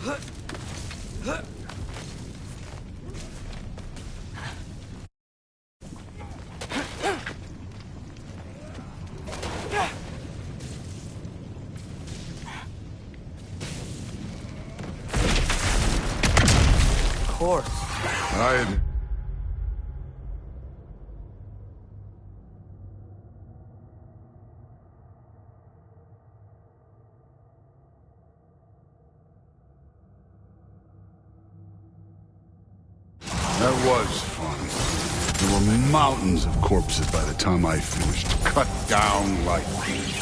Of course. That was fun. There were mountains of corpses by the time I finished, cut down like wheat.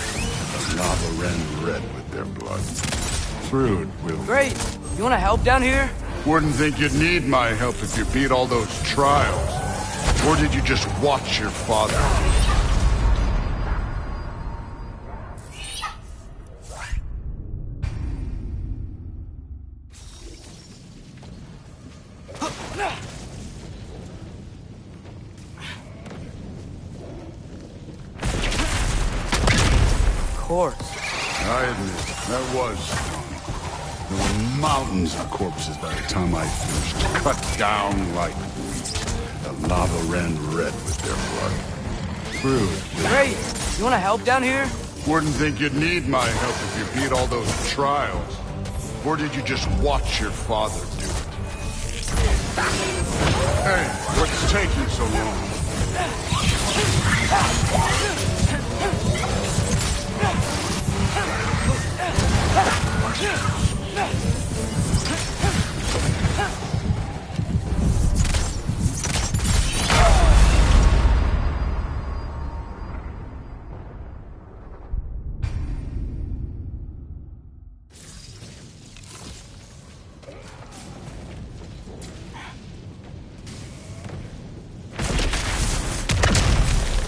The lava ran red with their blood. Through it with... Great! You wanna help down here? Wouldn't think you'd need my help if you beat all those trials. Or did you just watch your father? Of course. I admit, that was fun. There were mountains of corpses by the time I finished, cut down like wheat. The lava ran red with their blood. Through it. Great! You wanna help down here? Wouldn't think you'd need my help if you beat all those trials. Or did you just watch your father do it? Hey, what's taking so long?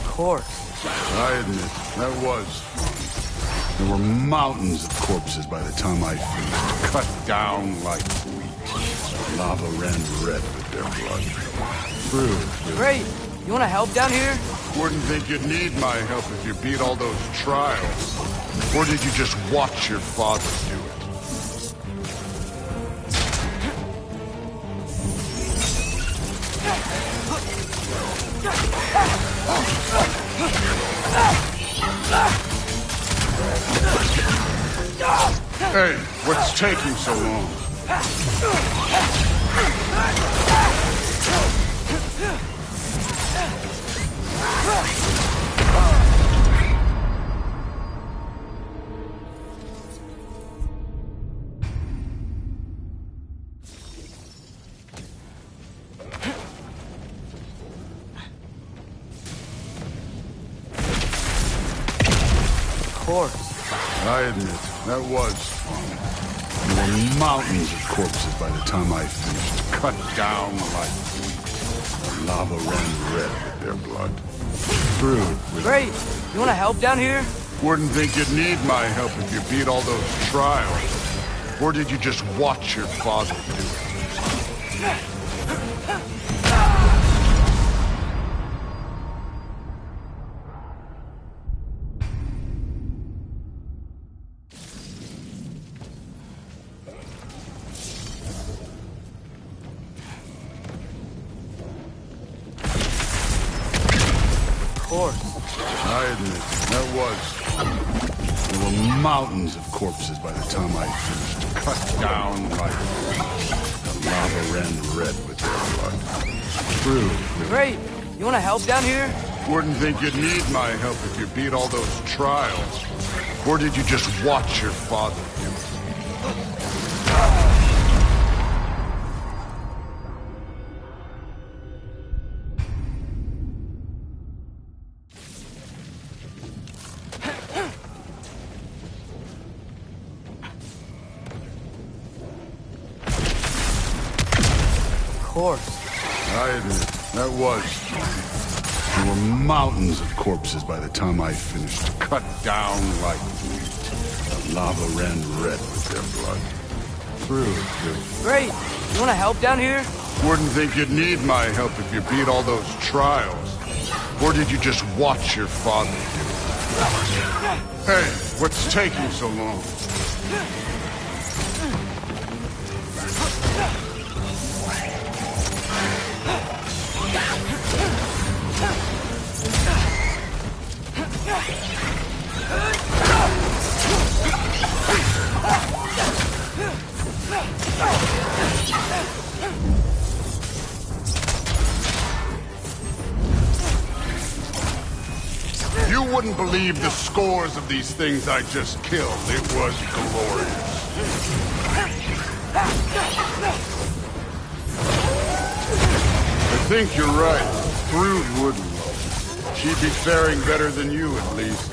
Of course. I admit, that was fun. There were mountains of corpses by the time I finished, cut down like wheat. The lava ran red with their blood. Through it. Great! You wanna help down here? Wouldn't think you'd need my help if you beat all those trials. Or did you just watch your father do it? Hey, what's taking so long? Of course. I admit, that was fun. There were mountains of corpses by the time I finished, cut down like wheat. The lava ran red with their blood. Through it with... Great! You wanna help down here? Wouldn't think you'd need my help if you beat all those trials. Or did you just watch your father do it? Of course. I admit, that was fun. There were mountains of corpses by the time I finished, cut down like wheat. The lava ran red with their blood. Through it with... Great! You wanna help down here? Wouldn't think you'd need my help if you beat all those trials. Or did you just watch your father do it? Of course. I admit, that was fun. There were mountains of corpses by the time I finished, cut down like wheat. The lava ran red with their blood. Through it with... Great! You wanna help down here? Wouldn't think you'd need my help if you beat all those trials. Or did you just watch your father do it? Hey, what's taking so long? You wouldn't believe the scores of these things I just killed. It was glorious. I think you're right. Brood would love. She'd be faring better than you, at least.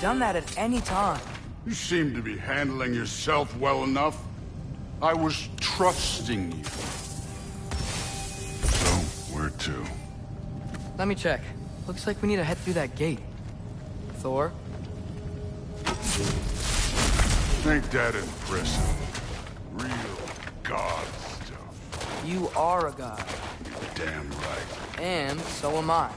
Done that at any time. You seem to be handling yourself well enough. I was trusting you. So, where to? Let me check. Looks like we need to head through that gate. Thor? Ain't that impressive? Real god stuff. You are a god. You're damn right. And so am I.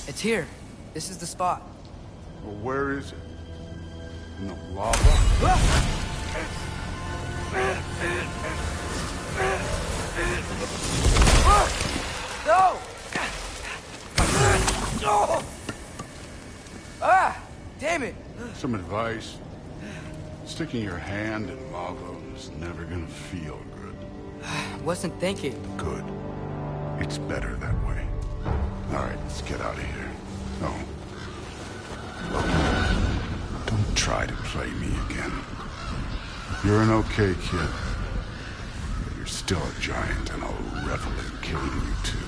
It's here. This is the spot. Well, where is it? In the lava? No! No! Ah! Damn it! Some advice. Sticking your hand in lava is never gonna feel good. Wasn't thinking. Good. It's better that way. All right, let's get out of here. No. Look, don't try to play me again. You're an okay kid. But you're still a giant, and I'll revel in killing you too.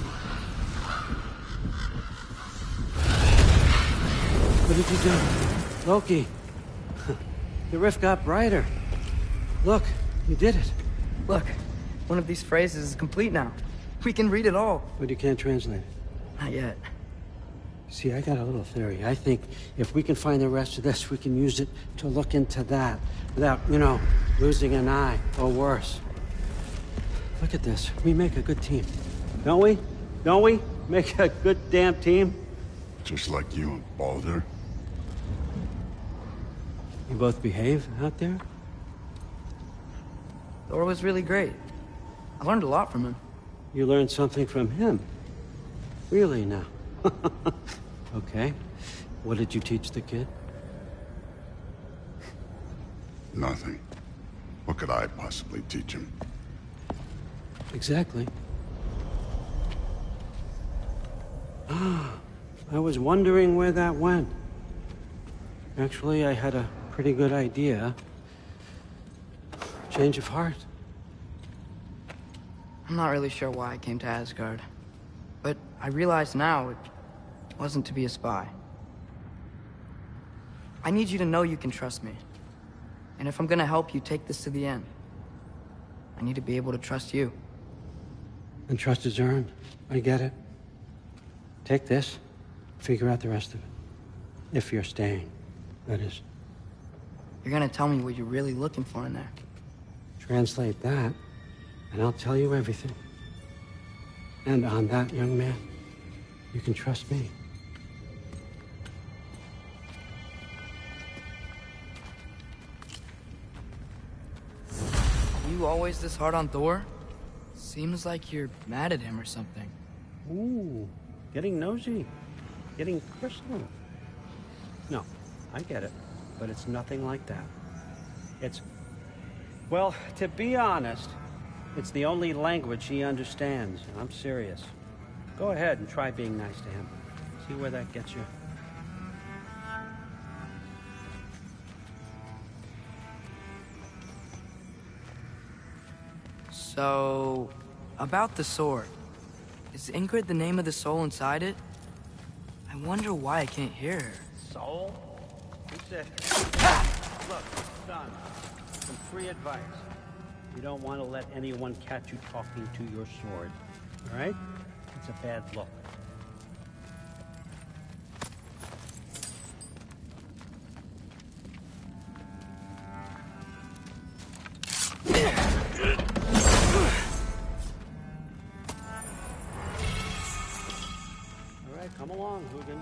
What did you do? Loki. The rift got brighter. Look, you did it. Look, one of these phrases is complete now. We can read it all. But you can't translate it. Not yet. See, I got a little theory. I think if we can find the rest of this, we can use it to look into that without, losing an eye or worse. Look at this. We make a good team. Don't we? Don't we? Make a good damn team? Just like you and Baldur. You both behave out there? Thor was really great. I learned a lot from him. You learned something from him? Really now? Okay. What did you teach the kid? Nothing. What could I possibly teach him? Exactly. I was wondering where that went. Actually, I had a pretty good idea. Change of heart. I'm not really sure why I came to Asgard. But I realize now it wasn't to be a spy. I need you to know you can trust me. And if I'm gonna help you take this to the end, I need to be able to trust you. And trust is earned. I get it. Take this. Figure out the rest of it. If you're staying, that is. You're gonna tell me what you're really looking for in there. Translate that, and I'll tell you everything. And on that, young man, you can trust me. You always this hard on Thor? Seems like you're mad at him or something. Ooh, getting nosy. Getting personal. No, I get it, but it's nothing like that. It's... Well, to be honest, it's the only language he understands, and I'm serious. Go ahead and try being nice to him. See where that gets you. So, about the sword. Is Ingrid the name of the soul inside it? I wonder why I can't hear her. Soul? Who said... Look, son, some free advice. You don't want to let anyone catch you talking to your sword, all right? It's a bad look. All right, come along, Hugin.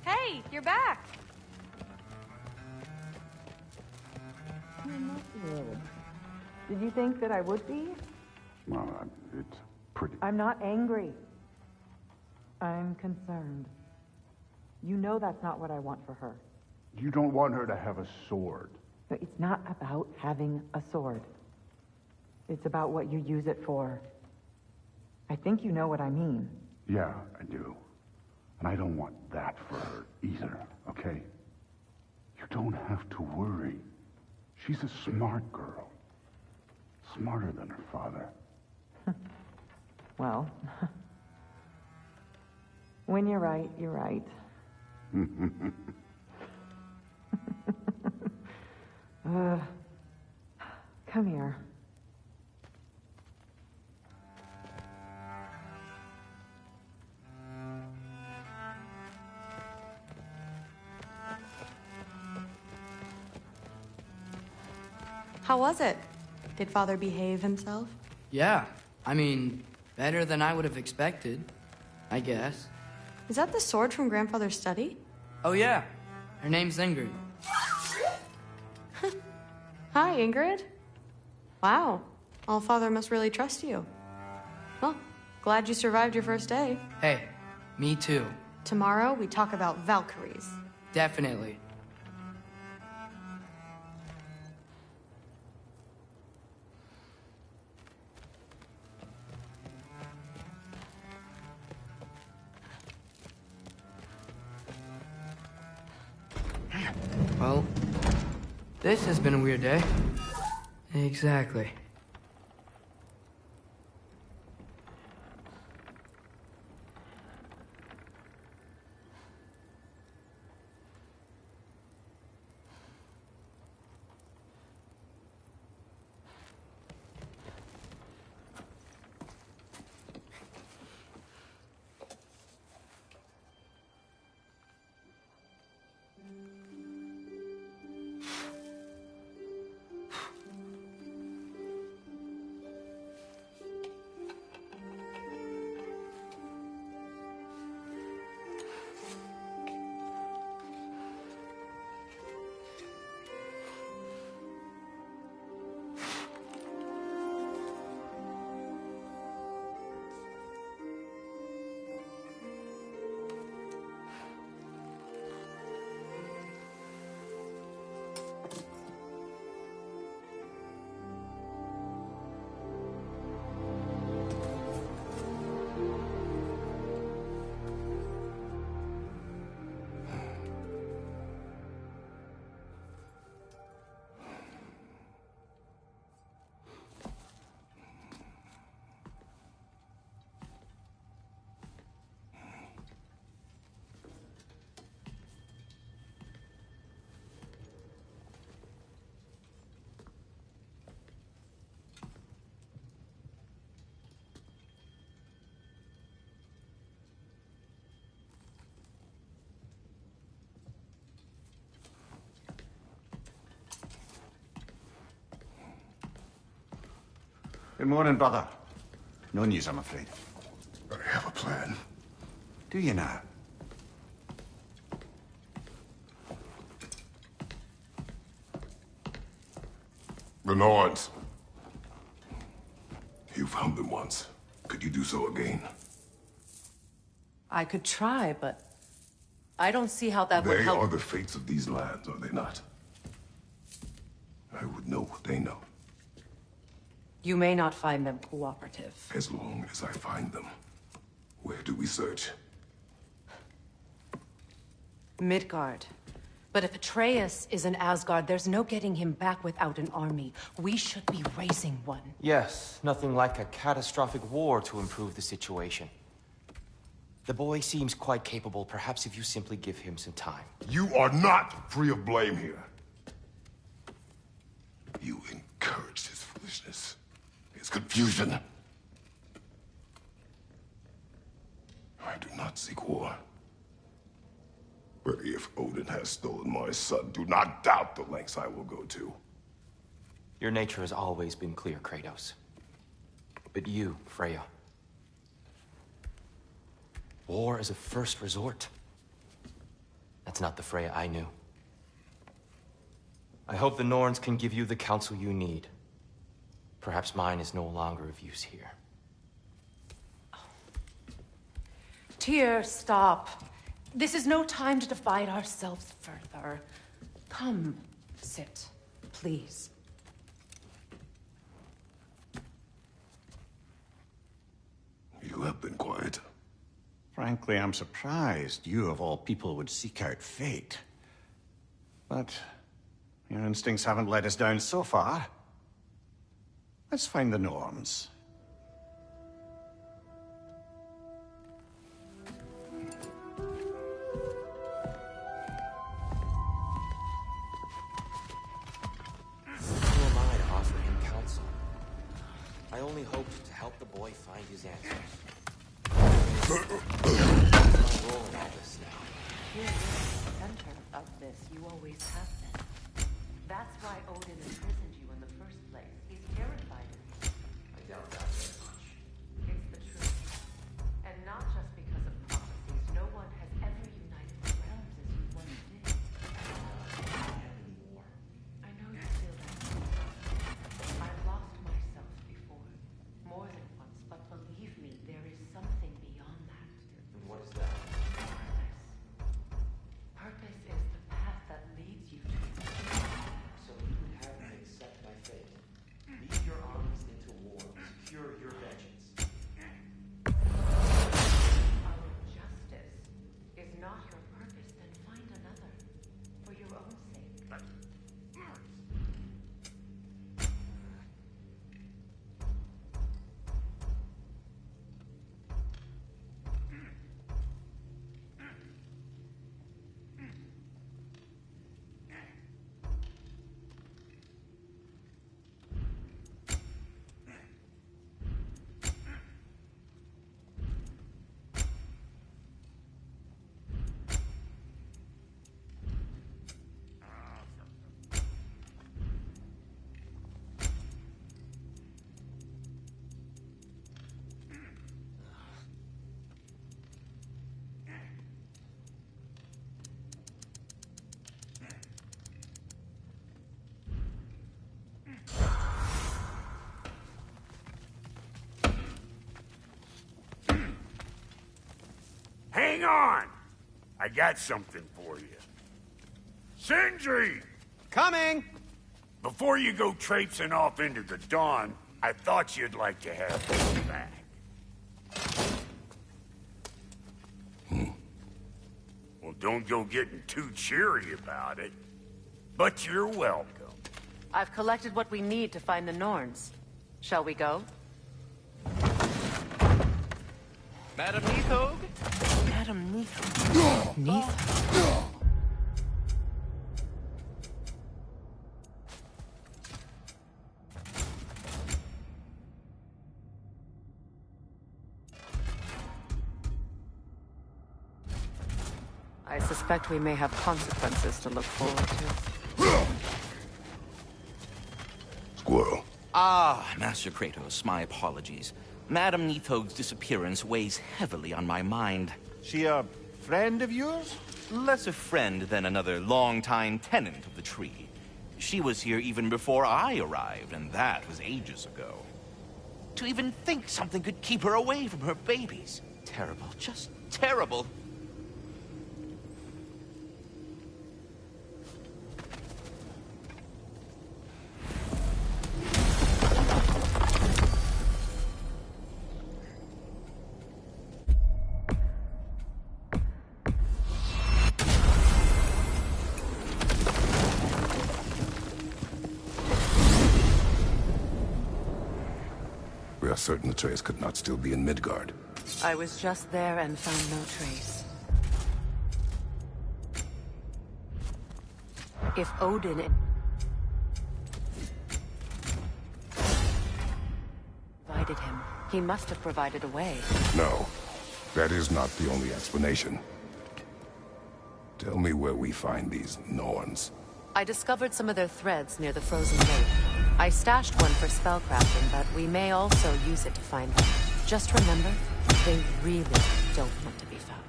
Hey, you're back. Did you think that I would be? Well, it's pretty... I'm not angry. I'm concerned. You know that's not what I want for her. You don't want her to have a sword. But it's not about having a sword. It's about what you use it for. I think you know what I mean. Yeah, I do. And I don't want that for her either, okay? You don't have to worry. She's a smart girl. Smarter than her father. Well, when you're right, you're right. Come here. How was it? Did Father behave himself? Yeah, I mean, better than I would have expected, I guess. Is that the sword from Grandfather's study? Oh yeah, her name's Ingrid. Hi, Ingrid. Wow, All-Father must really trust you. Well, glad you survived your first day. Hey, me too. Tomorrow, we talk about Valkyries. Definitely. Well, this has been a weird day. Exactly. Good morning, brother. No news, I'm afraid. I have a plan. Do you now? The Norns. You found them once. Could you do so again? I could try, but I don't see how that would They help. are the fates of these lands, are they not? I would know what they know, You may not find them cooperative. as long as I find them. Where do we search? Midgard. But if Atreus is in Asgard, there's no getting him back without an army. We should be raising one. Yes, nothing like a catastrophic war to improve the situation. The boy seems quite capable. Perhaps if you simply give him some time. You are not free of blame here. You encouraged his foolishness, his confusion. I do not seek war. But if Odin has stolen my son, do not doubt the lengths I will go to. Your nature has always been clear, Kratos. But you, Freya. War is a first resort. That's not the Freya I knew. I hope the Norns can give you the counsel you need. Perhaps mine is no longer of use here. Tyr, stop. This is no time to divide ourselves further. Come, sit, please. You have been quiet. Frankly, I'm surprised you of all people would seek out fate. But your instincts haven't let us down so far. Let's find the norms. Who am I to offer him counsel? I only hoped to help the boy find his answers. What's my role in all this now? Here you're at the center of this. You always have been. That's why Odin imprisoned you in the first place. He's terrified of you. I doubt that very much. It's the truth. And not just because of prophecies. No one has ever united the realms as you once did. I know you feel that. I've lost myself before. More than once. But believe me, there is something beyond that. And what is that? Purpose. Purpose is the path that leads you to it. So you would have me accept my fate. Lead your armies into war. Secure your vengeance. Our justice is not your purpose, then find another. For your own sake. Hang on! I got something for you. Sindri! Coming! Before you go traipsing off into the dawn, I thought you'd like to have this back. Well, don't go getting too cheery about it. But you're welcome. I've collected what we need to find the Norns. Shall we go? Madam Neathog? Madam Neathog. Neathog? I suspect we may have consequences to look forward to. Squirrel. Ah, Master Kratos, my apologies. Madam Neathog's disappearance weighs heavily on my mind. She a friend of yours? Less a friend than another longtime tenant of the tree. She was here even before I arrived, and that was ages ago. To even think something could keep her away from her babies. Terrible, just terrible. We are certain Atreus could not still be in Midgard. I was just there and found no trace. If Odin invited him, he must have provided a way. No, that is not the only explanation. Tell me where we find these Norns. I discovered some of their threads near the frozen lake. I stashed one for spellcrafting, but we may also use it to find them. Just remember, they really don't want to be found.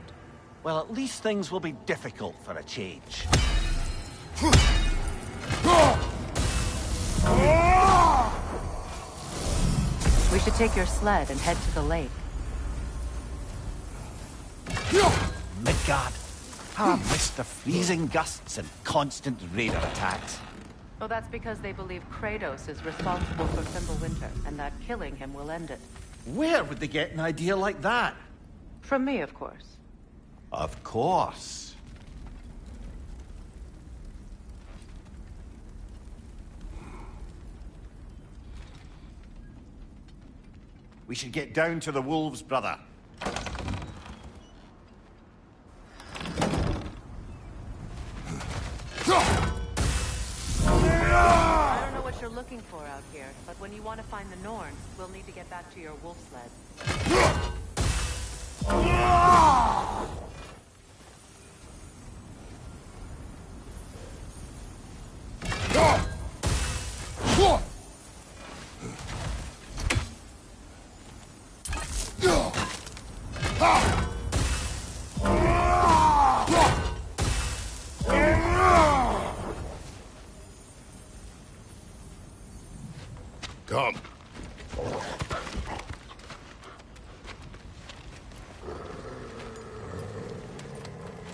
Well, at least things will be difficult for a change. We should take your sled and head to the lake. Midgard. How amidst the freezing gusts and constant raider attacks. Well, that's because they believe Kratos is responsible for Fimbulwinter, and that killing him will end it. Where would they get an idea like that? From me, of course. Of course. We should get down to the wolves, brother. I don't know what you're looking for out here, but when you want to find the Norns, we'll need to get back to your wolf sled. Come.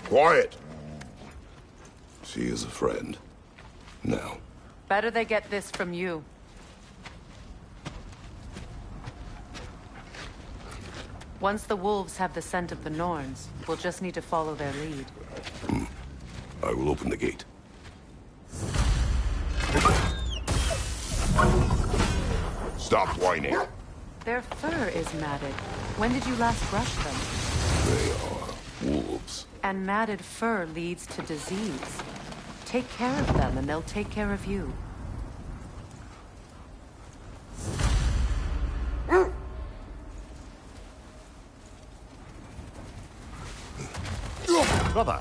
Quiet. She is a friend. Now. Better they get this from you. Once the wolves have the scent of the Norns, we'll just need to follow their lead. I will open the gate. Stop whining. Their fur is matted. When did you last brush them? They are wolves. And matted fur leads to disease. Take care of them, and they'll take care of you. Brother,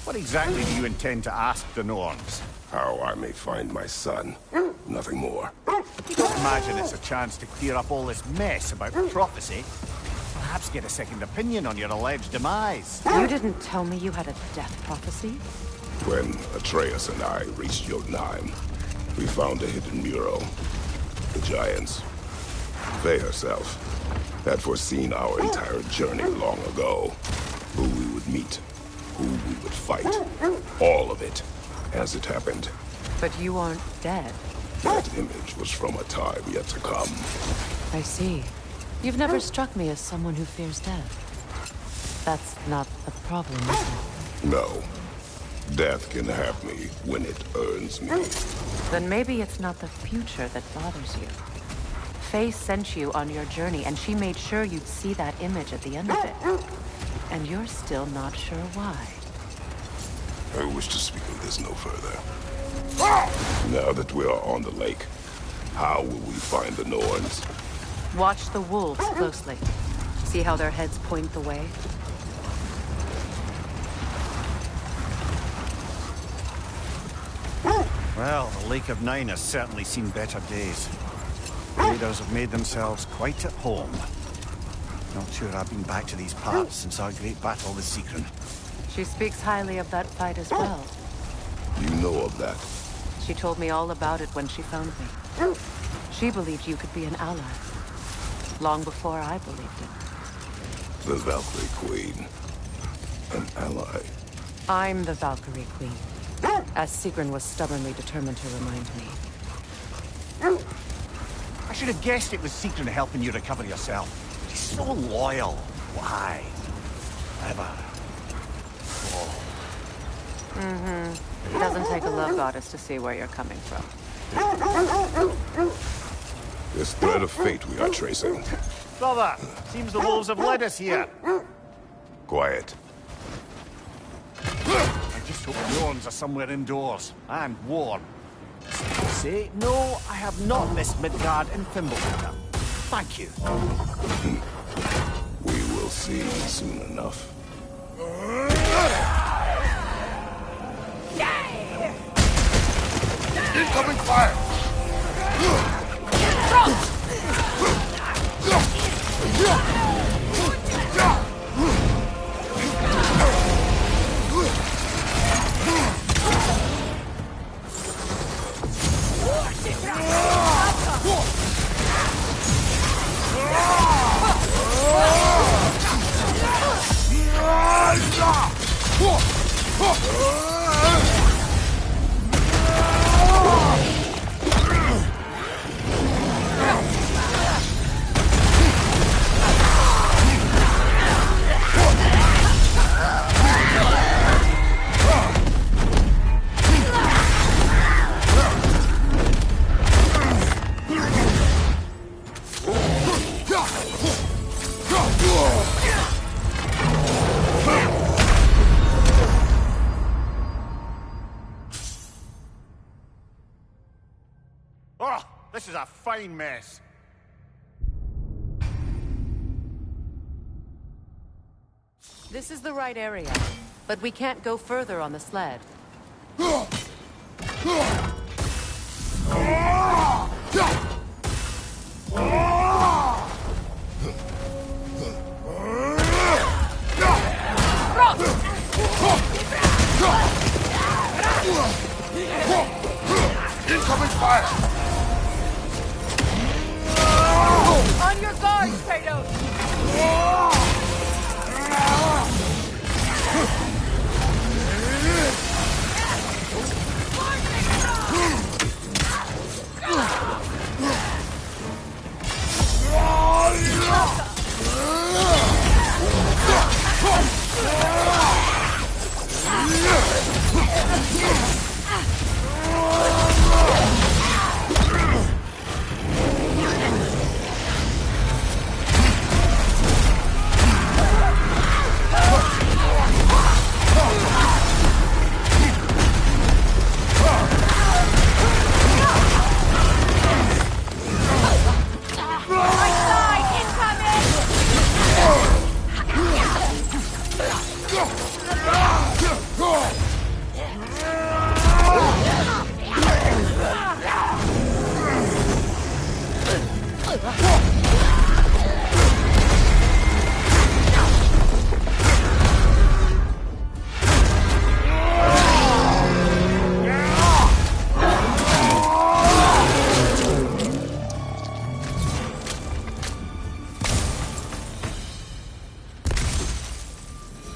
what exactly do you intend to ask the Norns? How I may find my son. Nothing more. You don't imagine it's a chance to clear up all this mess about prophecy? Perhaps get a second opinion on your alleged demise. You didn't tell me you had a death prophecy? When Atreus and I reached Jotunheim, we found a hidden mural. The Giants, Faye herself, had foreseen our entire journey long ago. Who we would meet, who we would fight. All of it, as it happened. But you aren't dead. That image was from a time yet to come. I see. You've never struck me as someone who fears death. That's not the problem, is it? No. Death can have me when it earns me. Then maybe it's not the future that bothers you. Faye sent you on your journey, and she made sure you'd see that image at the end of it. And you're still not sure why. I wish to speak of this no further. Now that we are on the lake, how will we find the Norns? Watch the wolves closely. See how their heads point the way? Well, the Lake of Nine has certainly seen better days. Raiders have made themselves quite at home. Not sure I've been back to these parts since our great battle with Sigrun. She speaks highly of that fight as well. You know of that? She told me all about it when she found me. She believed you could be an ally. Long before I believed it. The Valkyrie Queen. An ally. I'm the Valkyrie Queen. As Sigrun was stubbornly determined to remind me. I should have guessed it was Sigrun helping you recover yourself. She's so loyal. Why? Ever. It doesn't take a love goddess to see where you're coming from. This thread of fate we are tracing. Brother, seems the wolves have led us here. Quiet. I just hope the Norns are somewhere indoors and warm. Say, no, I have not missed Midgard and Fimbulwinter. Thank you. We will see soon enough. Incoming fire! is a fine mess. This is the right area, but we can't go further on the sled. Incoming fire! On your guard, Kratos!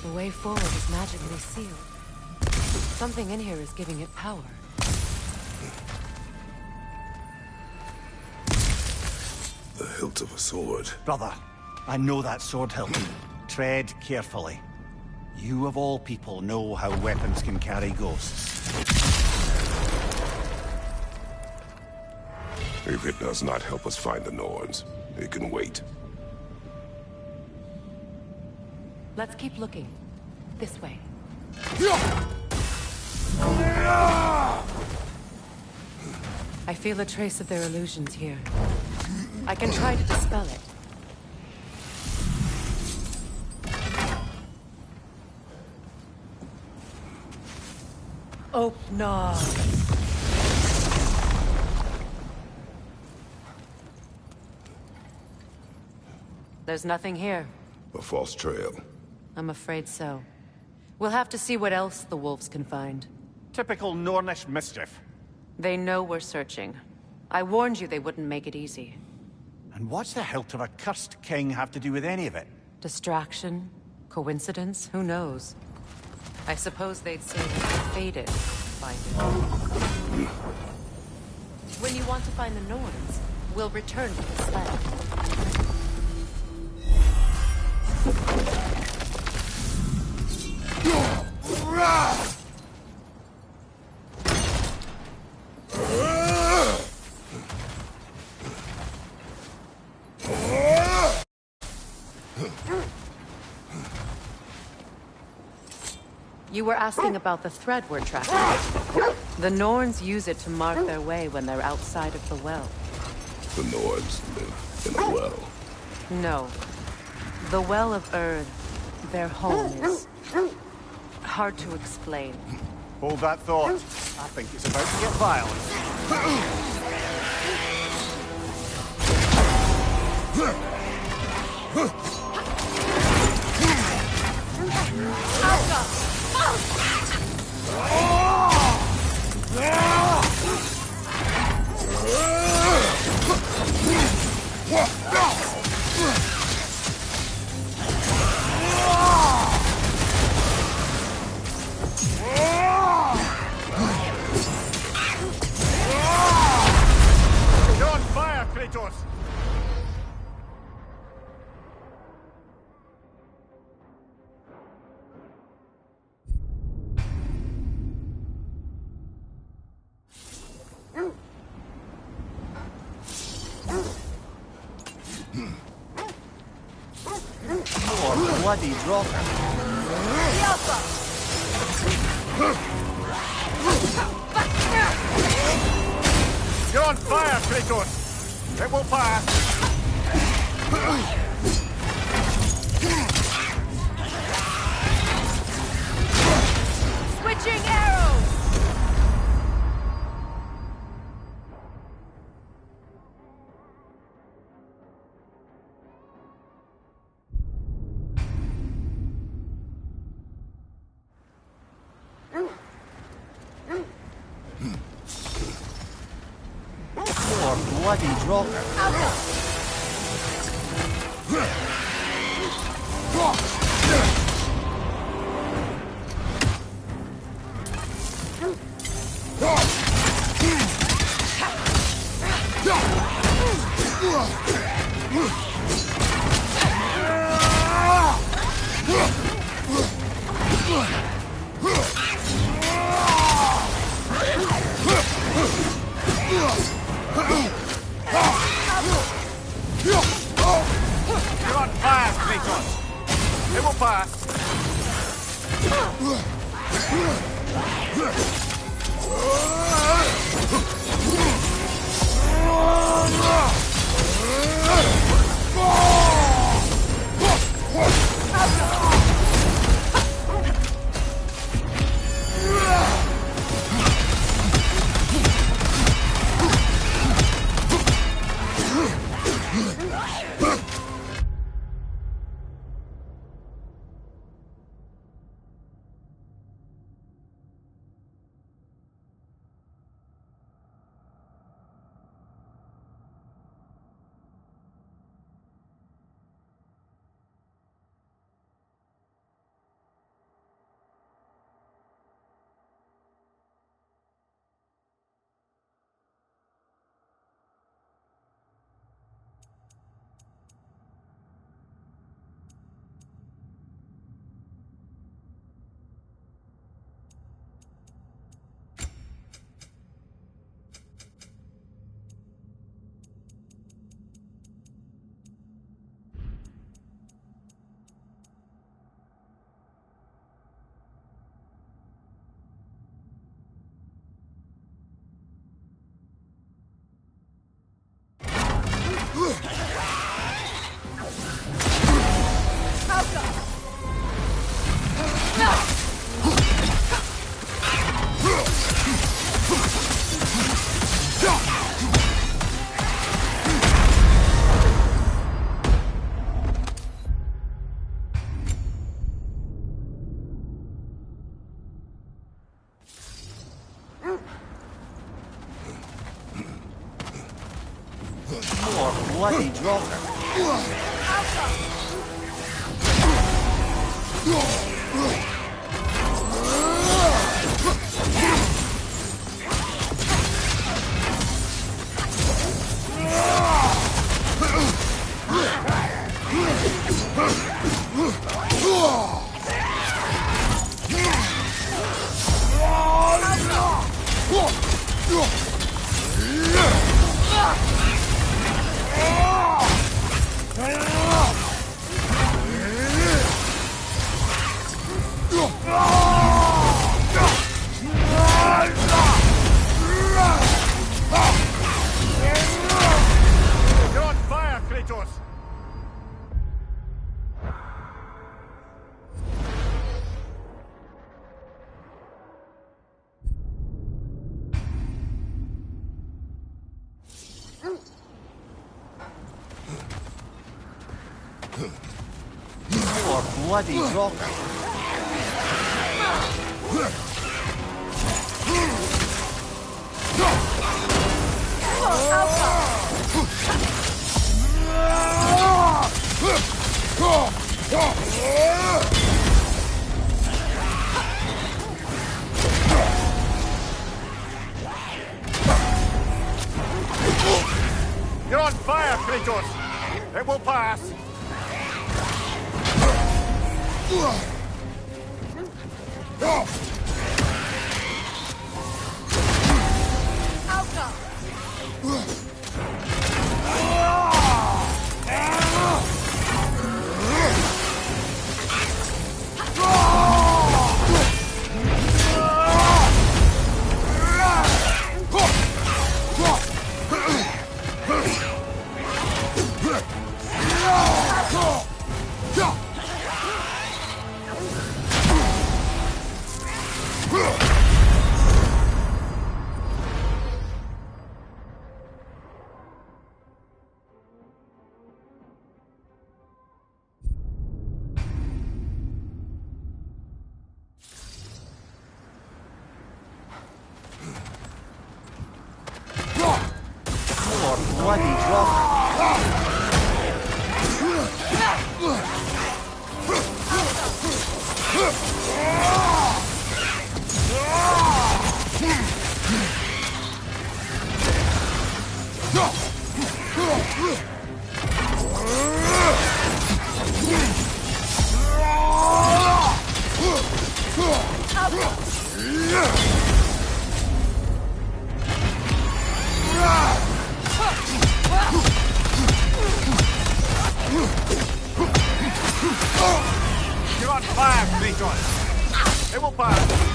The way forward is magically sealed. Something in here is giving it power. The hilt of a sword. Brother, I know that sword hilt. Tread carefully. You of all people know how weapons can carry ghosts. If it does not help us find the Norns, it can wait. Let's keep looking. This way. I feel a trace of their illusions here. I can try to dispel it. Open up. There's nothing here. A false trail. I'm afraid so. We'll have to see what else the wolves can find. Typical Nornish mischief. They know we're searching. I warned you they wouldn't make it easy. And what's the hilt of a cursed king have to do with any of it? Distraction? Coincidence? Who knows? I suppose they'd say that the fated find it. When you want to find the Norns, we'll return to the sled. You were asking about the thread we're tracking. The Norns use it to mark their way when they're outside of the well. The Norns live in a well. No. The Well of Erd, their home is hard to explain. Hold that thought. I think it's about to get violent. You're on fire, Kratos! Oh, bloody rocker. You're on fire, Kratos! It will pass. Switching arrows! More bloody Draugr. You're on fire, Kratos. It will pass. More bloody Draugr. You're on fire, Kratos! More bloody Draugr. You're on fire, Kratos! It will pass! bloody drop. You're on fire, Kratos. It will pass.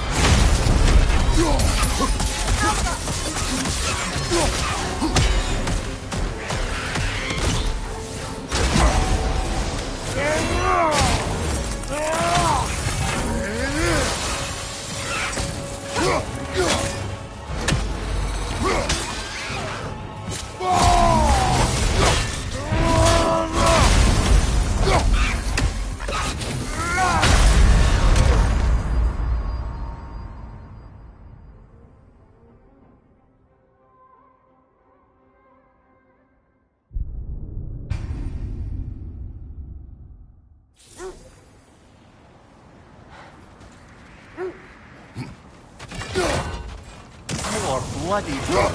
More bloody drop.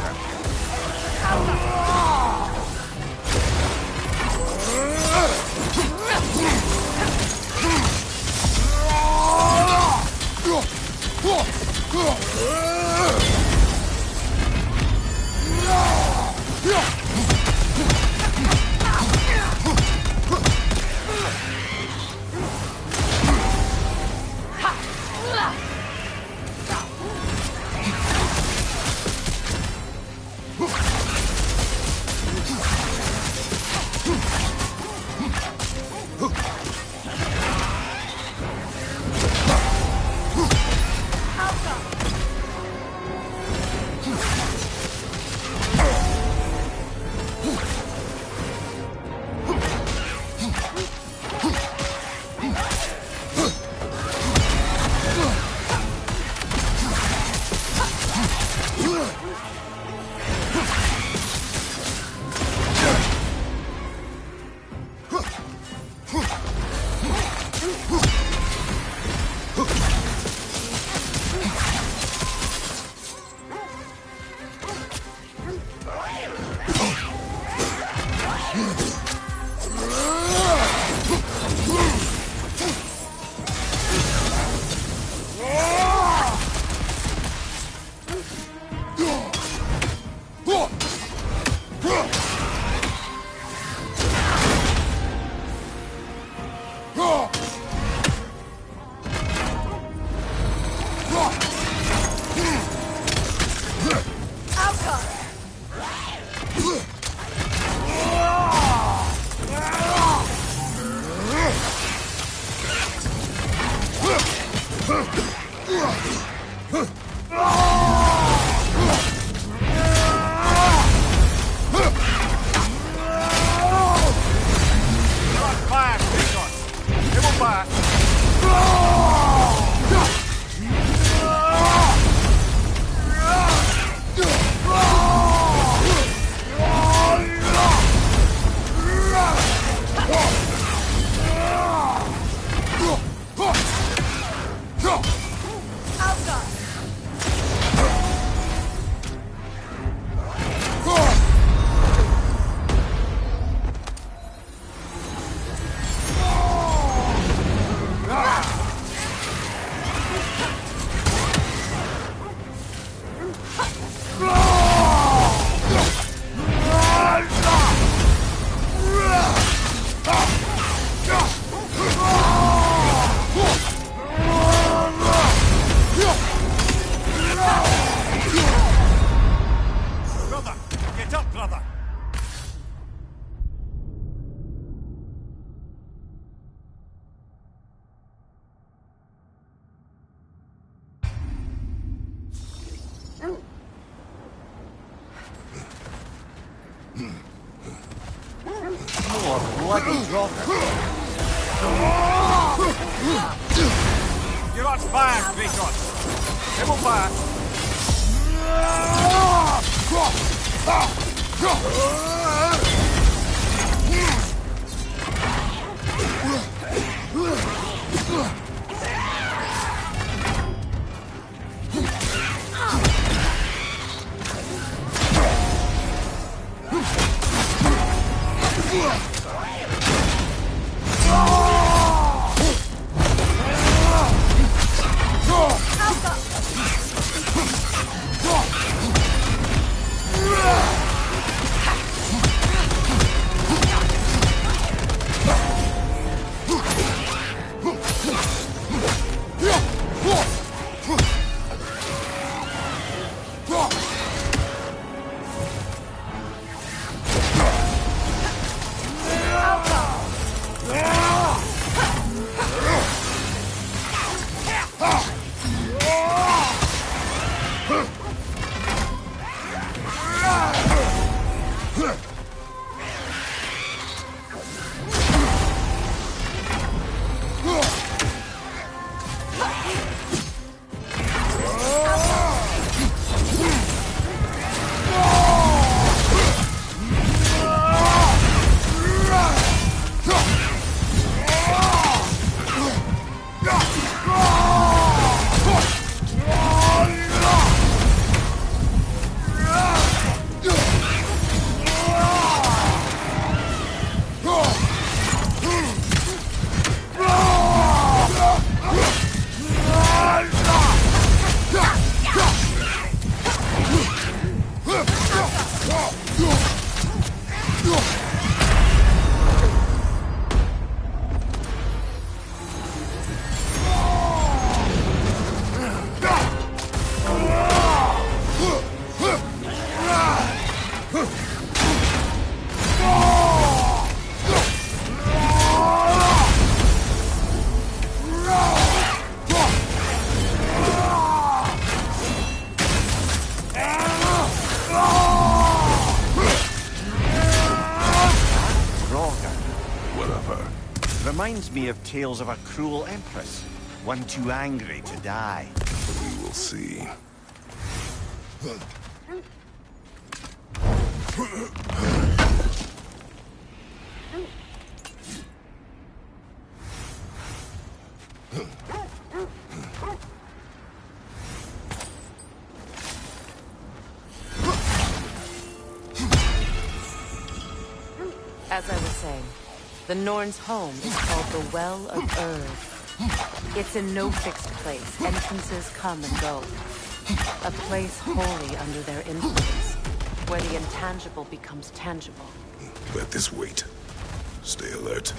More bloody drop. You're on fire, Kratos. It will pass. Reminds me of tales of a cruel empress, one too angry to die. We will see. As I was saying, the Norn's home is called the Well of Urd. It's in no fixed place. Entrances come and go. A place wholly under their influence, where the intangible becomes tangible. Let this wait. Stay alert.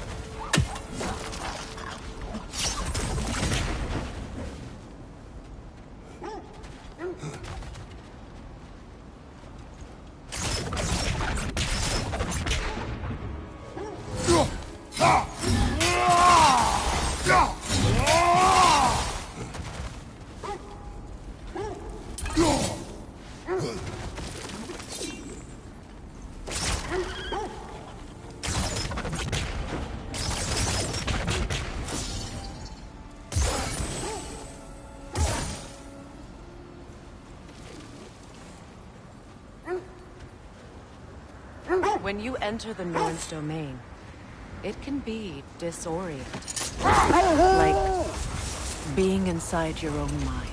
When you enter the Norn's domain, it can be disorienting. Like being inside your own mind.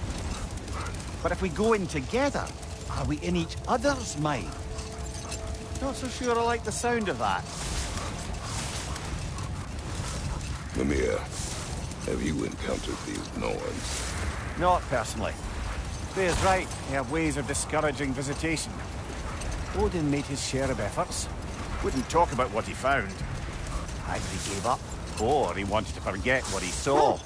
But if we go in together, are we in each other's mind? Not so sure I like the sound of that. Mimir, have you encountered these Norns? Not personally. Freya's right, they have ways of discouraging visitation. Odin made his share of efforts. Wouldn't talk about what he found. Either he gave up, or he wanted to forget what he saw.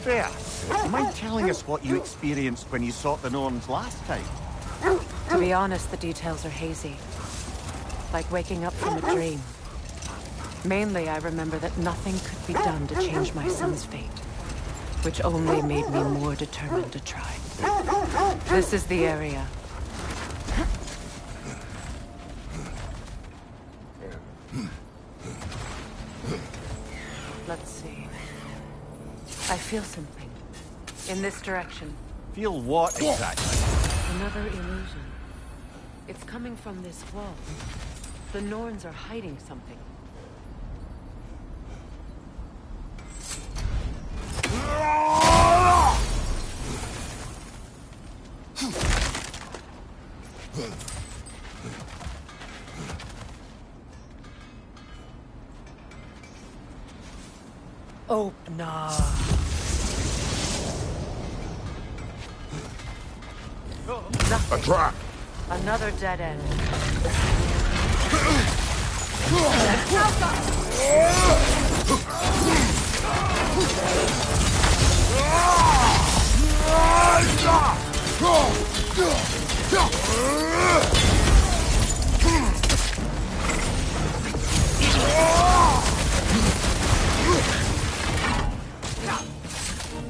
Freya, mind telling us what you experienced when you sought the Norns last time? To be honest, the details are hazy. Like waking up from a dream. Mainly, I remember that nothing could be done to change my son's fate, which only made me more determined to try. This is the area. Let's see. I feel something. In this direction. Feel what exactly? Another illusion. It's coming from this wall. The Norns are hiding something. Oh, nah. A trap! Another dead end.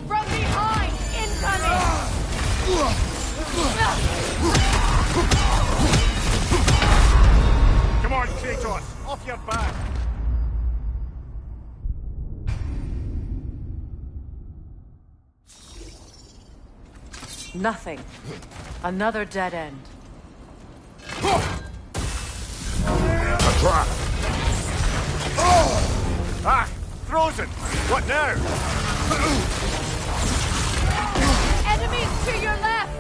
From behind! Incoming! Come on, Kratos! Off your back! Nothing. Another dead end. A trap! Ah! Frozen! What now? Enemies to your left!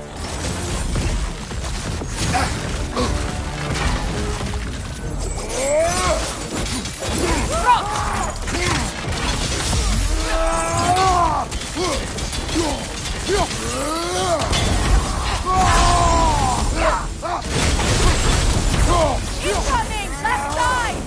Incoming! Left side!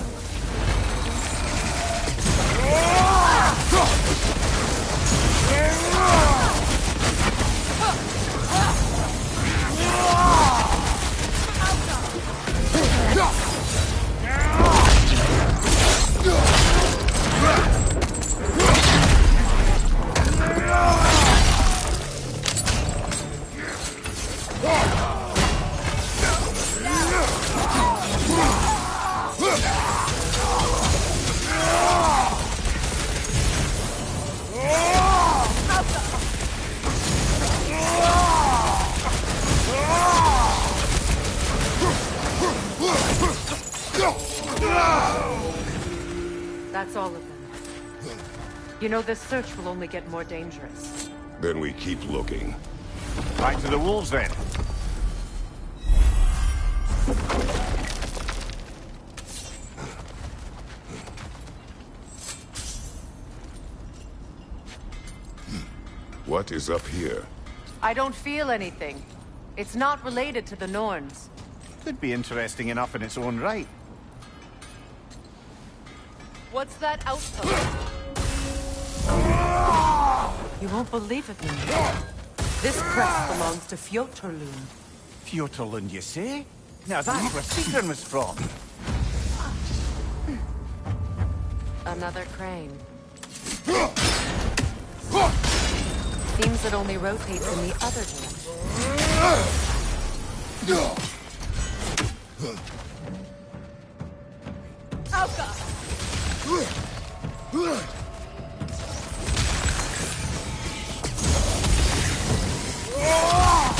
That's all of them. You know, this search will only get more dangerous. Then we keep looking. Back to the wolves, then. What is up here? I don't feel anything. It's not related to the Norns. Could be interesting enough in its own right. What's that outpost? You won't believe it, man. This crest belongs to Fjotorlund. Fjotorlund, you say? Now that's where Sigrun was from. Another crane. Seems it only rotates in the other direction. Alka!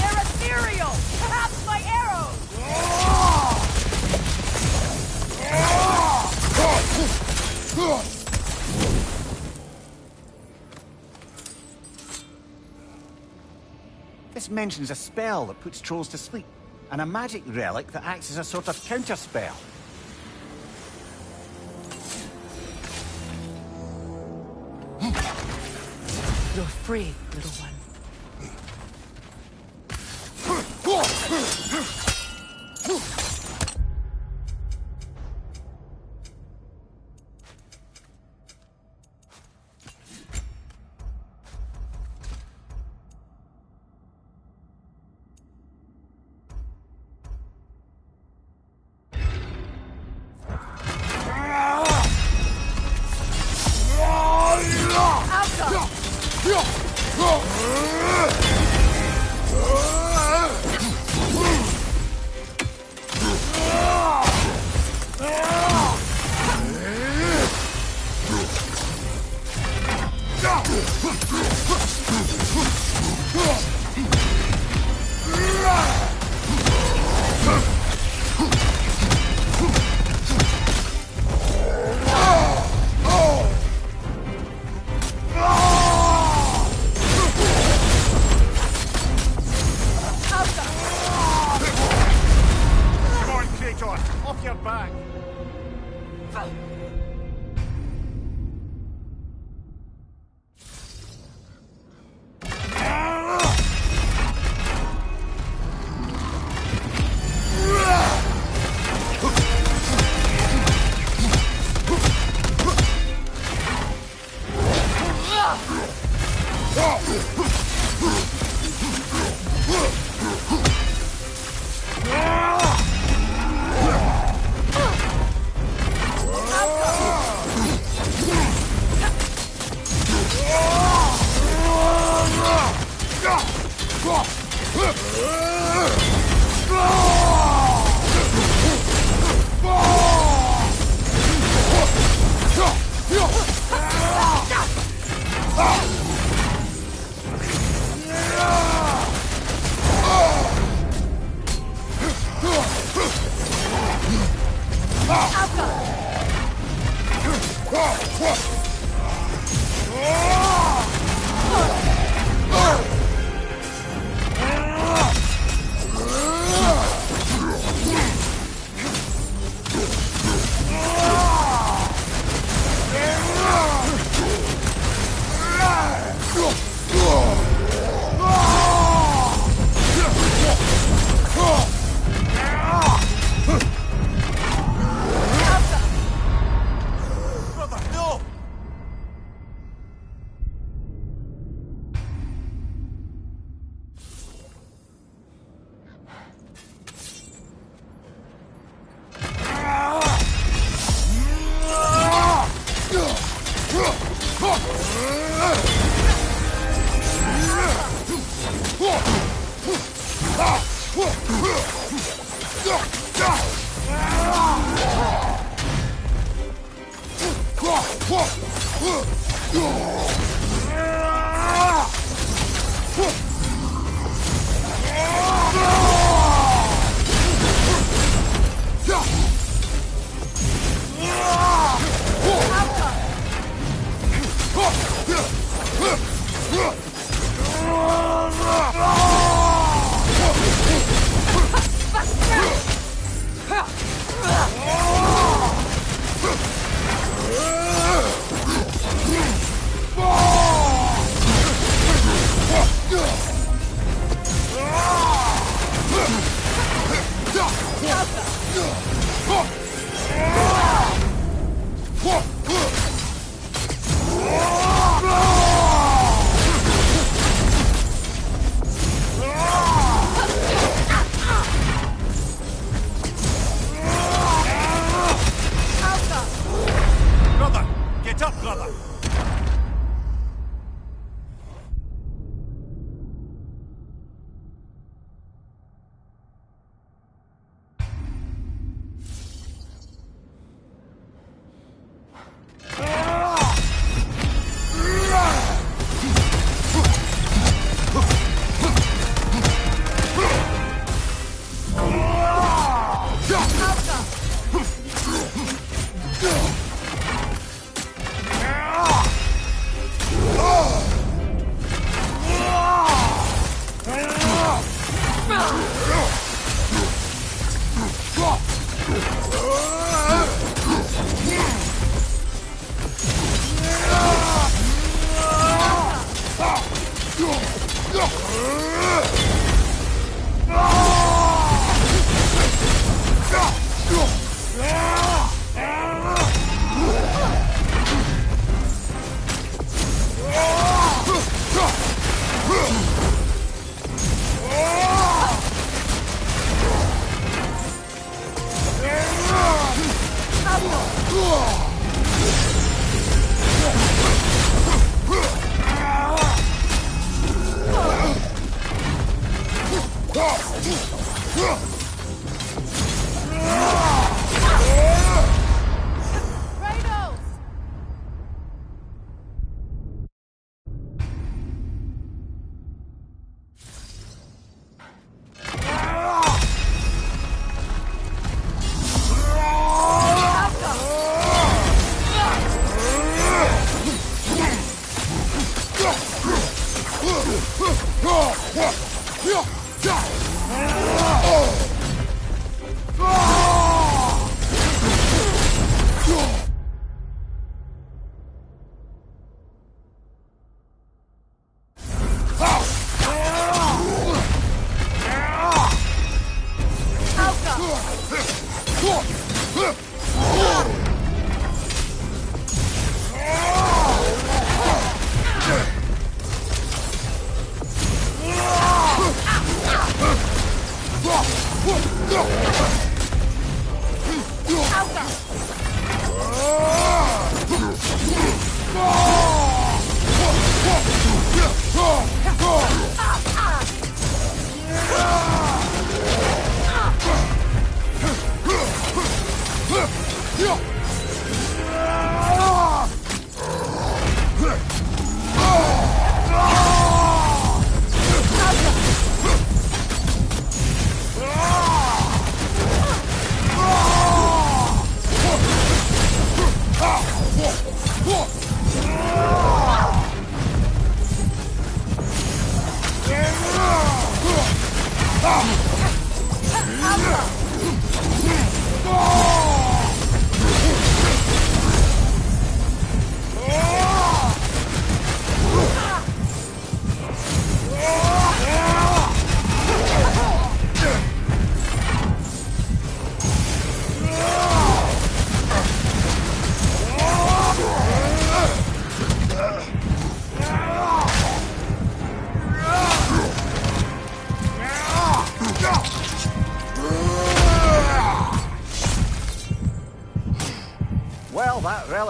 They're ethereal! Perhaps my arrows! This mentions a spell that puts trolls to sleep, and a magic relic that acts as a sort of counterspell. You're free, little one.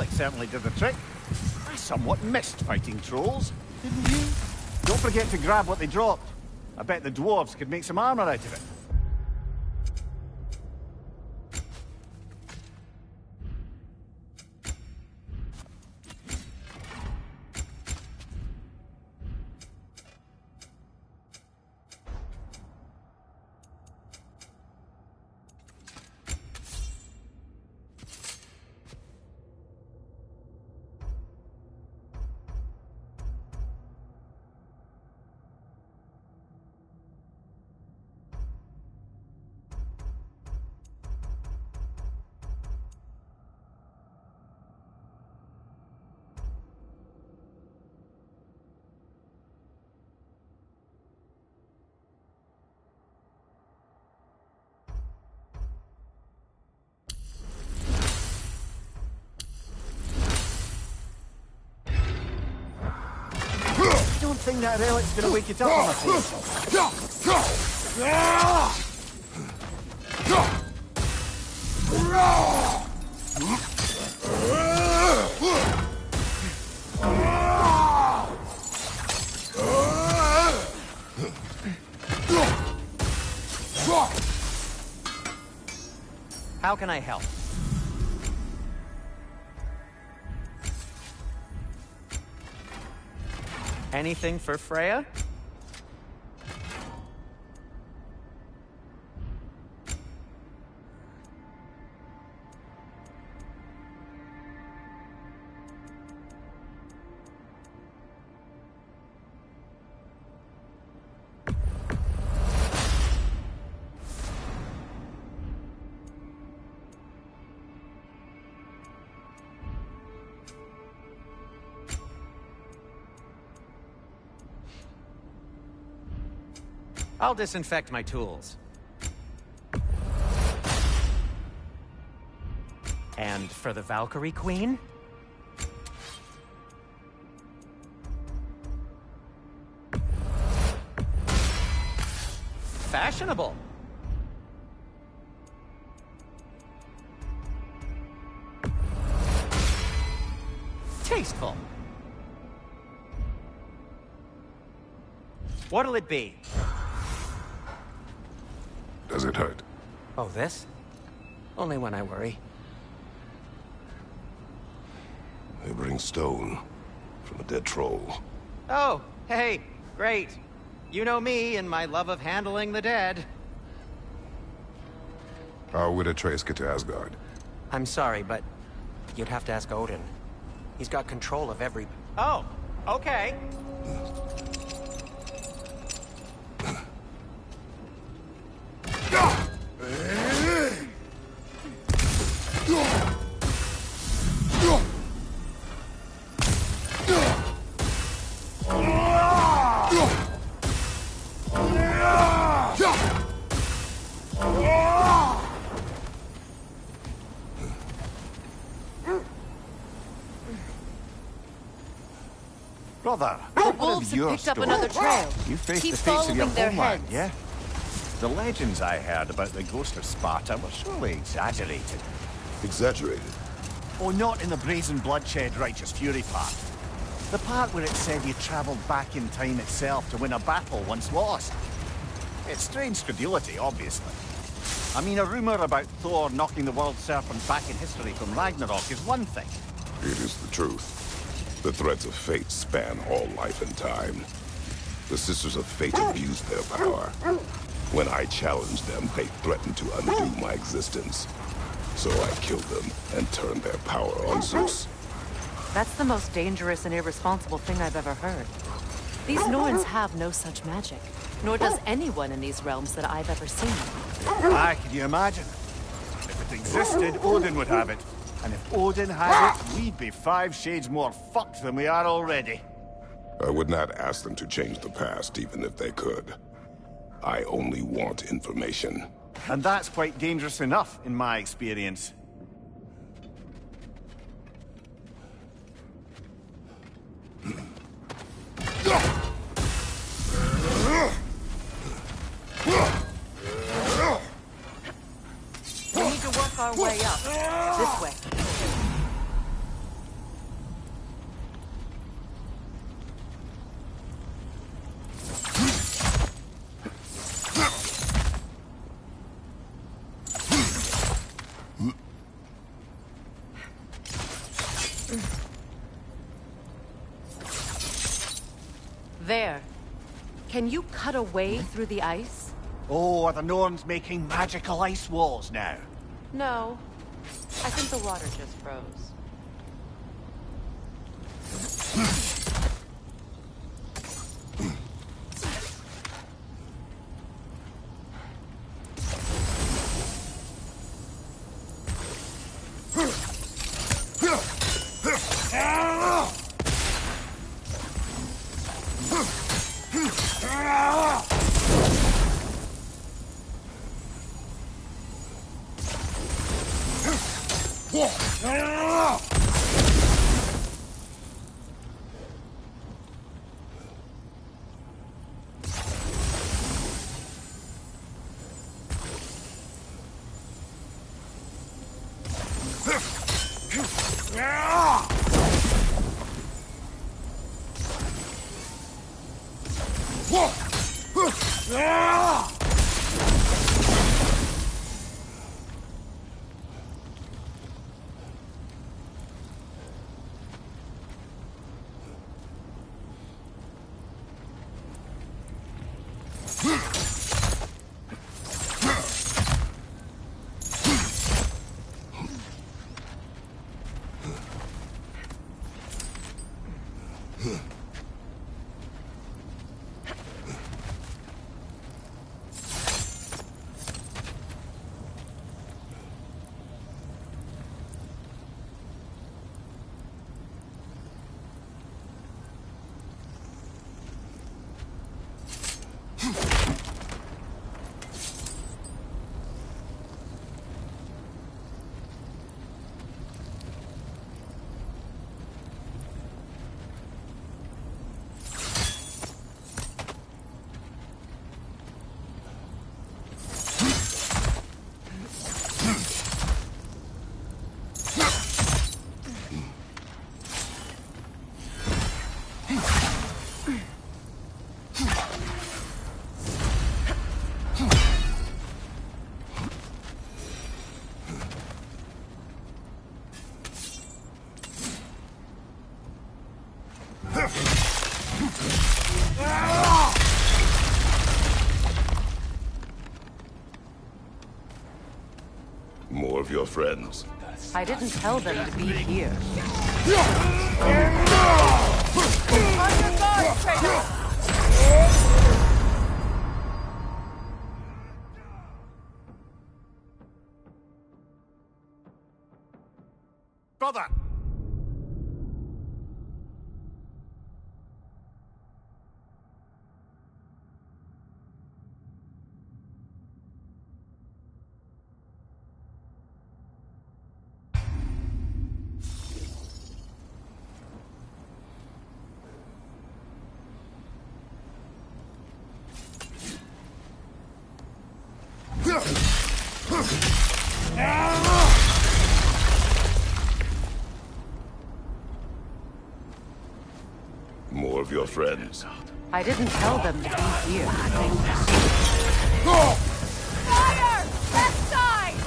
relic certainly did the trick. I somewhat missed fighting trolls, didn't you? Don't forget to grab what they dropped. I bet the dwarves could make some armor out of it. I don't think that relic's gonna wake it up on my face. How can I help? Anything for Freya? I'll disinfect my tools. And for the Valkyrie Queen? Fashionable. Tasteful. What'll it be? Does it hurt? Oh, this? Only when I worry. They bring stone from a dead troll. Oh, hey, great. You know me and my love of handling the dead. How would Atreus get to Asgard? I'm sorry, but you'd have to ask Odin. He's got control of every... Oh, okay. Brother, The what wolves of your have picked up story? another trail. You faced Keep the fates of your following their homeland, heads. yeah? The legends I heard about the ghost of Sparta were surely exaggerated. Exaggerated? Oh, not in the brazen bloodshed righteous fury part. The part where it said you travelled back in time itself to win a battle once lost. It's strange credulity, obviously. I mean, a rumour about Thor knocking the world serpent back in history from Ragnarok is one thing. It is the truth. The threads of fate span all life and time. The Sisters of Fate abused their power. When I challenged them, they threatened to undo my existence. So I killed them and turned their power on Zeus. That's the most dangerous and irresponsible thing I've ever heard. These Norns have no such magic, nor does anyone in these realms that I've ever seen. Aye, can you imagine? If it existed, Odin would have it. And if Odin had it, we'd be 5 shades more fucked than we are already. I would not ask them to change the past, even if they could. I only want information. And that's quite dangerous enough, in my experience. We need to work our way up. This way. There. Can you cut a way through the ice? Oh, are the Norns making magical ice walls now? No. I think the water just froze. More of your friends. I didn't tell them to be here. On your guard, traitor! Brother! More of your friends. I didn't tell them to be here. Fire! Left side!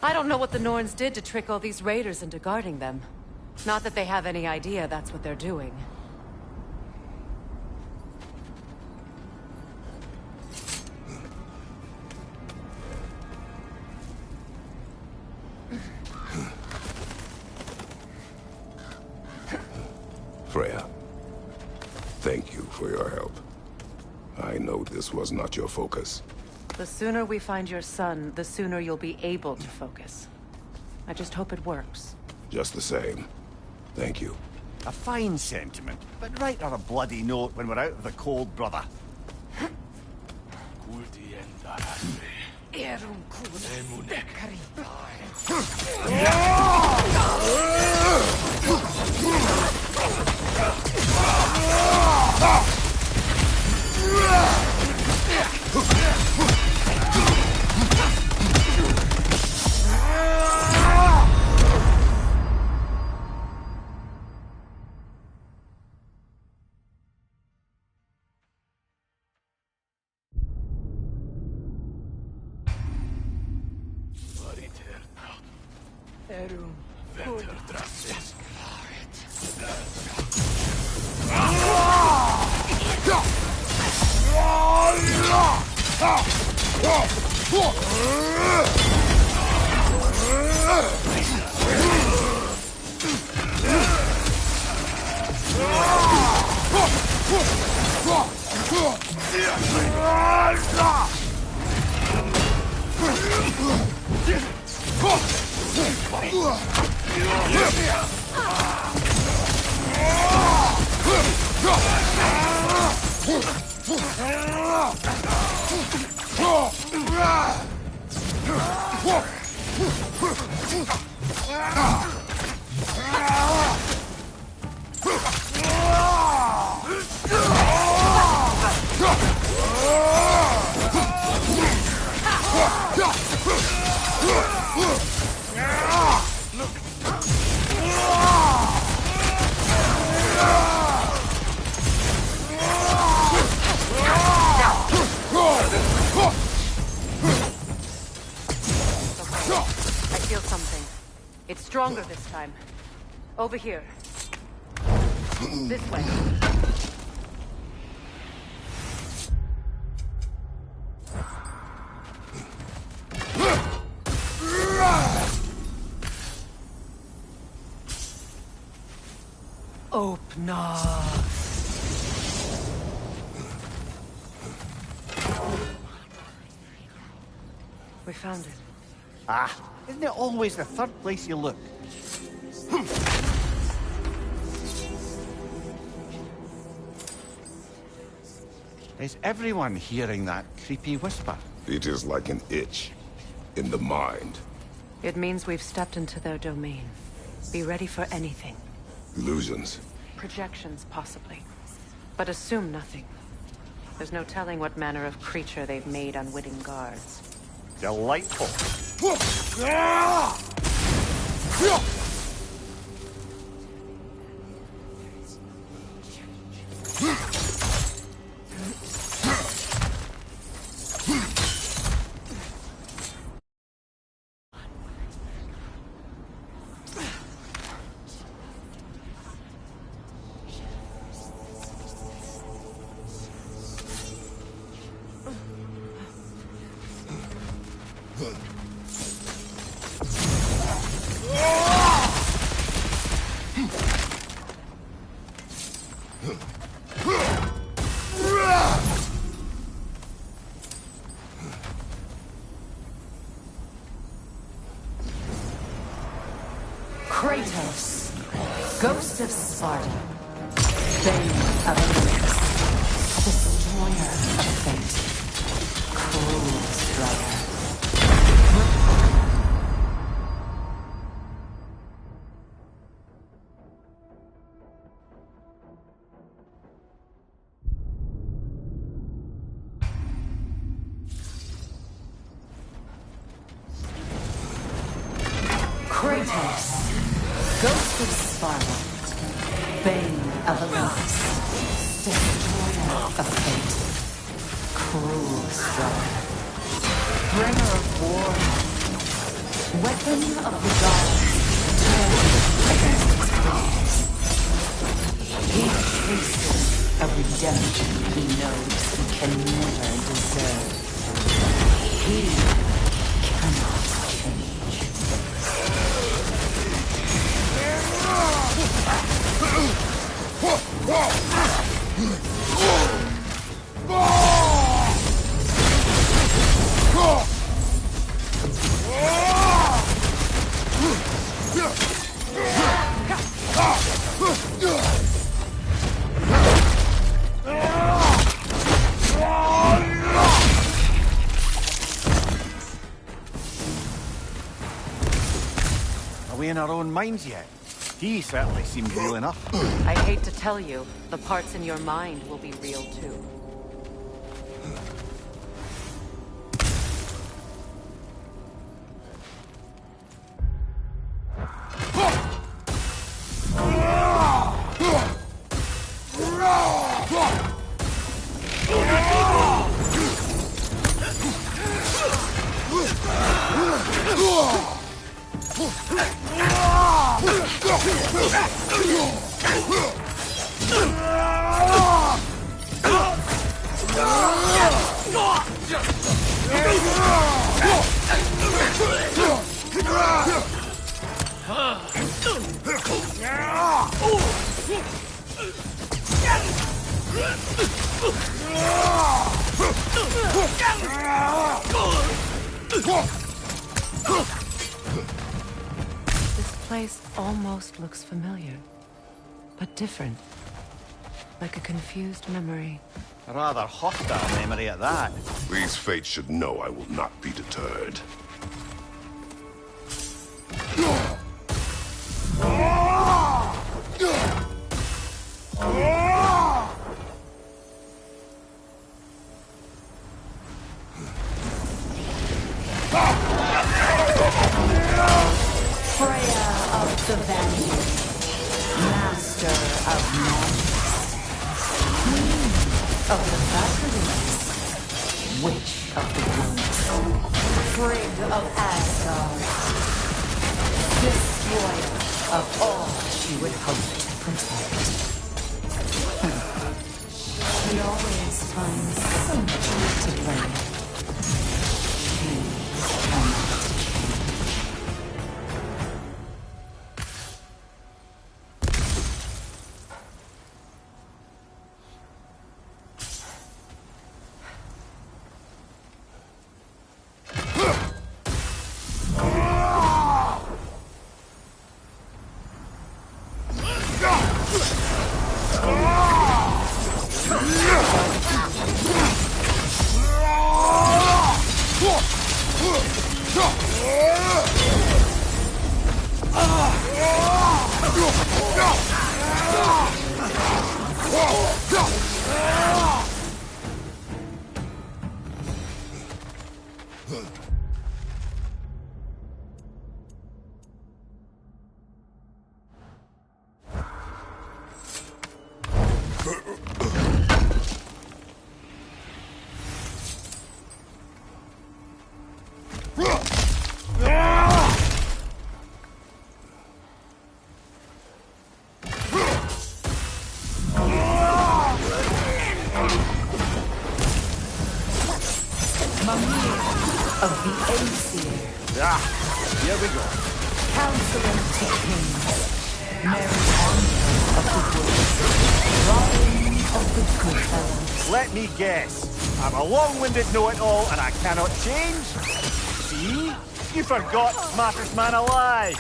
I don't know what the Norns did to trick all these raiders into guarding them. Not that they have any idea that's what they're doing. Freya, thank you for your help. I know this was not your focus. The sooner we find your son, the sooner you'll be able to focus. I just hope it works. Just the same, thank you. A fine sentiment, but write her a bloody note when we're out of the cold, brother. Erum. I feel something. It's stronger this time. Over here. This way. Open up. We found it. Ah, isn't it always the third place you look? Is everyone hearing that creepy whisper? It is like an itch in the mind. It means we've stepped into their domain. Be ready for anything. Illusions. Projections, possibly. But assume nothing. There's no telling what manner of creature they've made unwitting guards. Delightful. Kratos, Ghost of Sparta, Bane of Olympus, Destroyer of Fate, Cruel Striker. Kratos, Ghost of Sparta, Bane of Olympus, Destroyer of Fate, Cruel Striker, Bringer of War, Weapon of the Gods, turned against its foes. He tasted a redemption he knows he can never deserve. He cannot change. Are we in our own minds yet? He certainly seemed real enough. I hate to tell you, the parts in your mind will be real too. This place almost looks familiar, but different. Like a confused memory. A rather hostile memory at that. These fates should know I will not be deterred. Freya of the Vanguard, master of madness, queen of the Valkyries, witch of the woods, Frigg of Asgard, destroyer of all she would hope to protect. She always finds someone to blame. She cannot Here we go. Counselor to kings, Mary Wanda of the woods, Robin of the good fellows. Let me guess. I'm a long-winded know-it-all and I cannot change? See? You forgot smartest man alive.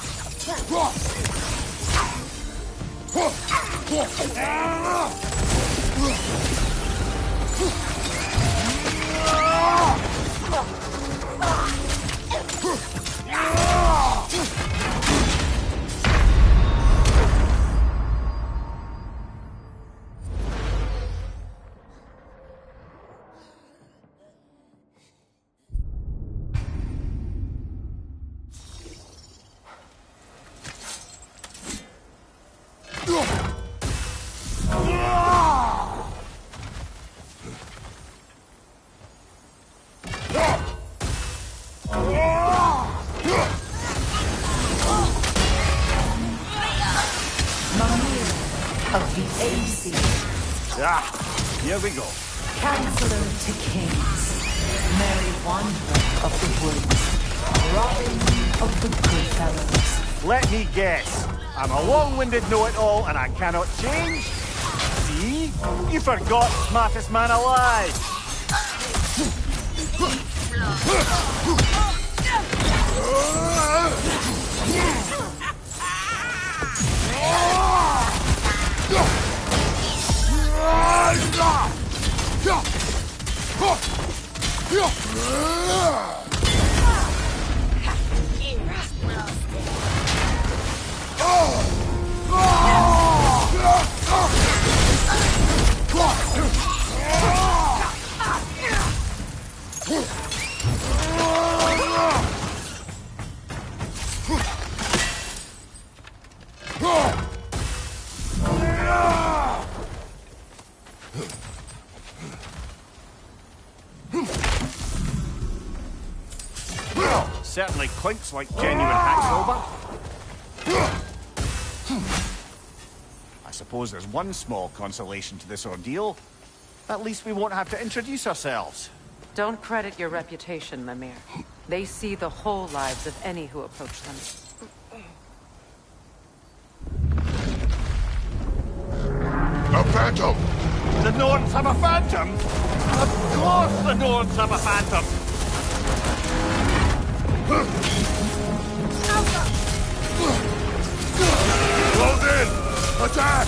Of the AC. Here we go. Counselor to kings, Mary Wanda of the woods, Robin of the good fellows. Let me guess. I'm a long-winded know-it-all and I cannot change? See? You forgot smartest man alive. Certainly clinks like genuine hack silver. suppose there's one small consolation to this ordeal. At least we won't have to introduce ourselves. Don't credit your reputation, Mimir. They see the whole lives of any who approach them. A phantom! The Norns have a phantom? Of course the Norns have a phantom! Close in! Attack!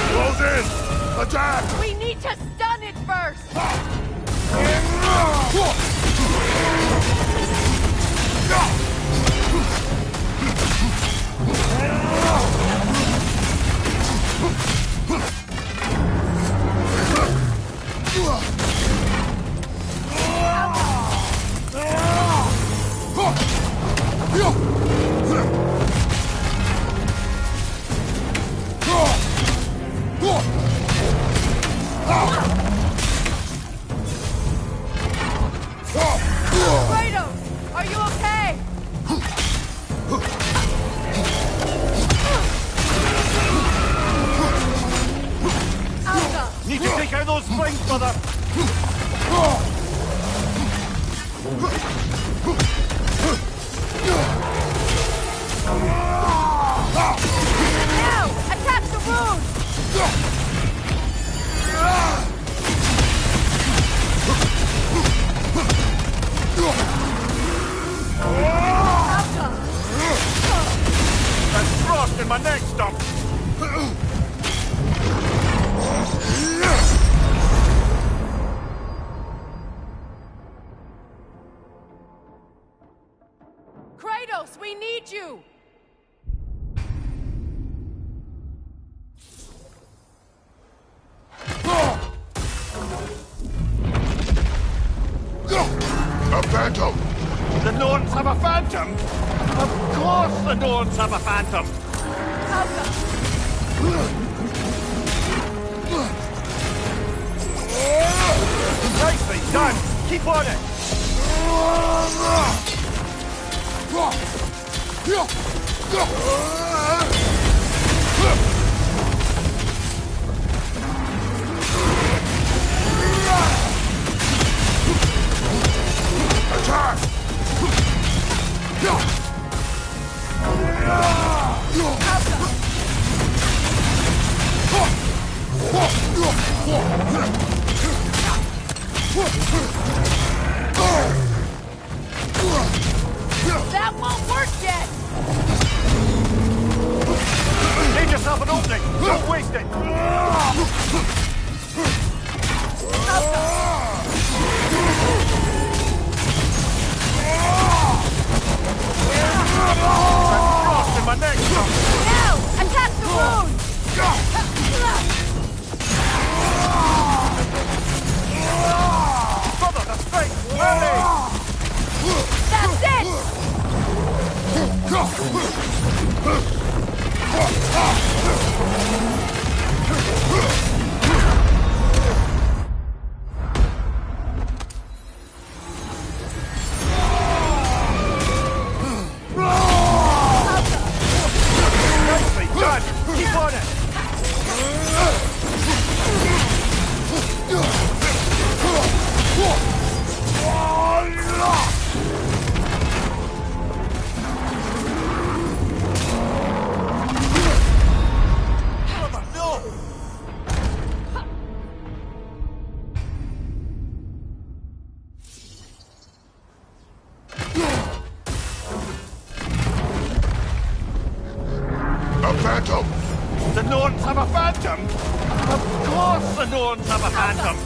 Close in! Attack! We need to stun it first! Kratos, are you okay? Need to take out those flames, brother! Now, attack the wound! That's frost in my neck stump! Kratos, we need you! A phantom! The Norns have a phantom? Of course the Norns have a phantom! Nicely done! Keep on it! Attack! That won't work yet! Give yourself an opening! Don't waste it! That's frost in my neck stump! Now, attack the wound! Brother, the strength! Ready! That's it! Nicely done! Keep on it! Brother, no! A phantom! The Norns have a phantom? Of course the Norns have a phantom!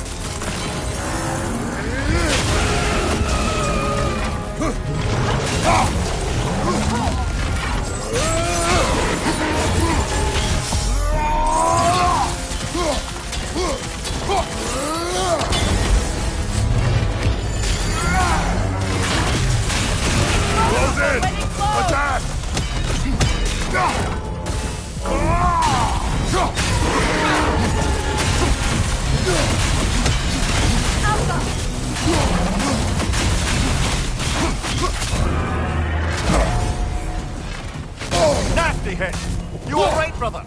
hit. You all right, brother?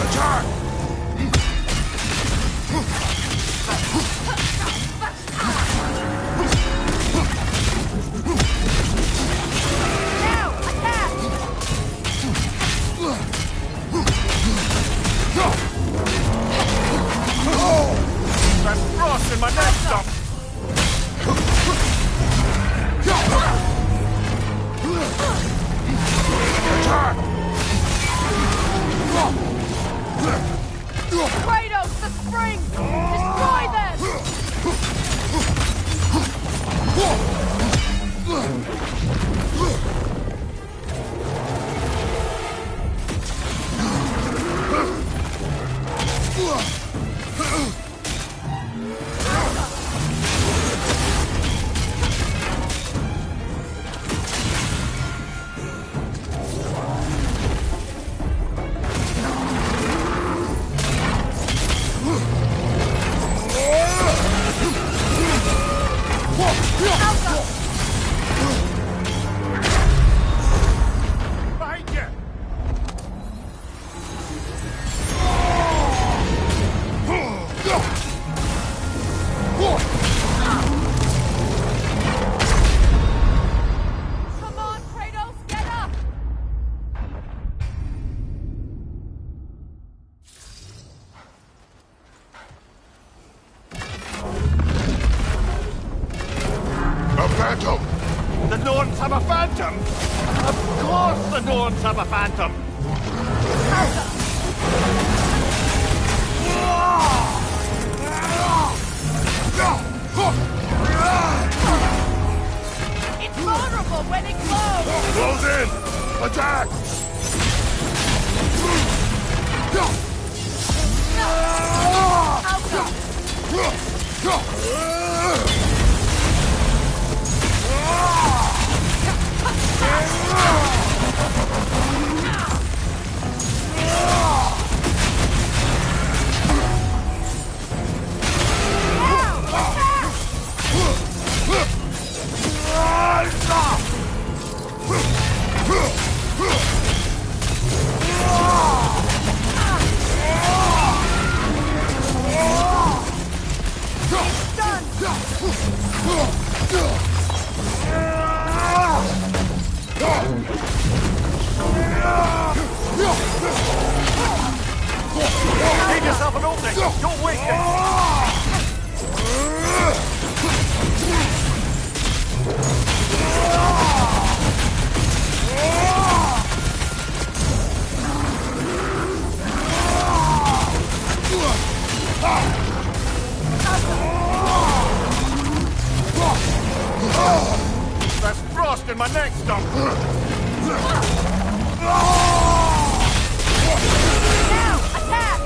Attack! Now, attack! That's frost in my neck stump. Attack! Kratos, the spring! Destroy them! Behind you! Come on, Kratos, get up! A phantom! The Norns have a phantom! Of course the Norns have a phantom! It's vulnerable when it glows! Close in! Attack! Give yourself an opening! Don't waste it! There's frost in my neck stump! Now, attack!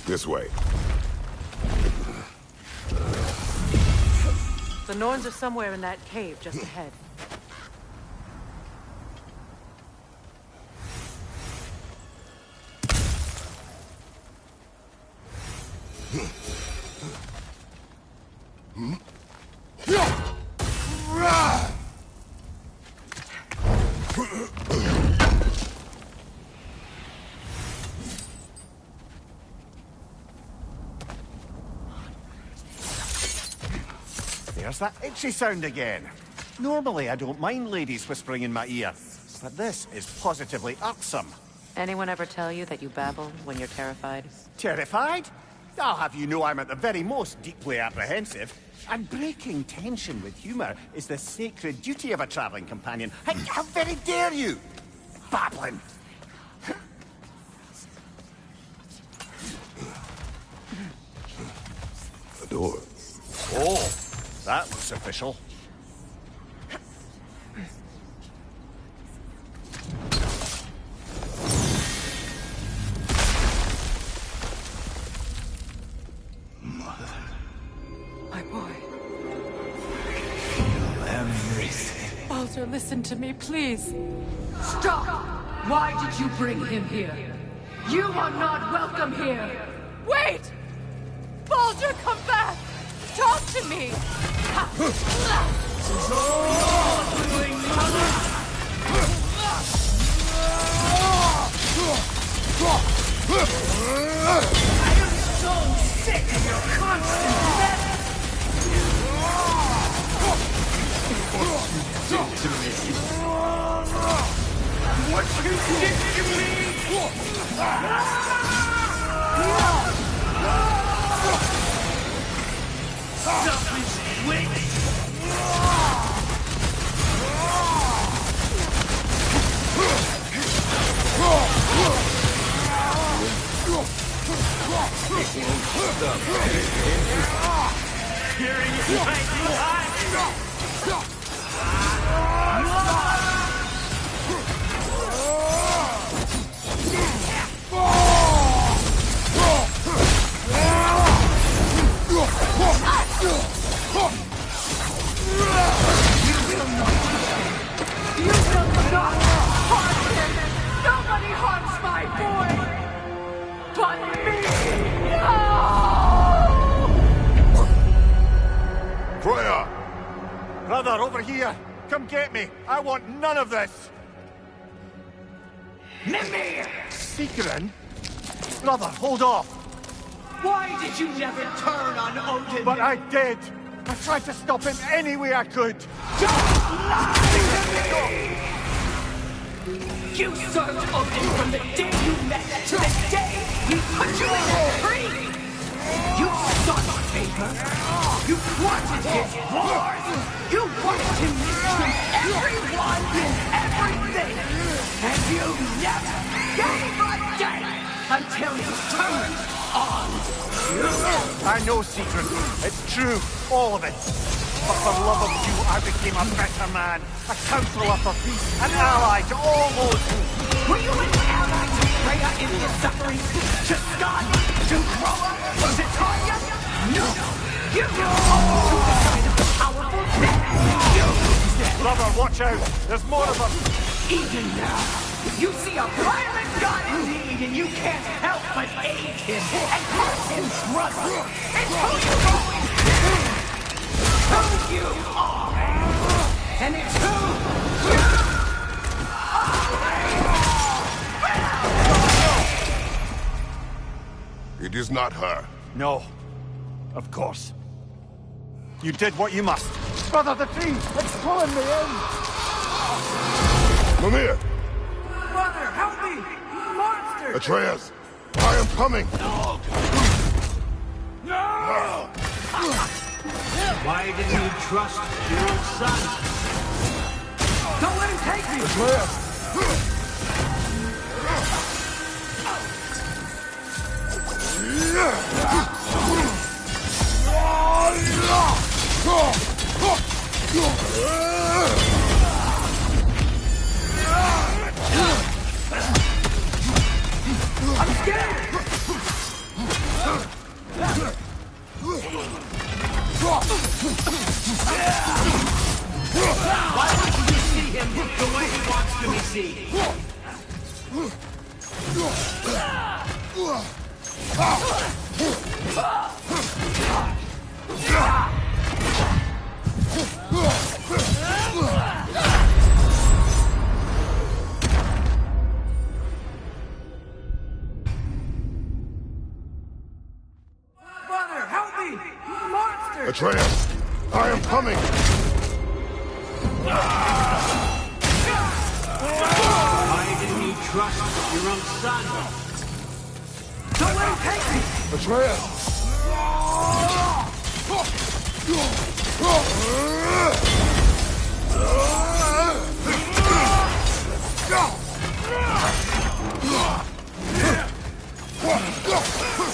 This way. The Norns are somewhere in that cave just ahead. There's that itchy sound again. Normally, I don't mind ladies whispering in my ear, but this is positively irksome. Anyone ever tell you that you babble when you're terrified? Terrified? I'll have you know I'm at the very most deeply apprehensive. And breaking tension with humor is the sacred duty of a traveling companion. How very dare you! Babbling! A door. Oh, that looks official. My boy. Everything. Baldur, listen to me, please. Stop! Why did you bring him here? You are not welcome here! Wait! Baldur, come back! Talk to me! I am so sick of your constant mess! What you did to me! Stuff is weak! Hearing it right You will not harm him! Nobody harms my boy! But me! No! Freya! Brother, over here! Come get me! I want none of this! Mimir! Secret? Brother, hold off! Why did you never turn on Odin? But I did! I tried to stop him any way I could! You served Odin from the day you met to the day he put you in a tree! You sought favor! You wanted his wars! You wanted him to treat everyone and everything! And you never gave a damn until he turned on you! I know, Secret. It's true. All of it. But for love of you, I became a better man. A counselor for peace. An ally to all those who... Were you an ally to Freya in his suffering? To Skadi? To Groa? To Tanya? No! You were always to the side of the powerful men! You said... Brother, watch out! There's more of them! Even now, you see a violent god in need and you can't help but aid him and call him brother! It's who you've always been! Who you are! And it's who you are! It is not her. No. Of course. You did what you must. Brother, the tree! It's pulling me in! Mimir! Brother, help me! Monster! Atreus! I am coming! No! Why didn't you trust your own son? Don't let him take me! Atreus! Brother, help me! Monster! Atreus, I am coming! Why didn't you trust your own son? Don't let him take me! Atreus!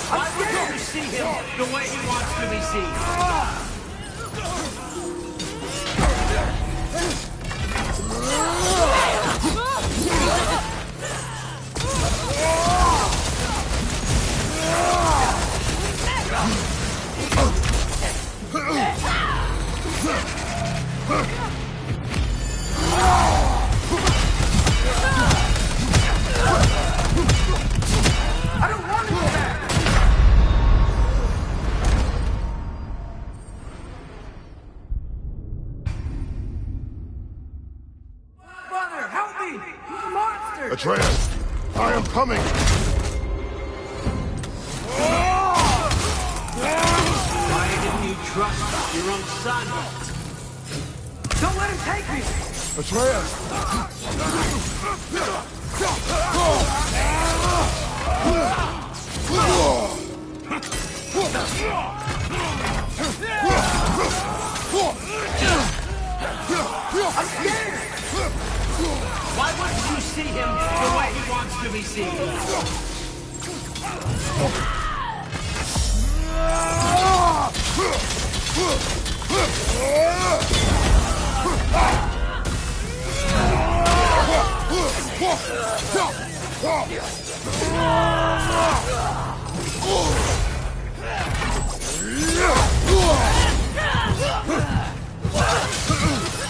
Why wouldn't you see him the way he wants to be seen? I don't want to do that! Brother, help me! Monster! Atreus, I am coming! Why didn't you trust your own son? Don't let him take me! Atreus! I'm scared! Why wouldn't you see him the way he wants to be seen?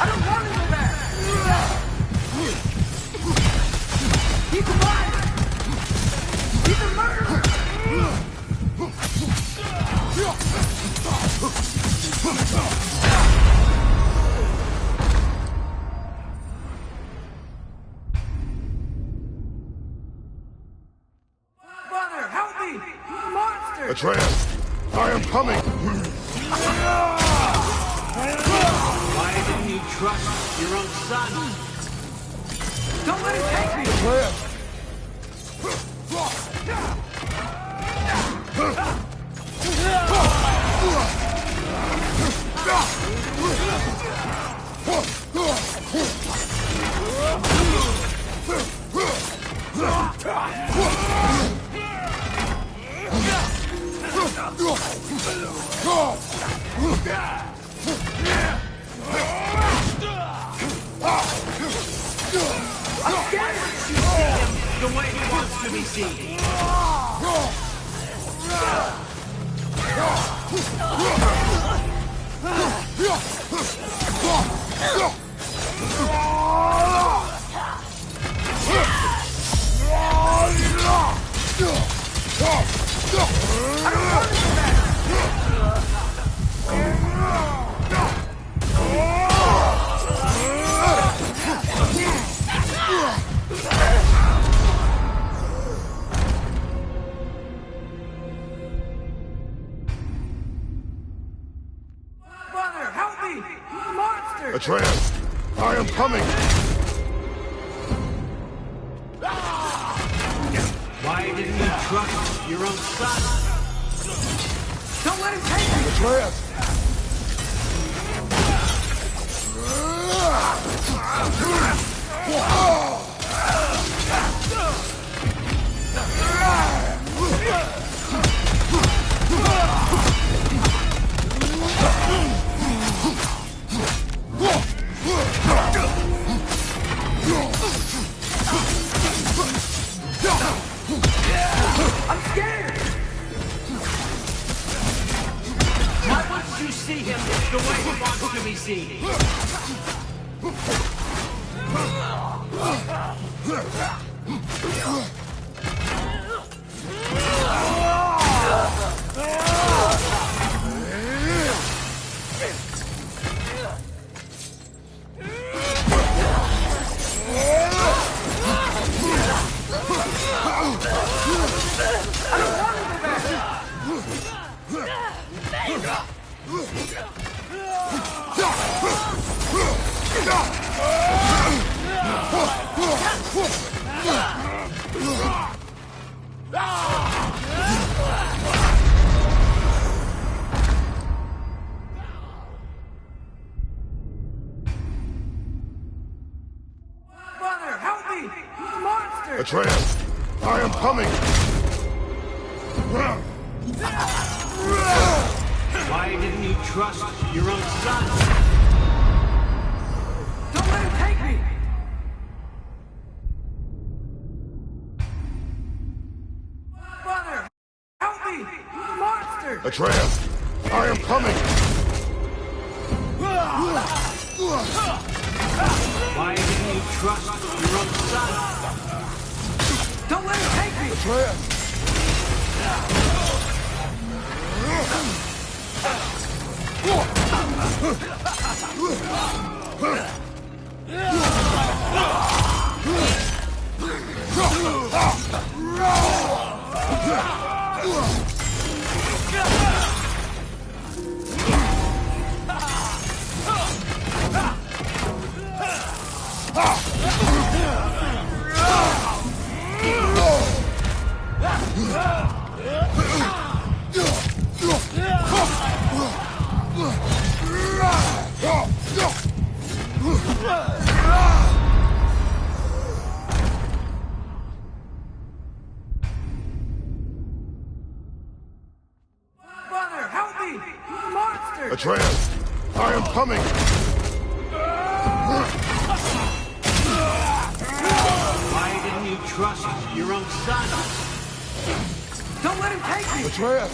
I don't want to do that! He's alive! He's a murderer! Brother, help me! Monster! Atreus, I am coming! Why didn't you trust your own son? Don't let him take me! Atreus! I'm scared you see him the way he wants to be seen. Brother, help me! Monster! Atreus, I am coming! Why didn't you trust your own son? Don't let him take me! Atreus! I'm scared! Why wouldn't you see him the way he wants to be seen? Atreus, I am coming! Why didn't you trust your own son? Don't let him take me! Father, help me! Monster! Atreus, I am coming! Why didn't you trust your own son? Don't let him take me! Atreus! Father, help me! Monster! Atreus, I am coming! Why didn't you trust your own son? Don't let him take me! Atreus!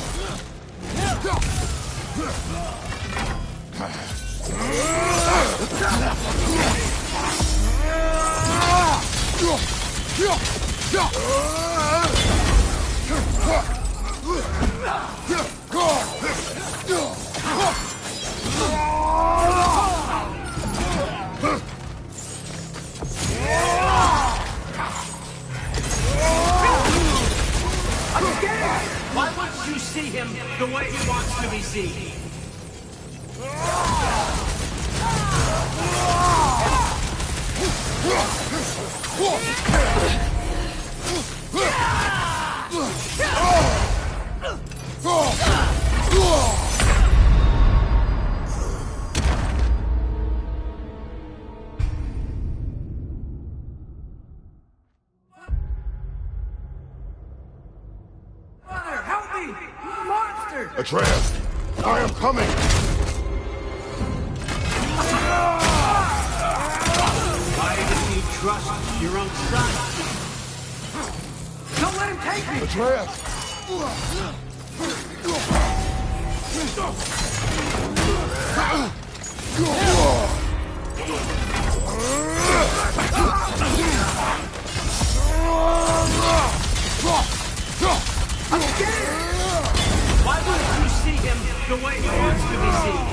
Why wouldn't you see him the way he wants to be seen? Father, help me! Monster! Atreus, I am coming! Why didn't you trust your own son? Don't let him take me! Atreus! I'm scared! Why wouldn't you see him the way he wants to be seen?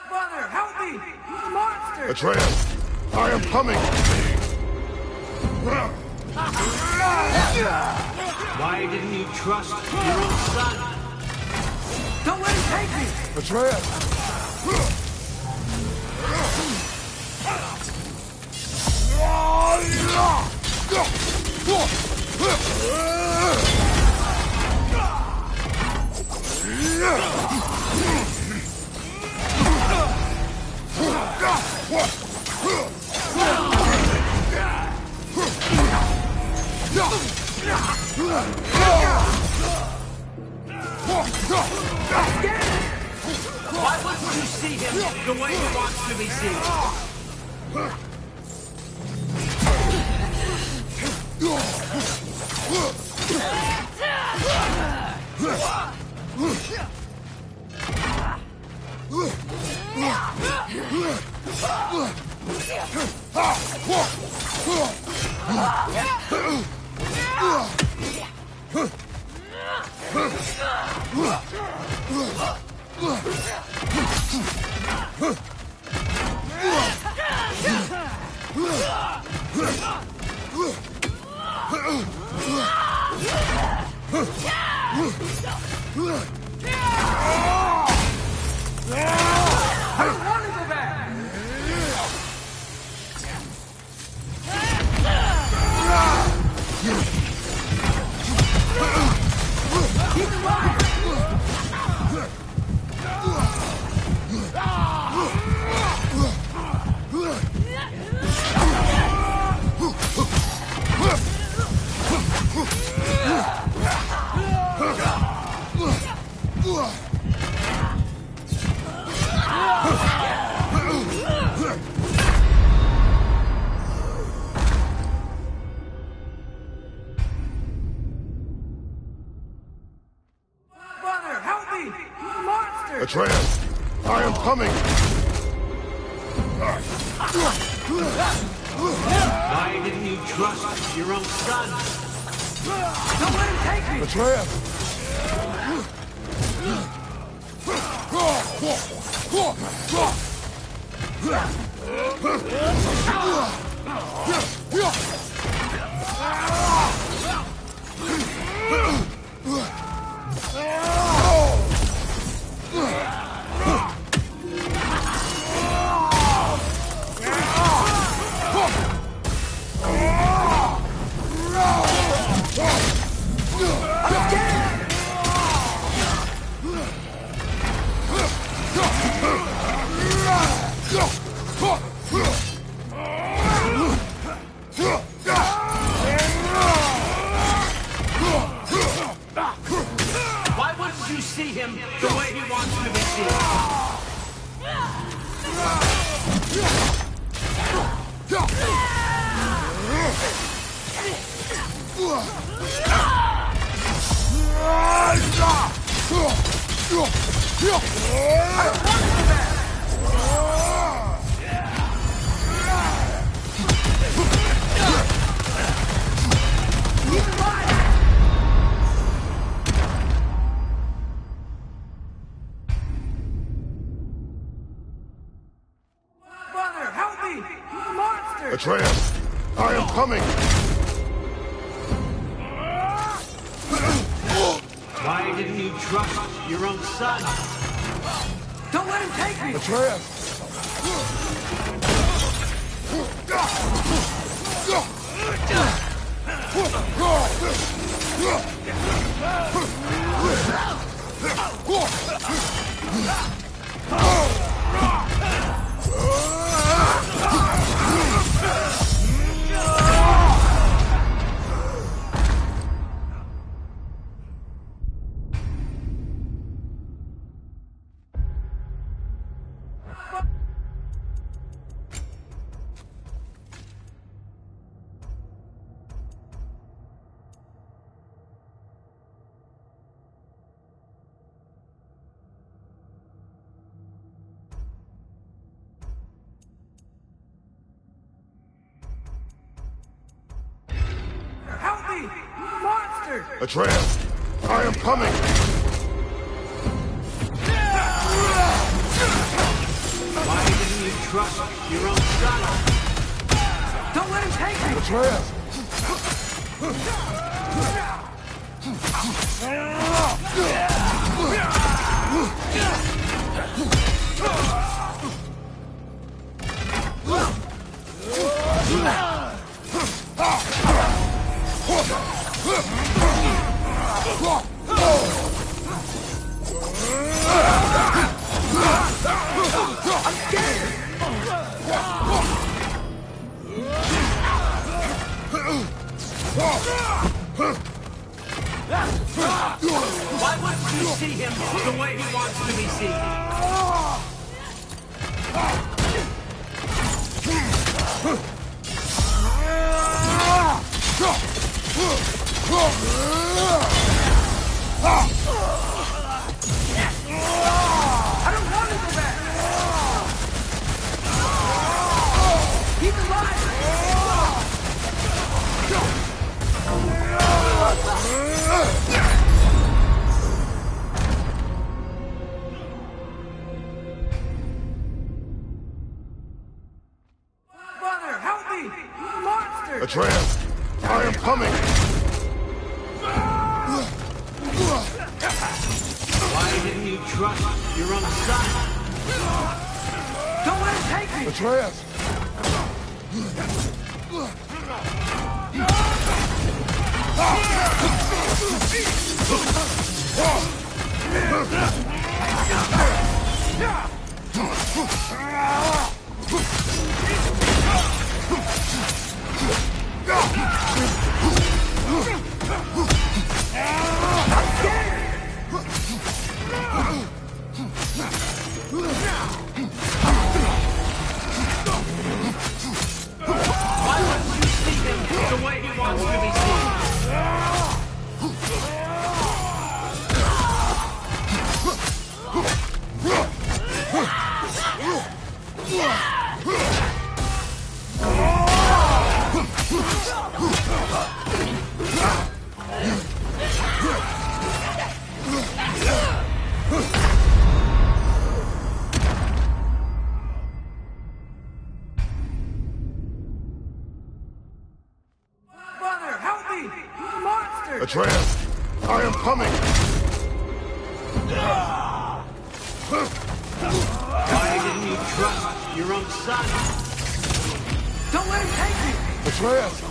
Father, help me! Monster! Atreus, I am coming! Why didn't you trust your own son? Don't let him take me! Atreus! Why wouldn't you see him the way he wants to be seen? I don't want to go back! Brother, help me! Monster! Atreus, I am coming! Why didn't you trust your own son? Don't let him take me! Atreus! Why wouldn't you see him the way he wants to be seen? Brother, help me! Monster! Atreus, I am coming! Why didn't you trust your own son? Don't let him take me! Atreus! Help me! Monster! Atreus, I am coming! Why didn't you trust your own son? Don't let him take me! Atreus! Why wouldn't you see him the way he wants to be seen? I don't want to go back! Keep alive! Brother, help me! Monster! Atreus, I am coming! Why didn't you trust your own son? Don't let him take me! Atreus! Atreus, I am coming! Why didn't you trust your own son? Don't let him take me! Atreus!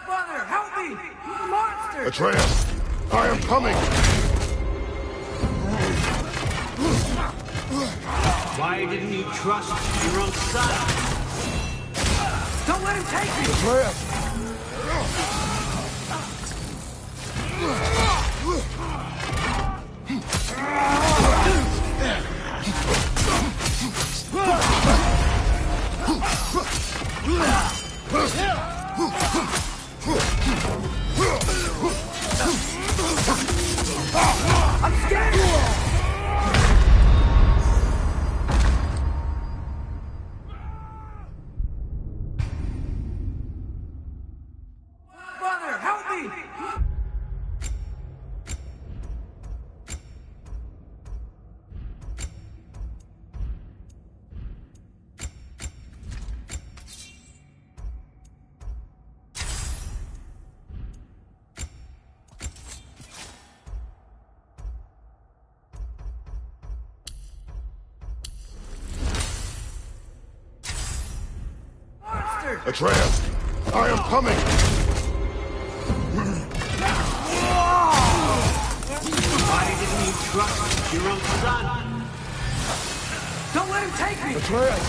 Father, help me! Monster! Atreus, I am coming! Why didn't you trust your own son? Don't let him take me! Atreus! I'm scared! Father, help me! Monster! Atreus, I am coming! Why didn't you trust your own son? Don't let him take me! Atreus!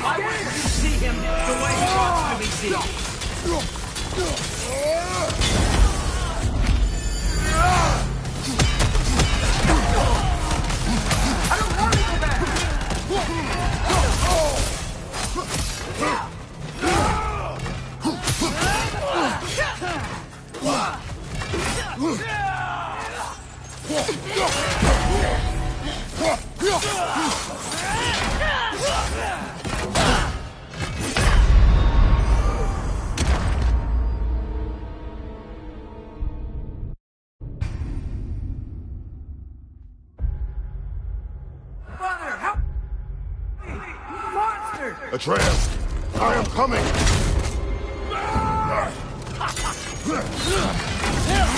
Why wouldn't you see him the way he wants to be seen? I don't want to go back! Father, help me! Monster! Atreus, I am coming!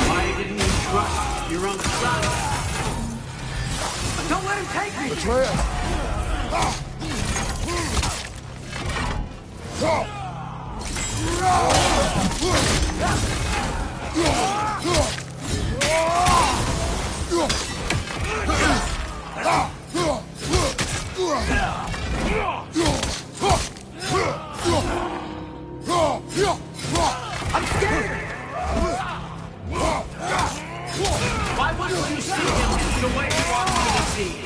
Why didn't you trust your own son? Don't let him take me! Atreus! I'm scared! Why wouldn't you see him the way he wants to be seen?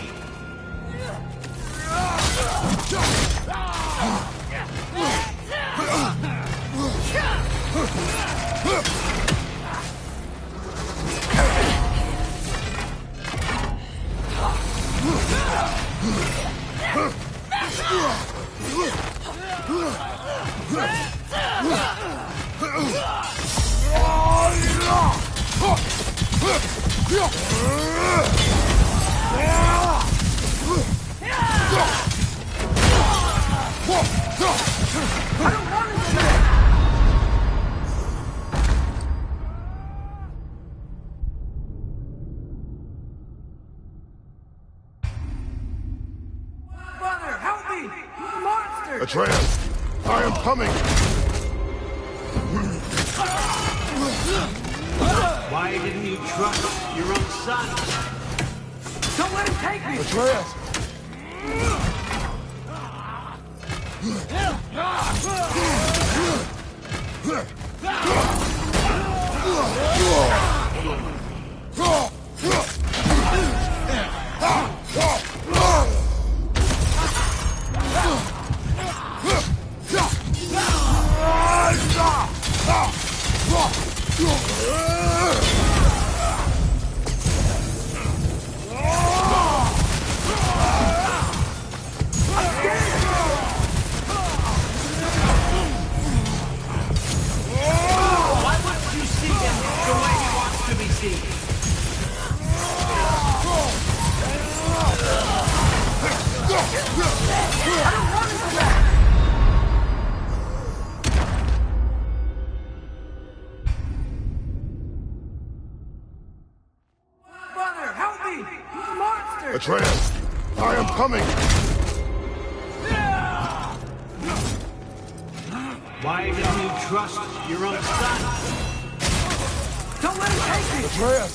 Father, help me! Monster! Atreus, I am coming! Why Why didn't you trust your own son? Don't let him take me! Atreus! Why wouldn't you see him the way he wants to be seen? I don't want him back! Father, help me! He's a monster! Atreus! I am coming! Why didn't you trust your own son? Don't let him take me! Atreus!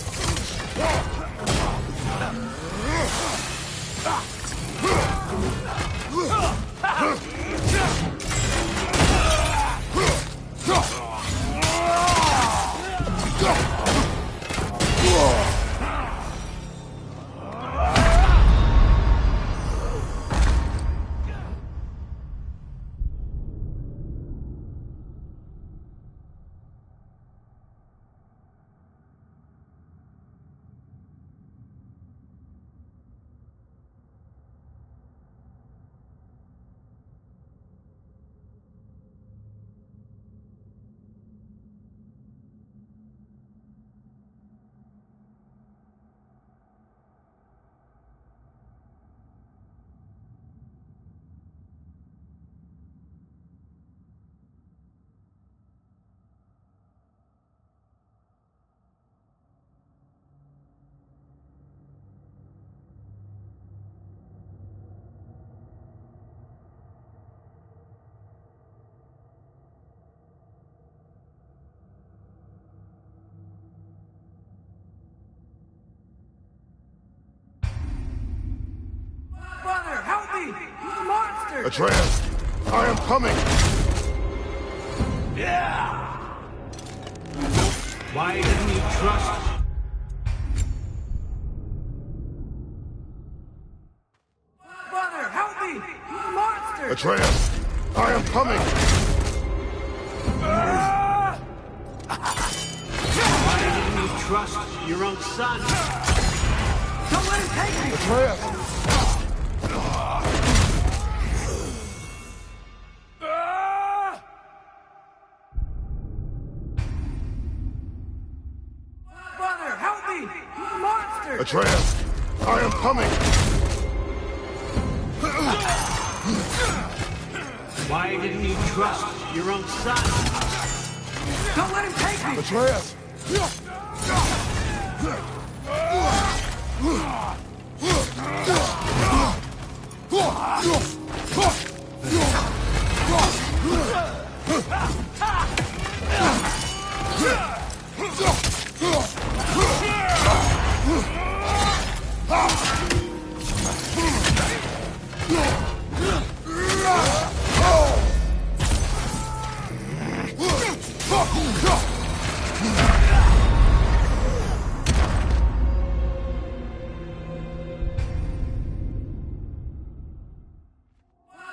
Father, help me! He's a monster! Atreus! I am coming! Why didn't you trust? Father, help me! He's a monster! Atreus! I am coming! Why didn't you trust your own son? Don't let him take me! Atreus! Father, help me! He's a monster! Atreus! I am coming! Why didn't you trust your own son? Don't let him take me! Atreus!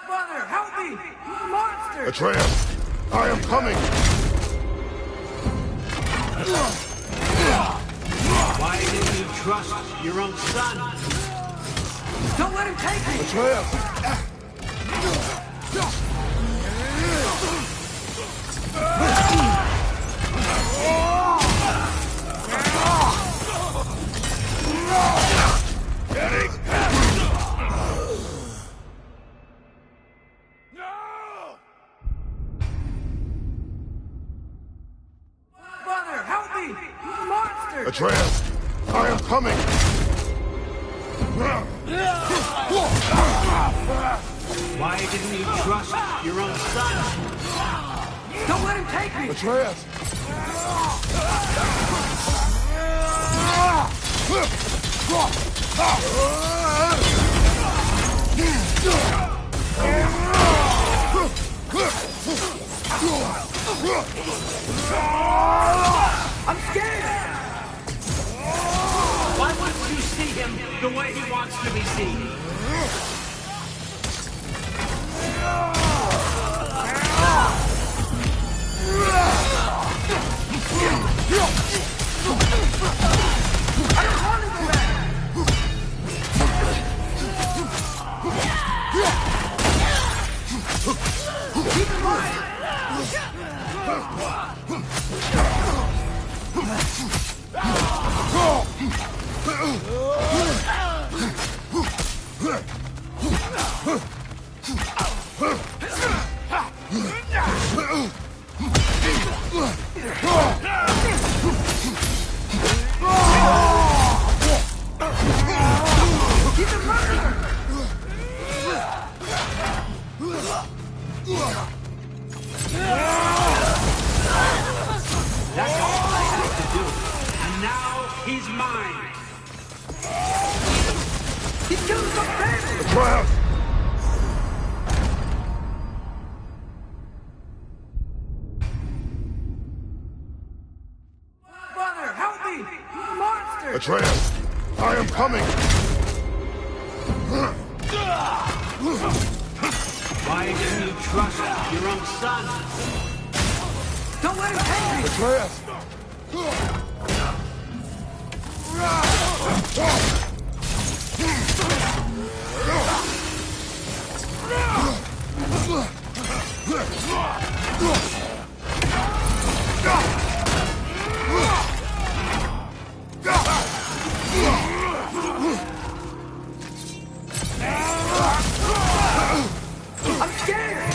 Father, help me! He's a monster! Atreus! I am coming! Why didn't you trust your own son? Don't let him take me! Atreus! Father, help me! He's a monster! Atreus! I am coming! Why didn't you trust your own son? Don't let him take me! Atreus! I'm scared! Why wouldn't you see him the way he wants to be seen? I don't want to go back! Keep in mind! He's a murderer! That's all I have to do. And now he's mine. He killed some family! The trap! Brother, help me! Monster! Atreus, I am coming! Why didn't you trust your own son? Don't let him take me! Atreus! I'm scared!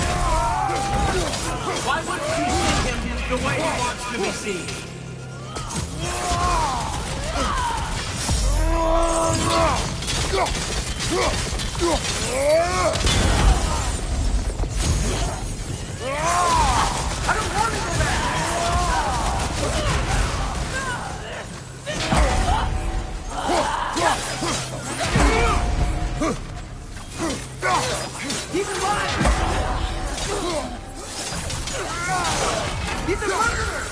Why wouldn't you see him the way he wants to be seen? I don't want to go back! He's alive! He's a murderer!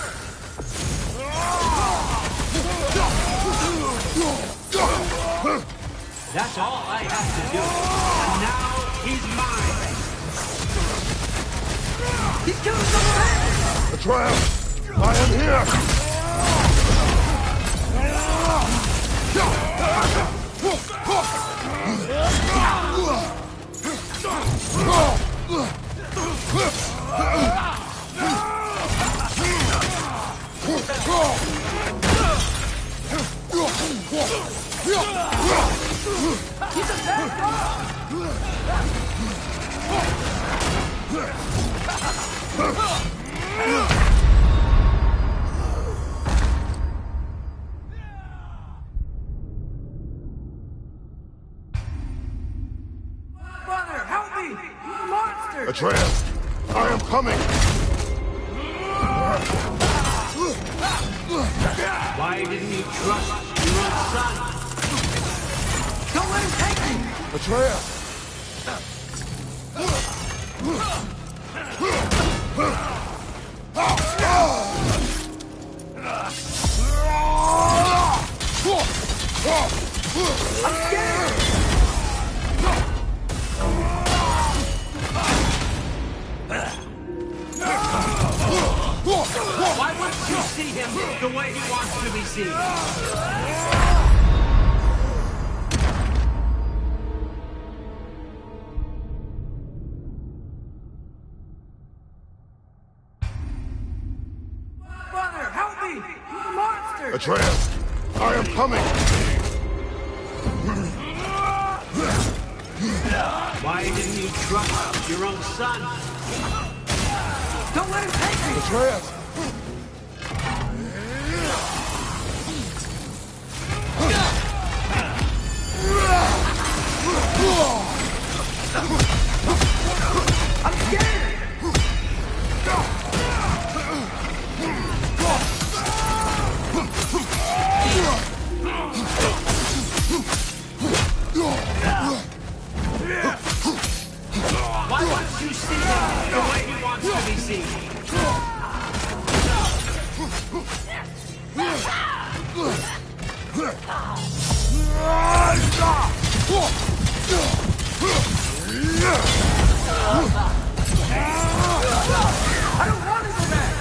That's all I have to do. And now he's mine. He's killing some family! Atreus, I am here! He's a bad dog! Brother, help me! Monster! Atreus, I am coming! Why didn't you trust your own son? Don't let him take me! Atreus! I'm scared! Why wouldn't you see him the way he wants to be seen? Brother, help me! Monster! Atreus, I am coming! Why didn't you trust your own son? Don't let him take me! Atreus! I'm scared! you see him the way he wants to be seen? I don't want to go back!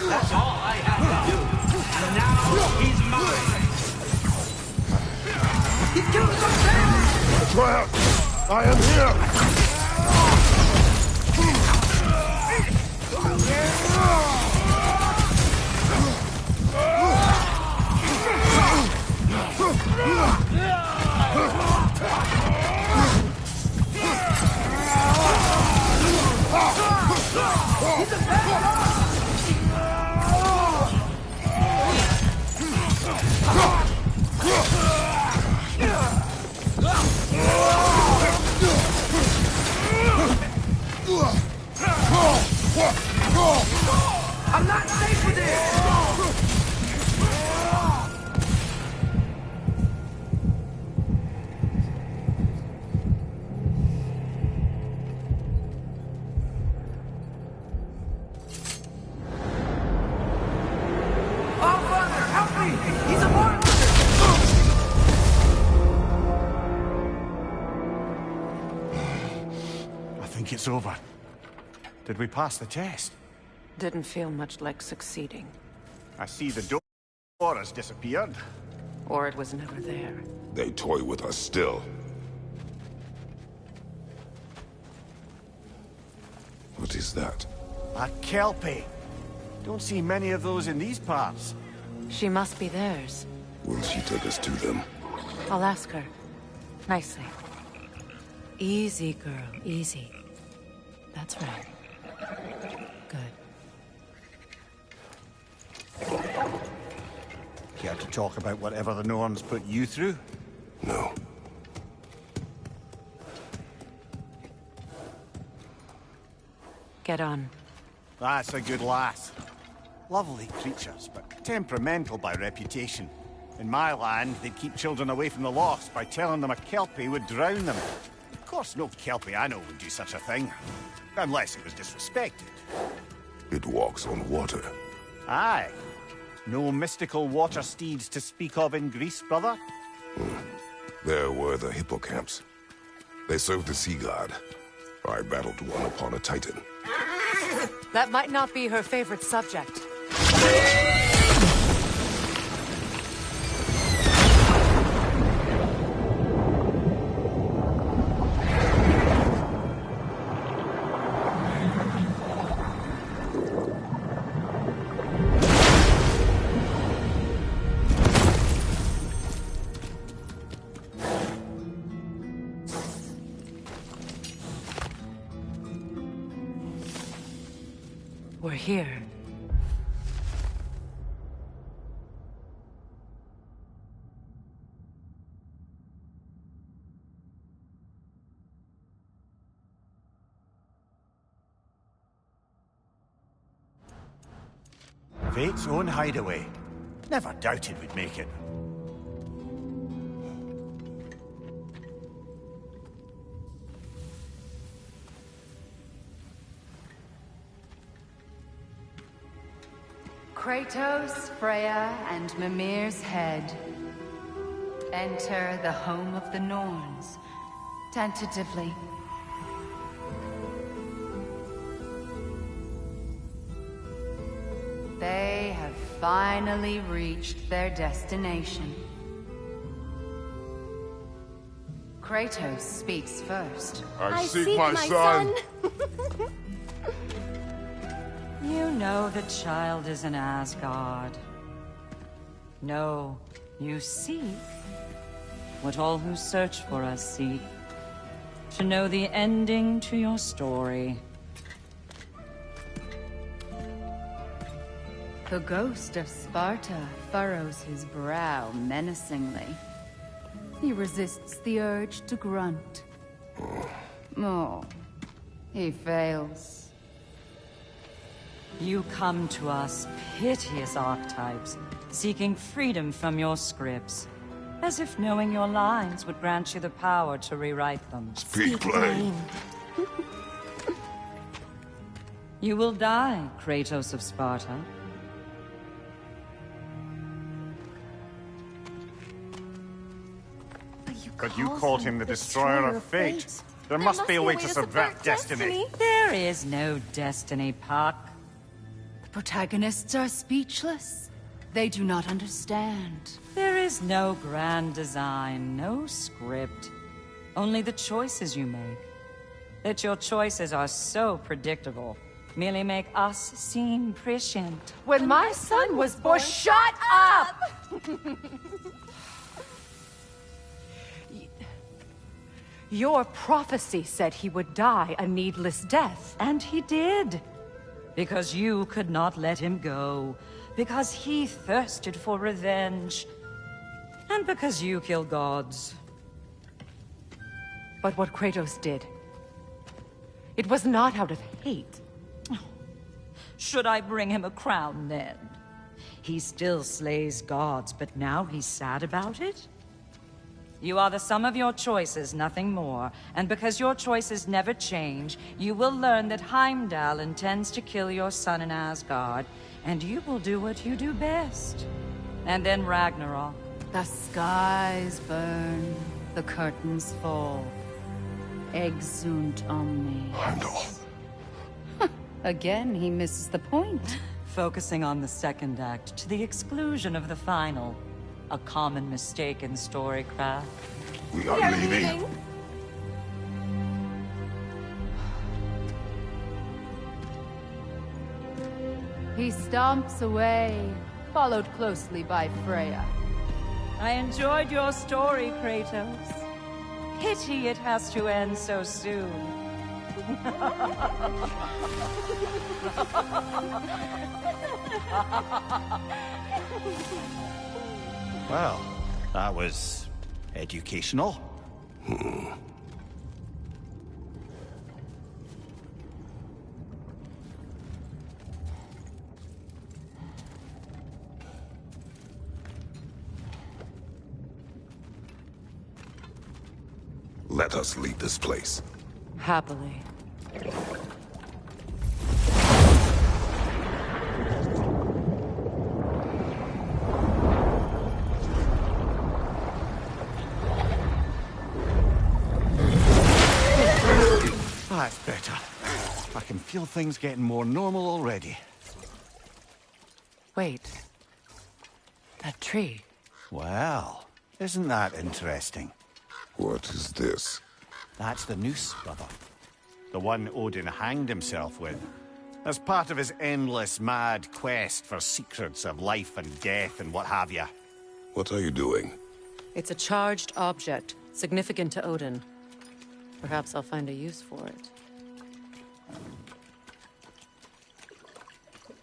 That's all I have to do. And now he's mine. He's killed some family! Trap! I am here! I'm not safe with this! Oh, Father, help me! He's a monster! I think it's over. Did we pass the test? Didn't feel much like succeeding. I see the door has disappeared. Or it was never there. They toy with us still. What is that? A Kelpie. Don't see many of those in these parts. She must be theirs. Will she take us to them? I'll ask her. Nicely. Easy, girl. Easy. That's right. Good. Care to talk about whatever the Norns put you through? No. Get on. That's a good lass. Lovely creatures, but temperamental by reputation. In my land, they'd keep children away from the lost by telling them a Kelpie would drown them. Of course, no Kelpie I know would do such a thing. Unless it was disrespected. It walks on water. Aye. No mystical water steeds to speak of in Greece, brother? There were the hippocamps. They served the sea god. I battled one upon a titan. That might not be her favorite subject. We're here. Fate's own hideaway. Never doubted we'd make it. Kratos, Freya, and Mimir's head. Enter the home of the Norns, tentatively. They have finally reached their destination. Kratos speaks first. I seek my son. You know the child is in Asgard. No, you seek what all who search for us seek. To know the ending to your story. The ghost of Sparta furrows his brow menacingly. He resists the urge to grunt. Oh, he fails. You come to us, piteous archetypes, seeking freedom from your scripts. As if knowing your lines would grant you the power to rewrite them. Speak plain. You will die, Kratos of Sparta. But you called him the Destroyer of Fate. There must be a way to subvert destiny. There is no destiny, Puck. The protagonists are speechless. They do not understand. There is no grand design, no script. Only the choices you make. That your choices are so predictable merely make us seem prescient. When my son was born... Shut up! Your prophecy said he would die a needless death. And he did. Because you could not let him go. Because he thirsted for revenge. And because you kill gods. But what Kratos did, it was not out of hate. Should I bring him a crown then? He still slays gods, but now he's sad about it? You are the sum of your choices, nothing more. And because your choices never change, you will learn that Heimdall intends to kill your son in Asgard, and you will do what you do best. And then Ragnarok. The skies burn, the curtains fall. Exunt omni. Heimdall. Again, he misses the point. Focusing on the second act to the exclusion of the final. A common mistake in storycraft. We are leaving. He stomps away, followed closely by Freya. I enjoyed your story, Kratos. Pity it has to end so soon. Well, that was educational. Let us leave this place. Happily. That's better. I can feel things getting more normal already. Wait. That tree. Well, isn't that interesting? What is this? That's the noose, brother. The one Odin hanged himself with. As part of his endless, mad quest for secrets of life and death and what have you. What are you doing? It's a charged object, significant to Odin. Perhaps I'll find a use for it.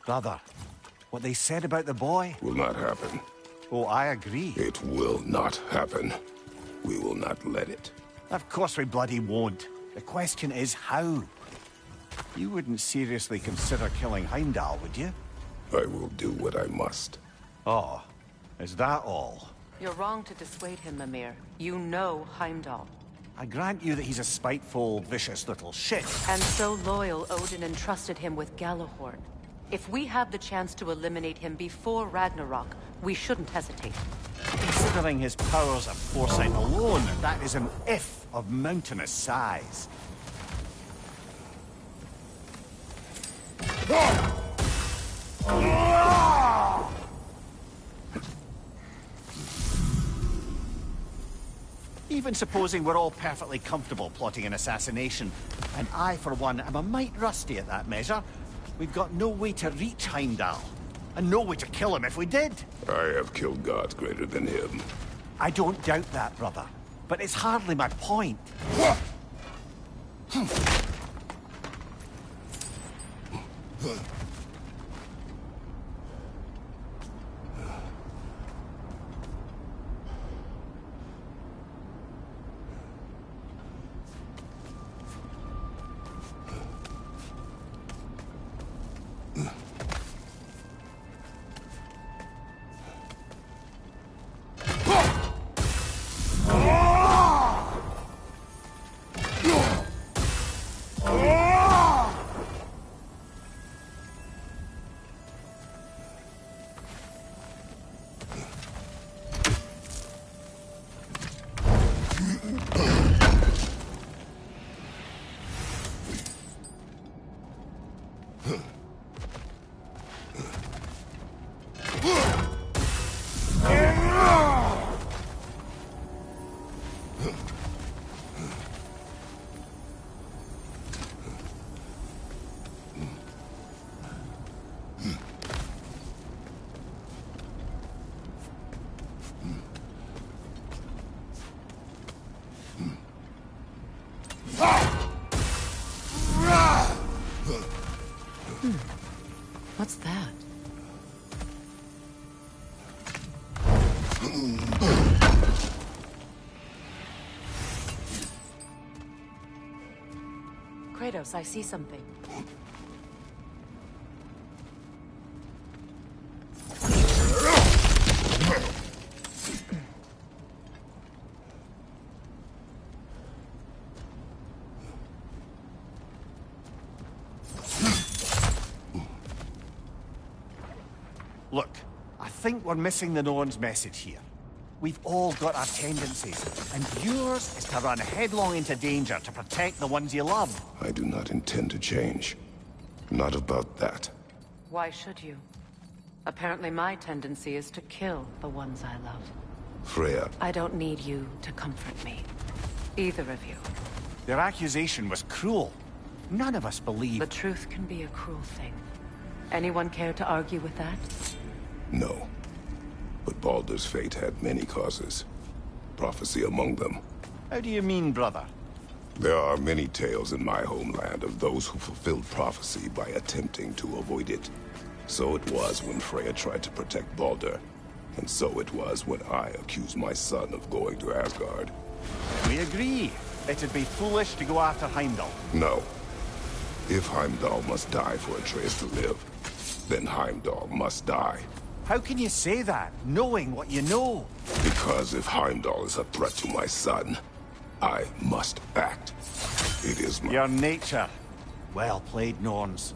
Brother, what they said about the boy? Will not happen. Oh, I agree. It will not happen. We will not let it. Of course we bloody won't. The question is how. You wouldn't seriously consider killing Heimdall, would you? I will do what I must. Oh, is that all? You're wrong to dissuade him, Mimir. You know Heimdall. I grant you that he's a spiteful, vicious little shit. And so loyal, Odin entrusted him with Galahorn. If we have the chance to eliminate him before Ragnarok, we shouldn't hesitate. Considering his powers of foresight alone, that is an if of mountainous size. Even supposing we're all perfectly comfortable plotting an assassination, and I, for one, am a mite rusty at that measure, we've got no way to reach Heimdall, and no way to kill him if we did. I have killed gods greater than him. I don't doubt that, brother, but it's hardly my point. What's that? Kratos, I see something. Look, I think we're missing the Norn's message here. We've all got our tendencies, and yours is to run headlong into danger to protect the ones you love. I do not intend to change. Not about that. Why should you? Apparently my tendency is to kill the ones I love. Freya. I don't need you to comfort me. Either of you. Their accusation was cruel. None of us believe... The truth can be a cruel thing. Anyone care to argue with that? No. But Baldur's fate had many causes. Prophecy among them. How do you mean, brother? There are many tales in my homeland of those who fulfilled prophecy by attempting to avoid it. So it was when Freya tried to protect Baldur. And so it was when I accused my son of going to Asgard. We agree. It'd be foolish to go after Heimdall. No. If Heimdall must die for Atreus to live, then Heimdall must die. How can you say that, knowing what you know? Because if Heimdall is a threat to my son, I must act. It is my... Your nature. Well played, Norns.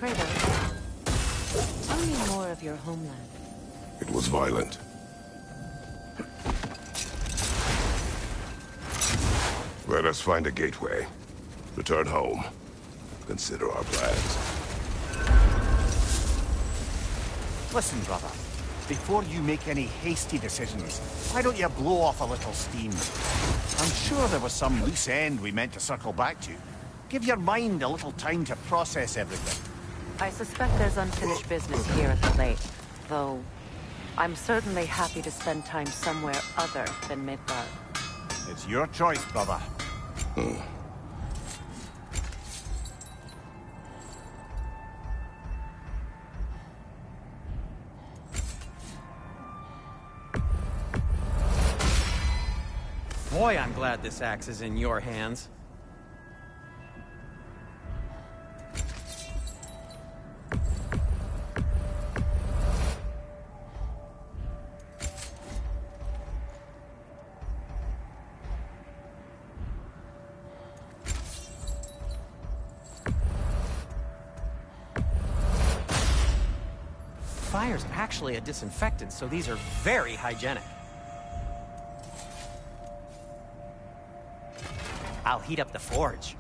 Kratos, tell me more of your homeland. It was violent. Let us find a gateway. Return home. Consider our plans. Listen, brother. Before you make any hasty decisions, why don't you blow off a little steam? I'm sure there was some loose end we meant to circle back to. Give your mind a little time to process everything. I suspect there's unfinished business here at the lake, though I'm certainly happy to spend time somewhere other than Midgard. It's your choice, brother. Boy, I'm glad this axe is in your hands. Fire's actually a disinfectant, so these are very hygienic. I'll heat up the forge.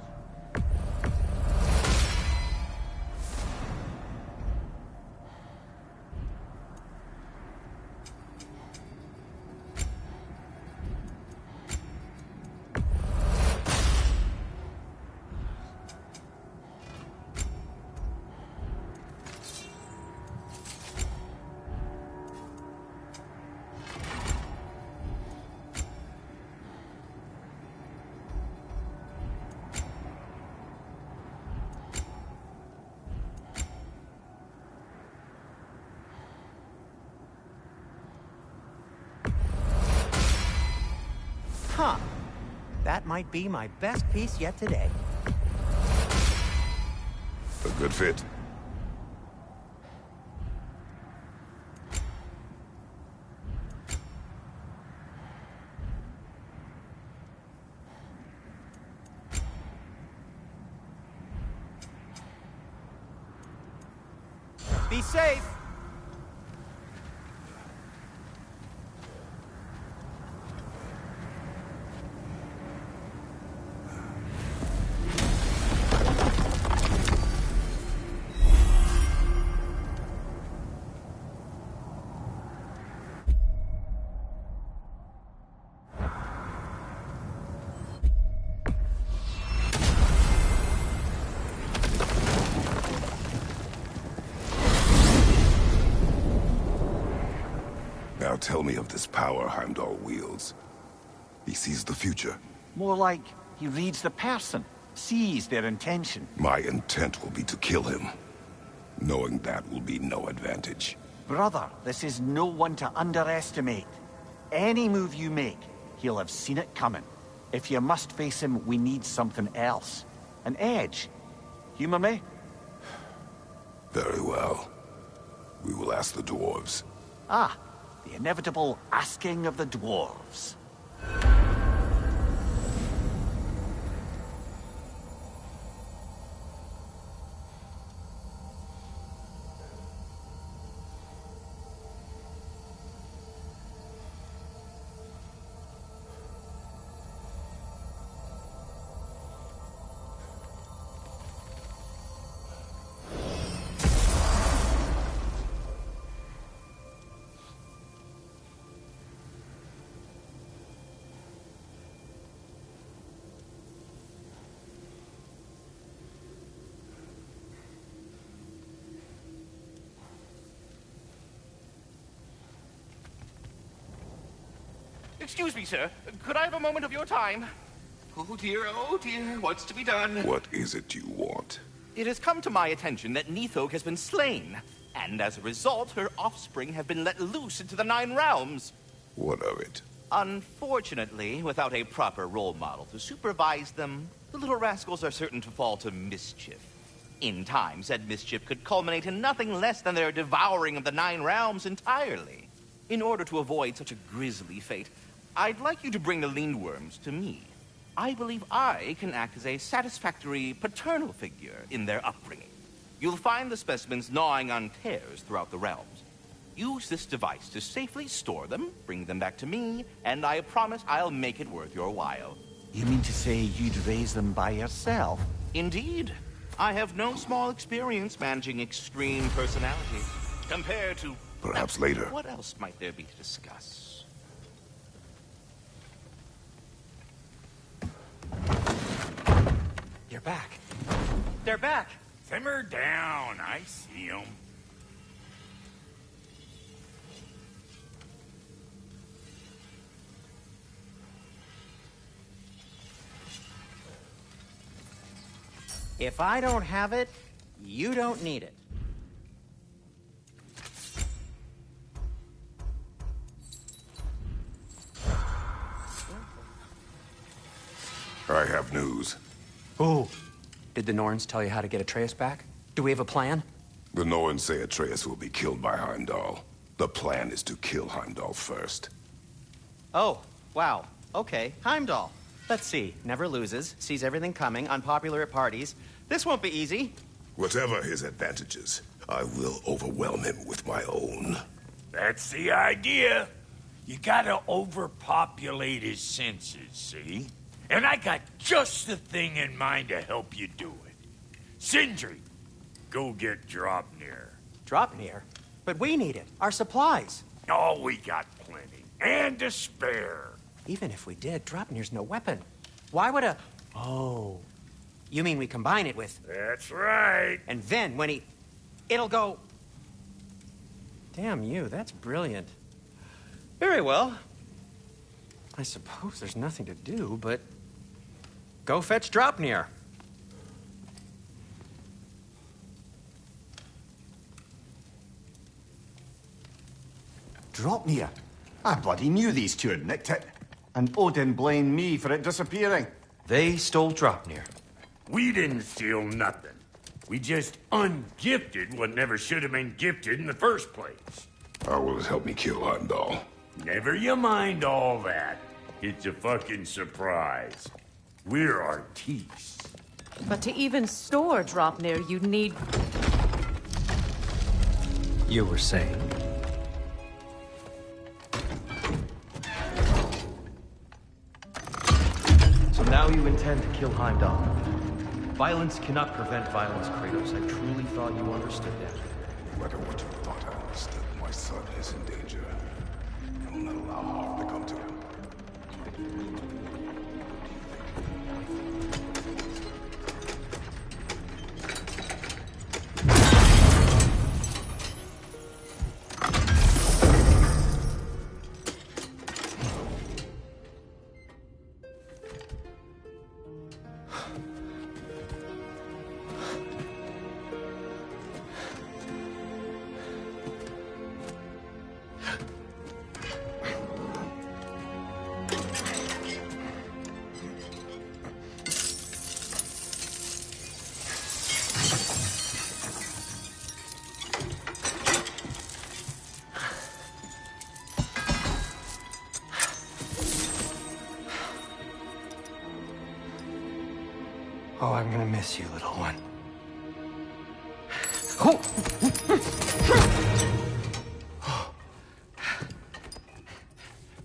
Huh. That might be my best piece yet today. A good fit. Be safe! Now tell me of this power Heimdall wields. He sees the future. More like he reads the person, sees their intention. My intent will be to kill him. Knowing that will be no advantage. Brother, this is no one to underestimate. Any move you make, he'll have seen it coming. If you must face him, we need something else. An edge. Humor me? Very well. We will ask the dwarves. Ah, the inevitable asking of the dwarves. Excuse me, sir. Could I have a moment of your time? Oh dear, what's to be done? What is it you want? It has come to my attention that Nithog has been slain, and as a result, her offspring have been let loose into the Nine Realms. What of it? Unfortunately, without a proper role model to supervise them, the little rascals are certain to fall to mischief. In time, said mischief could culminate in nothing less than their devouring of the Nine Realms entirely. In order to avoid such a grisly fate, I'd like you to bring the Lindworms to me. I believe I can act as a satisfactory paternal figure in their upbringing. You'll find the specimens gnawing on tears throughout the realms. Use this device to safely store them, bring them back to me, and I promise I'll make it worth your while. You mean to say you'd raise them by yourself? Indeed. I have no small experience managing extreme personalities. Compared to... Perhaps later. What else might there be to discuss? You're back. They're back. Simmer down. I see 'em. If I don't have it, you don't need it. I have news. Ooh. Did the Norns tell you how to get Atreus back? Do we have a plan? The Norns say Atreus will be killed by Heimdall. The plan is to kill Heimdall first. Oh, wow. Okay, Heimdall. Let's see. Never loses, sees everything coming, unpopular at parties. This won't be easy. Whatever his advantages, I will overwhelm him with my own. That's the idea. You gotta overpopulate his senses, see? And I got just the thing in mind to help you do it. Sindri, go get Draupnir. Draupnir? But we need it. Our supplies. Oh, we got plenty. And to spare. Even if we did, Draupnir's no weapon. Why would a... Oh. You mean we combine it with... That's right. And then when he... It'll go... Damn you, that's brilliant. Very well. I suppose there's nothing to do, but... Go fetch Draupnir. Draupnir? I bloody knew these two had nicked it. And Odin blamed me for it disappearing. They stole Draupnir. We didn't steal nothing. We just ungifted what never should have been gifted in the first place. How will it help me kill Heimdall? Never you mind all that. It's a fucking surprise. We're artistes. But to even store Draupnir, you'd need... You were saying? So now you intend to kill Heimdall. Violence cannot prevent violence, Kratos. I truly thought you understood that. No matter what you thought I understood, my son is in danger. I will not allow harm to come to him. Oh, I'm gonna miss you, little one.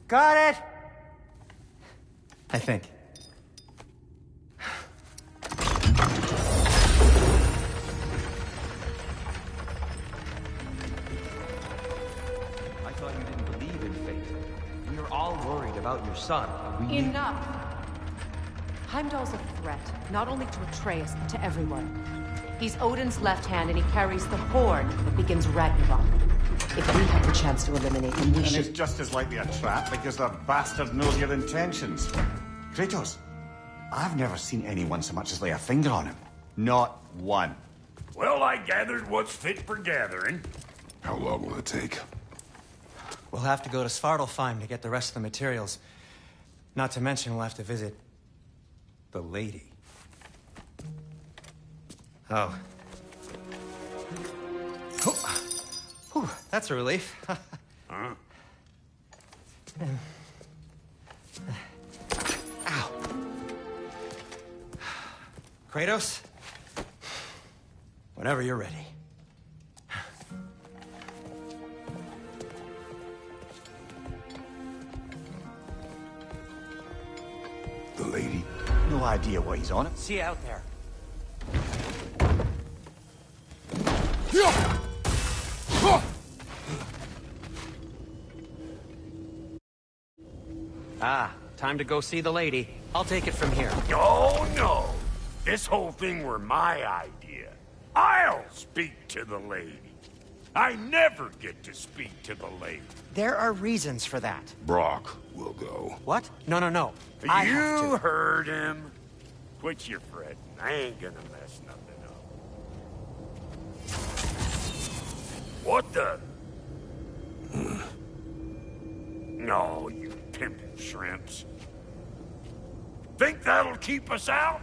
Got it! I think. I thought you didn't believe in fate. We are all worried about your son. And we Enough! Heimdall's a threat, not only to Atreus, but to everyone. He's Odin's left hand, and he carries the horn that begins Ragnarok. If we have the chance to eliminate him, we should... And it's just as likely a trap because the bastard knows your intentions. Kratos, I've never seen anyone so much as lay a finger on him. Not one. Well, I gathered what's fit for gathering. How long will it take? We'll have to go to Svartalfheim to get the rest of the materials. Not to mention we'll have to visit... the lady. Oh. Whew, that's a relief. Huh? Ow. Kratos? Whenever you're ready. The lady? No idea what he's on. See you out there. Ah, time to go see the lady. I'll take it from here. Oh, no. This whole thing were my idea. I'll speak to the lady. I never get to speak to the lady. There are reasons for that. Brock will go. What? No. I have You to. heard him. Quit your fretting. I ain't gonna mess nothing up. What the? No, you pimpin' shrimps. Think that'll keep us out?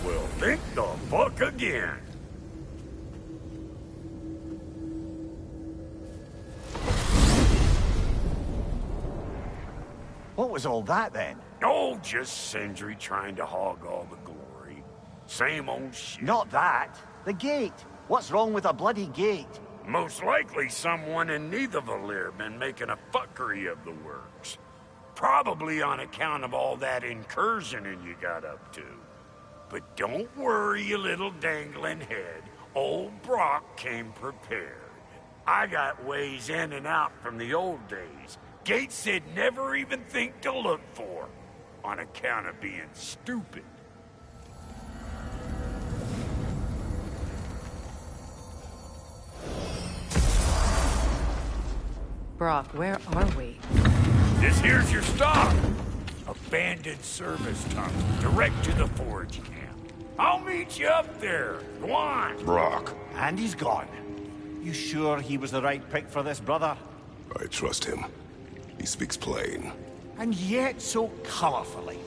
Well, think the fuck again. What was all that, then? Oh, just Sindri trying to hog all the glory. Same old shit. Not that. The gate. What's wrong with a bloody gate? Most likely someone in Nidavellir been making a fuckery of the works. Probably on account of all that incursioning you got up to. But don't worry, you little dangling head. Old Brock came prepared. I got ways in and out from the old days. Gates they'd never even think to look for, on account of being stupid. Brock, where are we? This here's your stop. Abandoned service tunnel, direct to the forge camp. I'll meet you up there. Go on. Brock. And he's gone. You sure he was the right pick for this, brother? I trust him. He speaks plain. And yet so colorfully.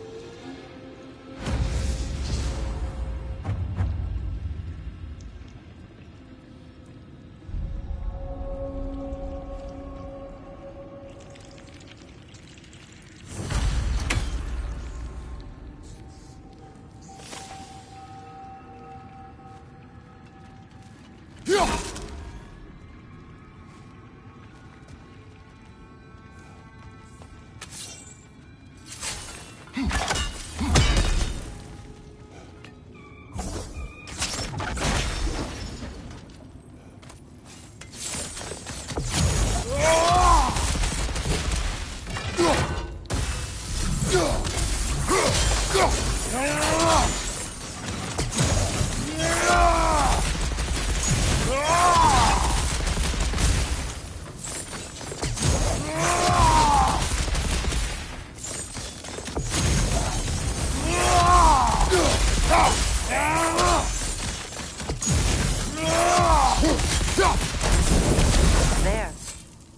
There.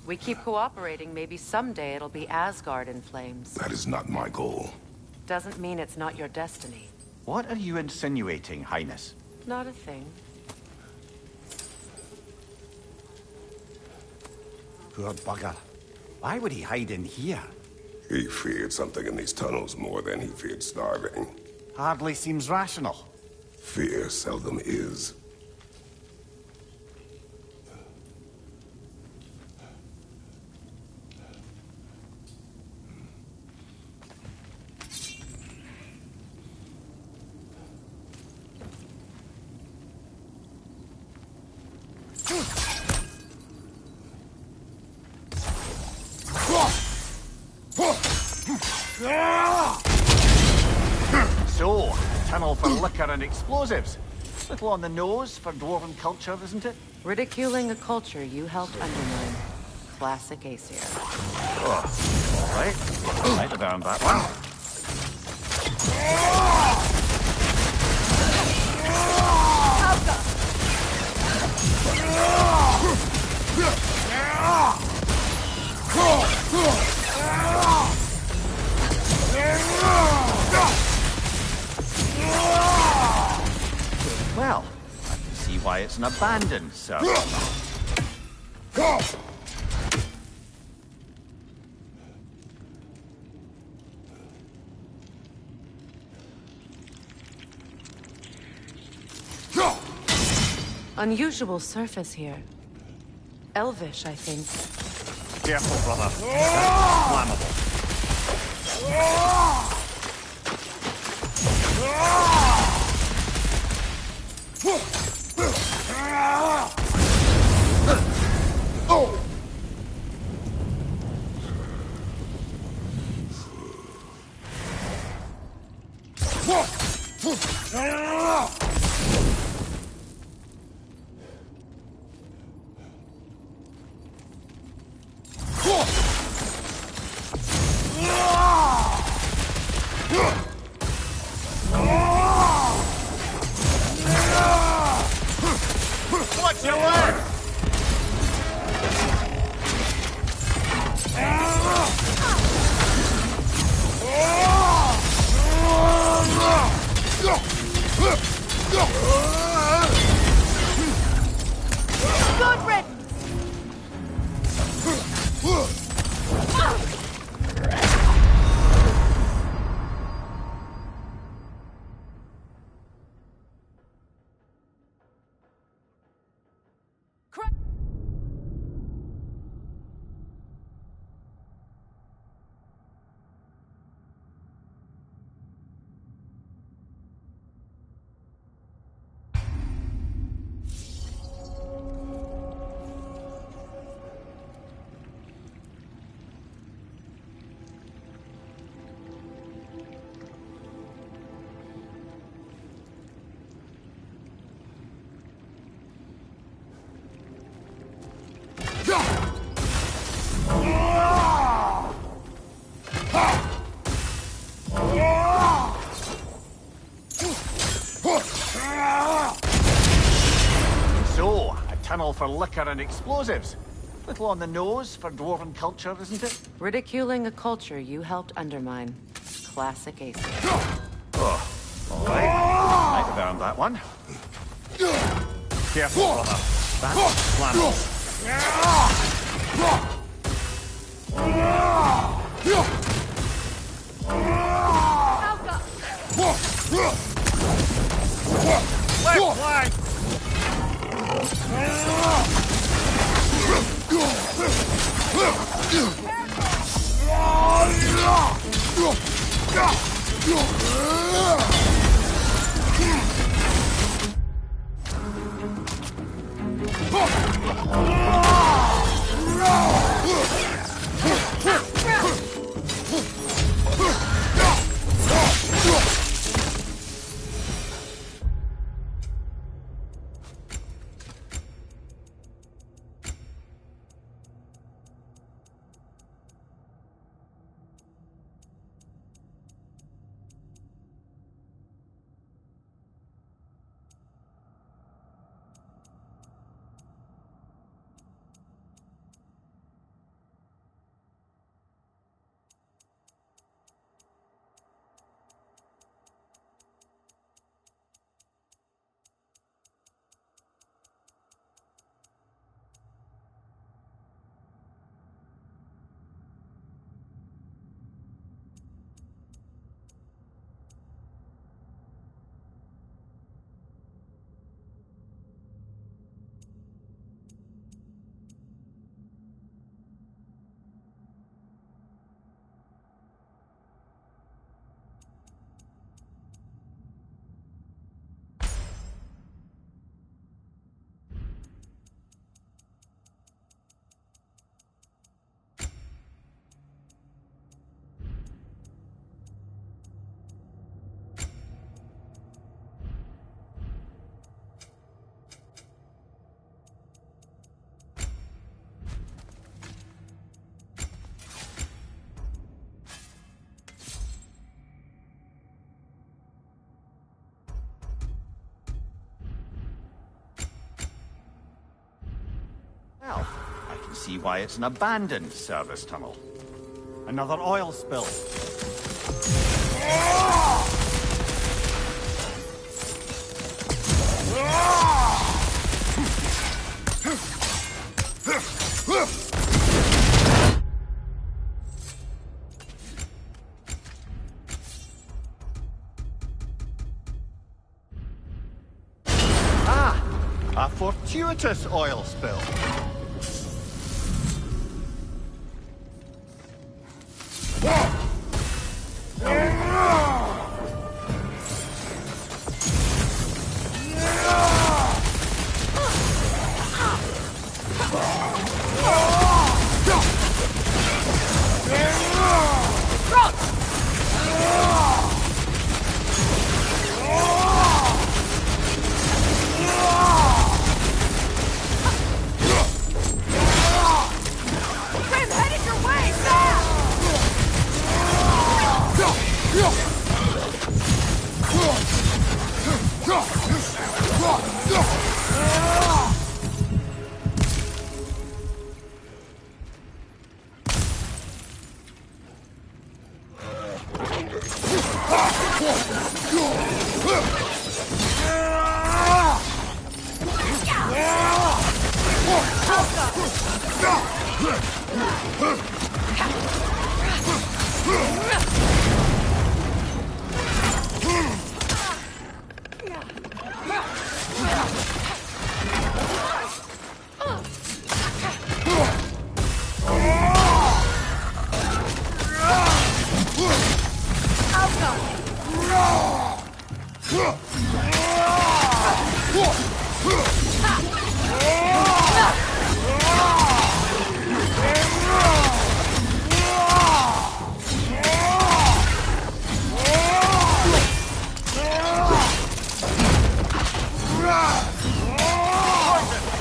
We keep cooperating, maybe someday it'll be Asgard in flames. That is not my goal. Doesn't mean it's not your destiny. What are you insinuating, Highness? Not a thing. Poor bugger. Why would he hide in here? He feared something in these tunnels more than he feared starving. Hardly seems rational. Fear seldom is. So, tunnel for liquor and explosives. Little on the nose for dwarven culture, isn't it? Ridiculing a culture you helped undermine. Classic Aesir. Oh, all right. Might have earned that one. Well, I can see why it's an abandoned service. Unusual surface here. Elvish, I think. Careful, brother. That's flammable. So, a tunnel for liquor and explosives. Little on the nose for dwarven culture, isn't it? Ridiculing a culture you helped undermine. Classic ace. Oh, all right. Might have earned that one. Careful, brother. That's flammable. Left flank! Well, I can see why it's an abandoned service tunnel. Another oil spill. Ah! A fortuitous oil spill.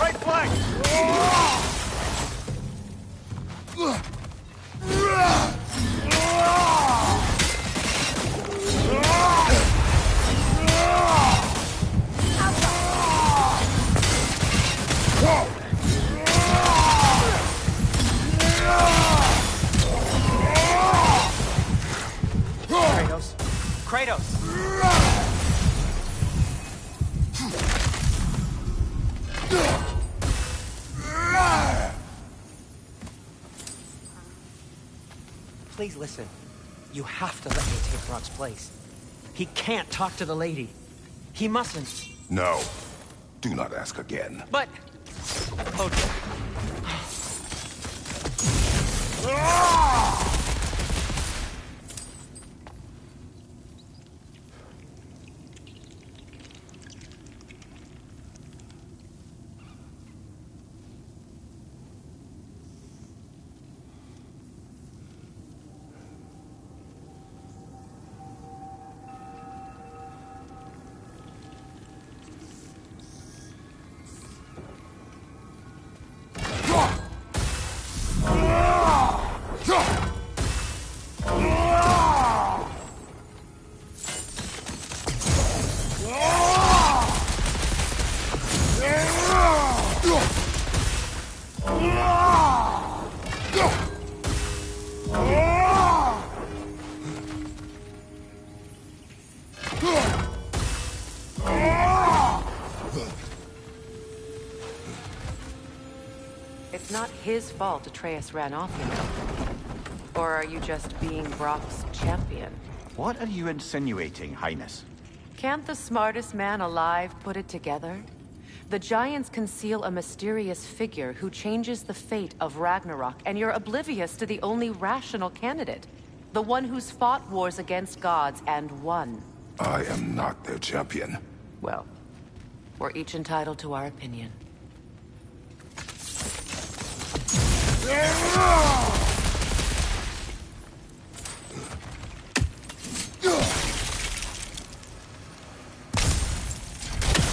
Right flank! Kratos! Please listen. You have to let me take Rock's place. He can't talk to the lady. He mustn't. No. Do not ask again. But... Okay. It's not his fault Atreus ran off, you know. Or are you just being Brock's champion? What are you insinuating, Highness? Can't the smartest man alive put it together? The Giants conceal a mysterious figure who changes the fate of Ragnarok, and you're oblivious to the only rational candidate. The one who's fought wars against gods and won. I am not their champion. Well, we're each entitled to our opinion.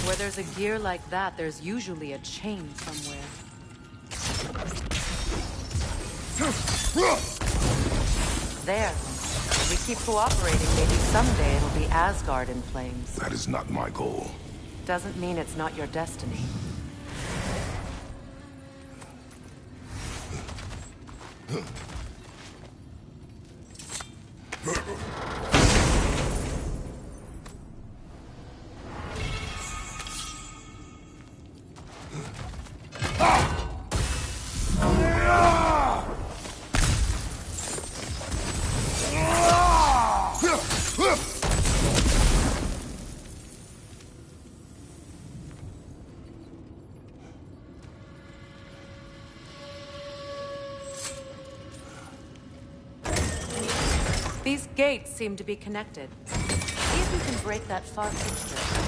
Where there's a gear like that, there's usually a chain somewhere. There. If we keep cooperating, maybe someday it'll be Asgard in flames. That is not my goal. Doesn't mean it's not your destiny. These gates seem to be connected. See if you can break that far fixture.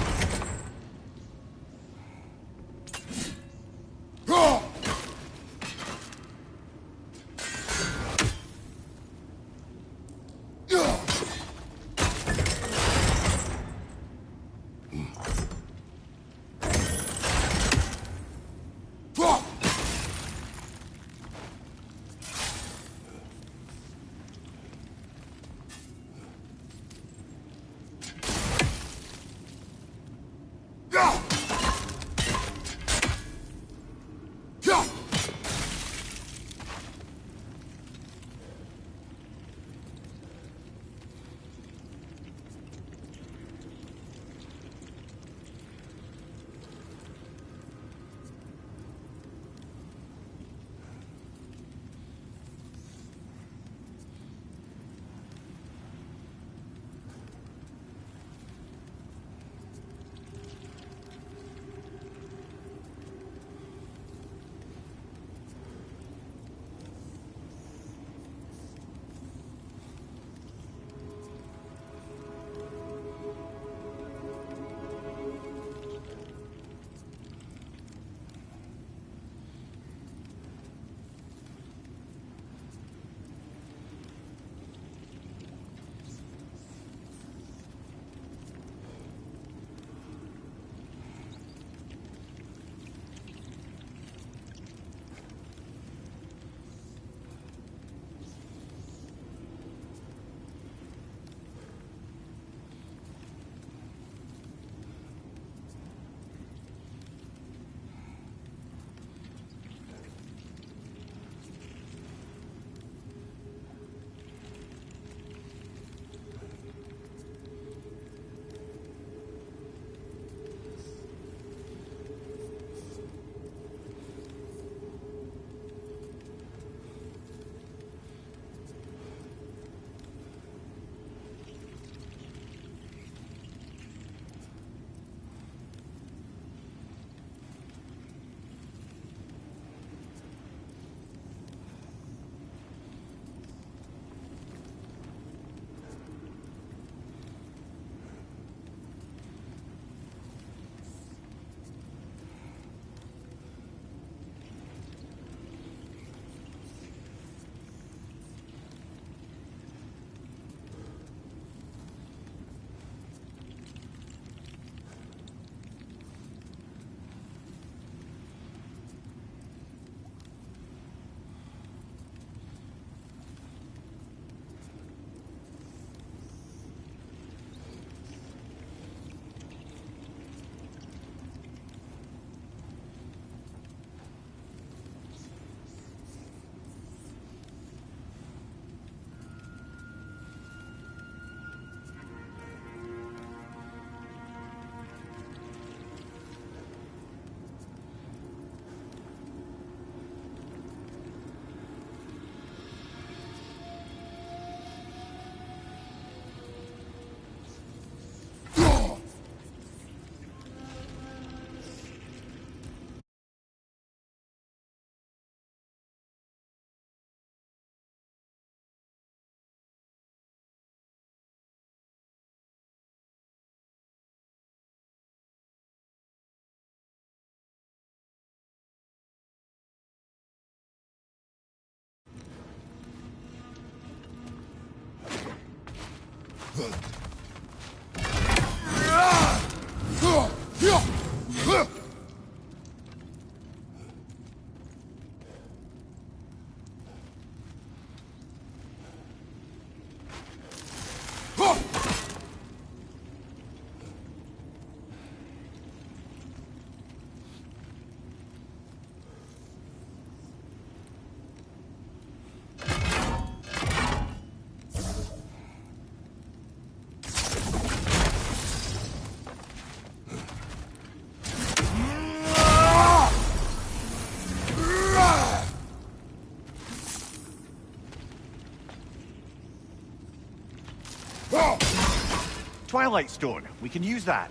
Twilight Stone. We can use that.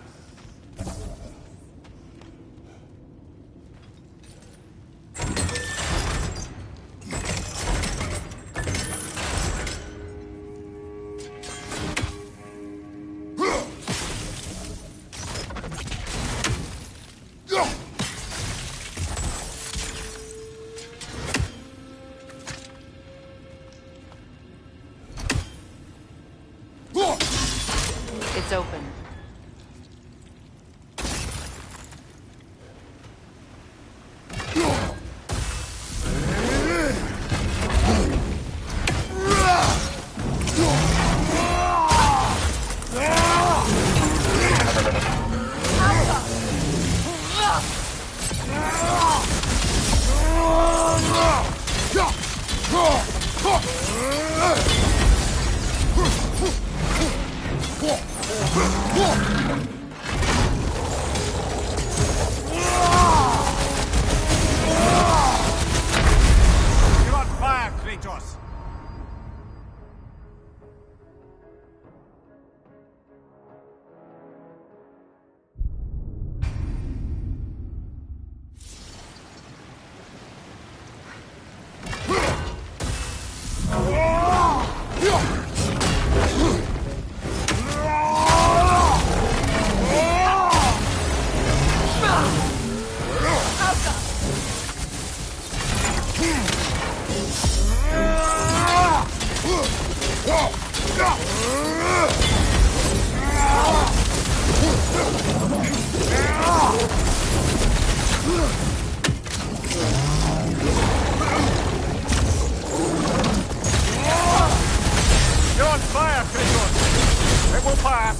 It's open. You're on fire, Kratos! You're on fire, Kratos! It will pass!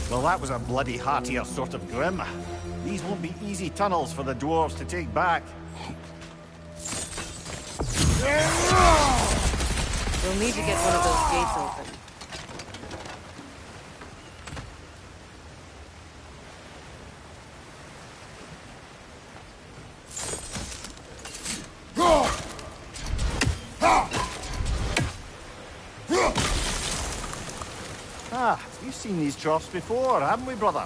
Well, that was a bloody heartier sort of grim. These won't be easy tunnels for the dwarves to take back. We'll need to get one of those gates open. Ah, we've seen these troughs before, haven't we, brother?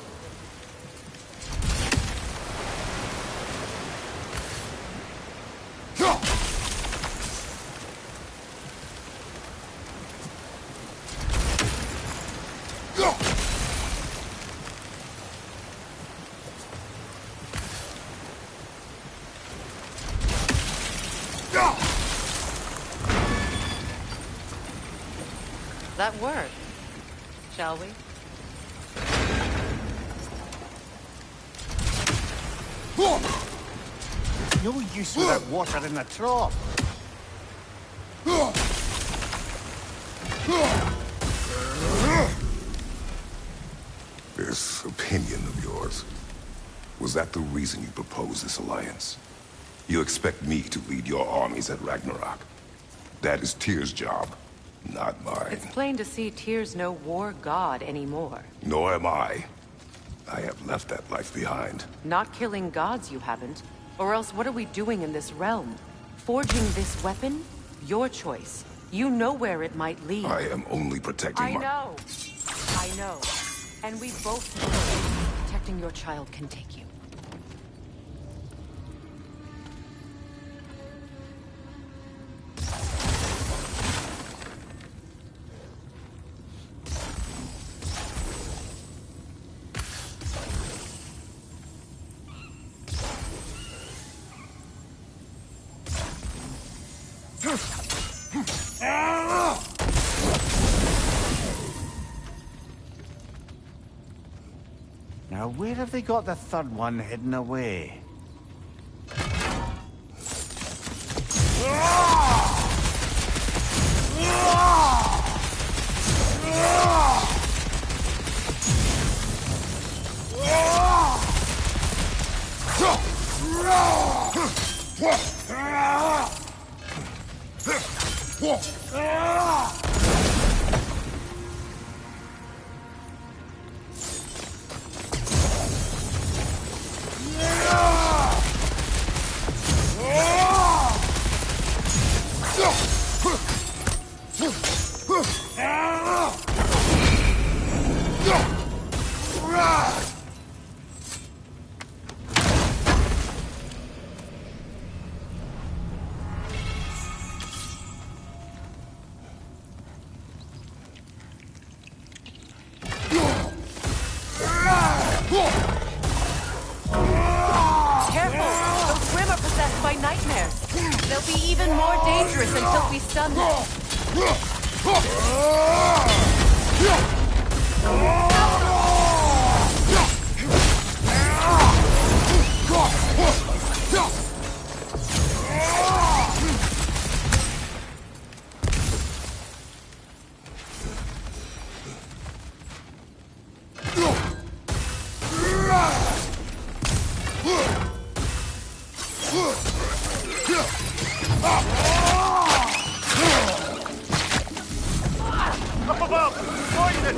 That worked. Shall we? No use without water in the trough. This opinion of yours, was that the reason you proposed this alliance? You expect me to lead your armies at Ragnarok? That is Tyr's job, not mine. It's plain to see Tyr's no war god anymore. Nor am I. I have left that life behind. Not killing gods, you haven't. Or else what are we doing in this realm? Forging this weapon? Your choice. You know where it might lead. I am only protecting I my... know. I know. And we both know protecting your child can take you. Now, where have they got the third one hidden away? Careful! Those Grim are possessed by nightmares. They'll be even more dangerous until we stun them. Up above! Poison!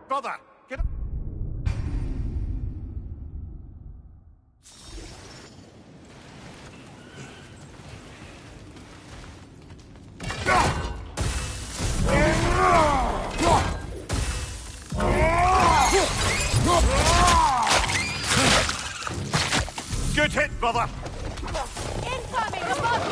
Brother, get up! Good hit, brother! Incoming above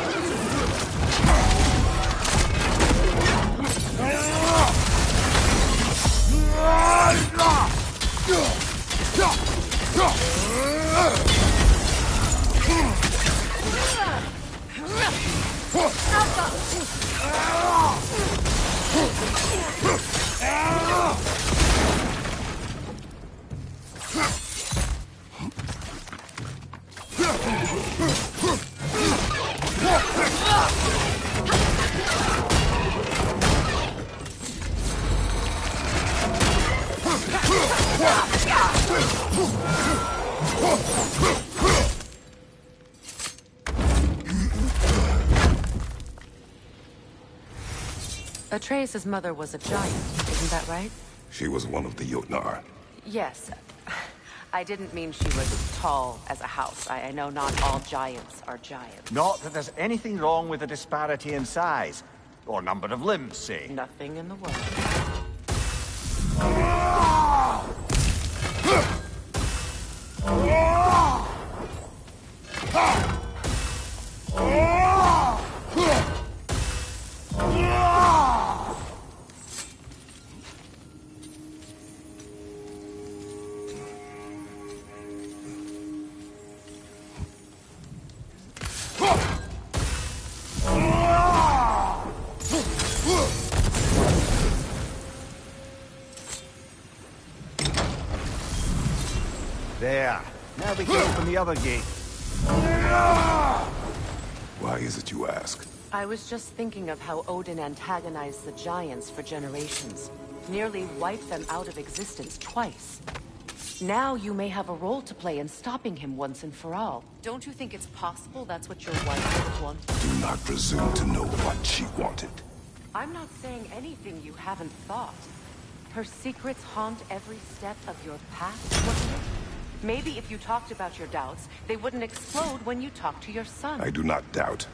Atreus' mother was a giant, isn't that right? She was one of the Jotnar. Yes. I didn't mean she was tall as a house. I know not all giants are giants. Not that there's anything wrong with the disparity in size. Or number of limbs, say. Nothing in the world. There. Now we can open the other gate. Why is it you ask? I was just thinking of how Odin antagonized the giants for generations. Nearly wiped them out of existence twice. Now you may have a role to play in stopping him once and for all. Don't you think it's possible that's what your wife would have wanted? Do not presume to know what she wanted. I'm not saying anything you haven't thought. Her secrets haunt every step of your path, wasn't it? Maybe if you talked about your doubts, they wouldn't explode when you talked to your son. I do not doubt.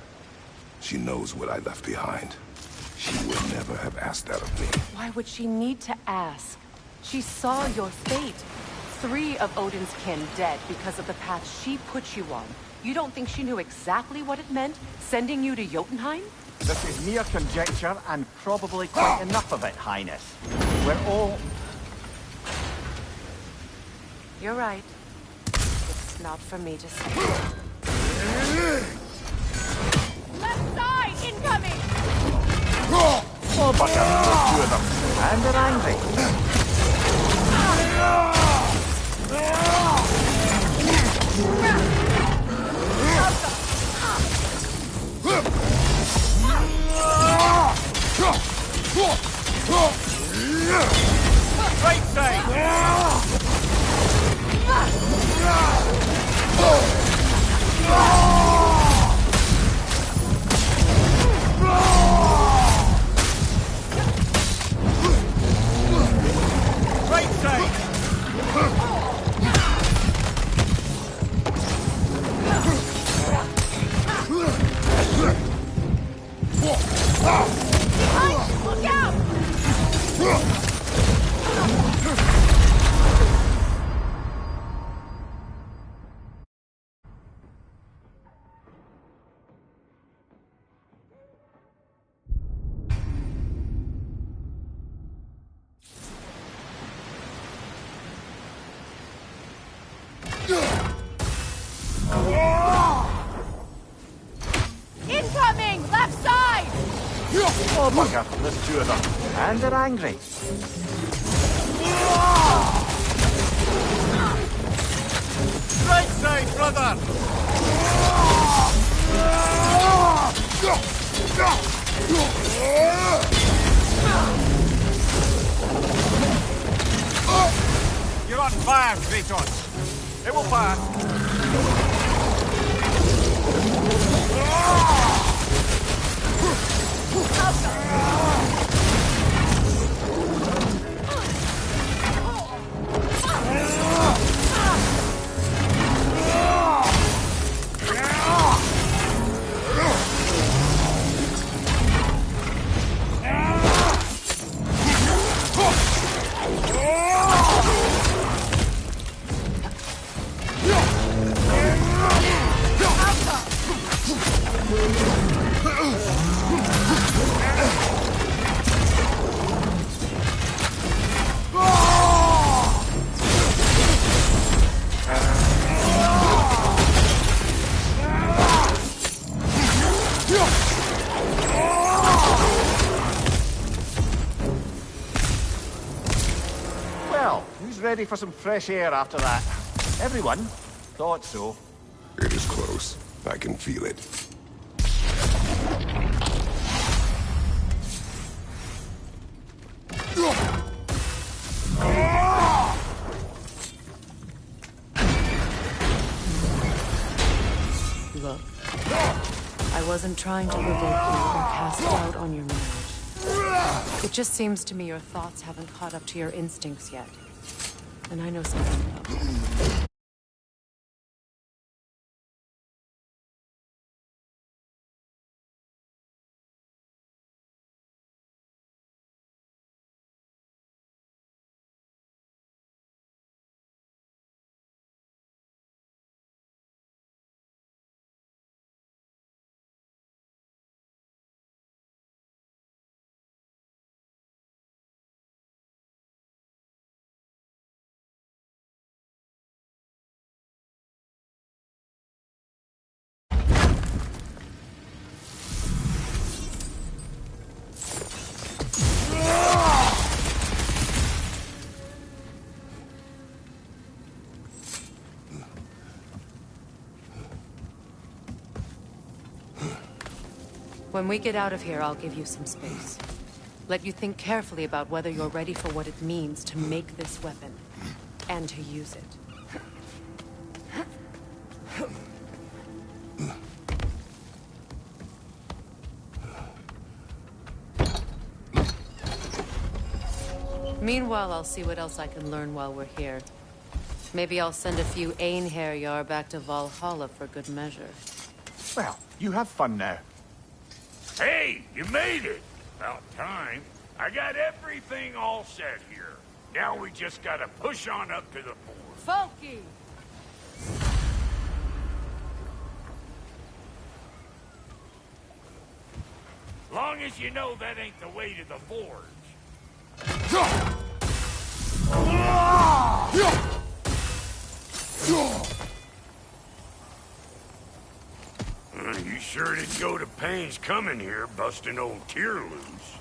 She knows what I left behind. She would never have asked that of me. Why would she need to ask? She saw your fate. 3 of Odin's kin dead because of the path she put you on, you don't think she knew exactly what it meant, sending you to Jotunheim? This is mere conjecture, and probably quite enough of it, Highness. We're all... You're right. It's not for me to say. Left side, incoming! Oh, bugger, there's 2 of them. And they're angry. Right side! Right side! Look out! Incoming! Left side! Oh, bugger, there's 2 of them. And they're angry. Right side, brother! You're on fire, Kratos. It will pass. Well, who's ready for some fresh air after that? Everyone? Thought so. It is close. I can feel it. Look, I wasn't trying to provoke you or cast doubt on your marriage. It just seems to me your thoughts haven't caught up to your instincts yet. And I know something about them. When we get out of here, I'll give you some space. Let you think carefully about whether you're ready for what it means to make this weapon, and to use it. Meanwhile, I'll see what else I can learn while we're here. Maybe I'll send a few Einherjar back to Valhalla for good measure. Well, you have fun now. Hey, you made it! About time. I got everything all set here. Now we just gotta push on up to the fort. Funky! Long as you know that ain't the way to the forge. You sure did go to pains coming here, busting old Tyr loose.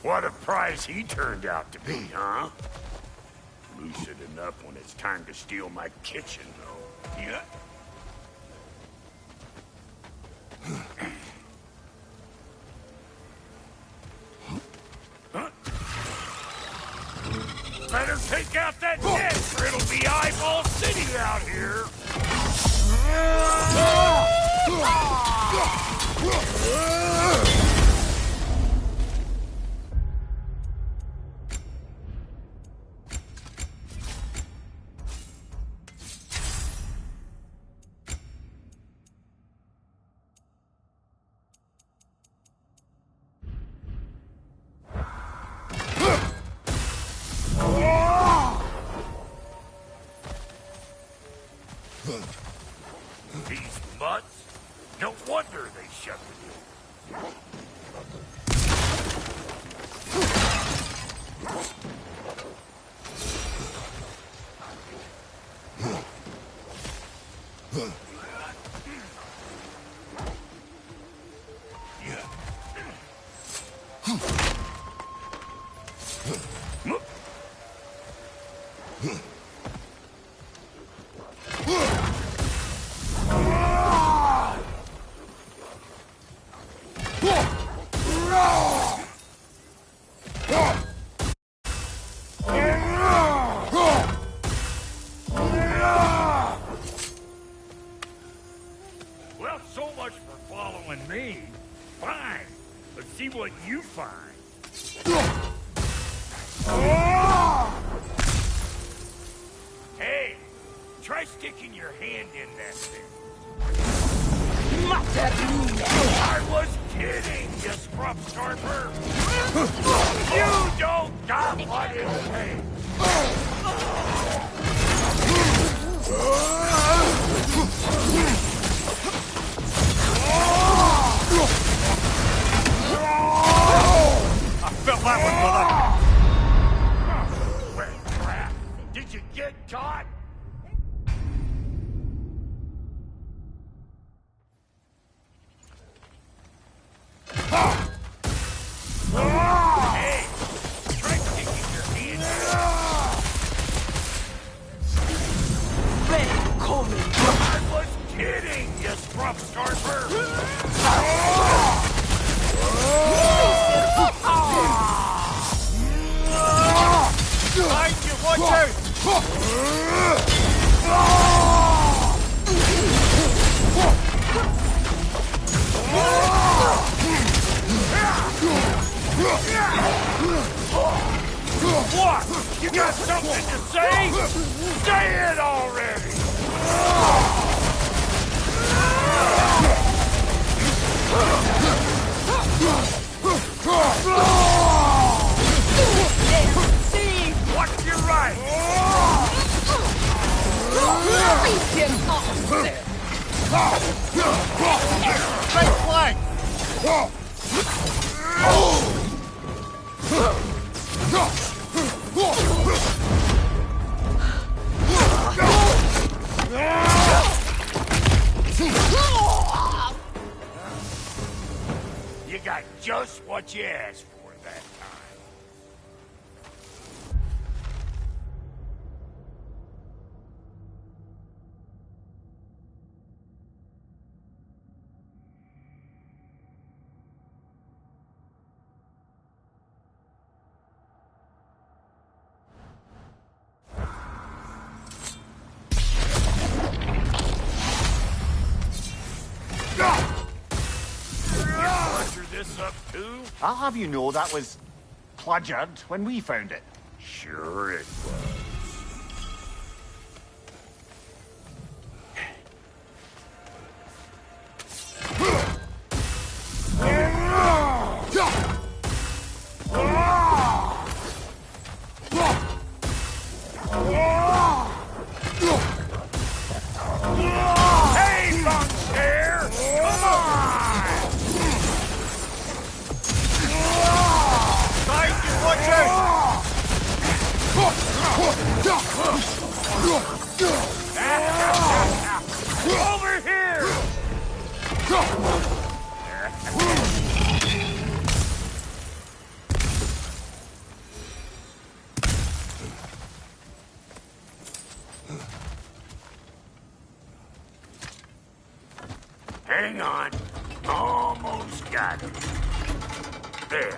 What a prize he turned out to be, huh? Lucid enough when it's time to steal my kitchen, though. Yeah. Better take out that net, or it'll be Eyeball City out here. These mutts? No wonder they shut the door. Well, so much for following me. Fine. Let's see what you find. Hey, try sticking your hand in that thing. I was kidding, you scrub starper. You don't got what it takes. I felt that one, brother. Well, crap. Did you get caught? Hey, try sticking your hand in. I was kidding, you scrub starper. Behind you, watch out! What? You got something to say? Say it already! What's your right? Get off there! Right flank! You got just what you asked for that time. This up too? I'll have you know that was plundered when we found it. Sure it was. Hey, Monster! Come on! Guys, watch out! Over here! Hang on. Almost got it. There.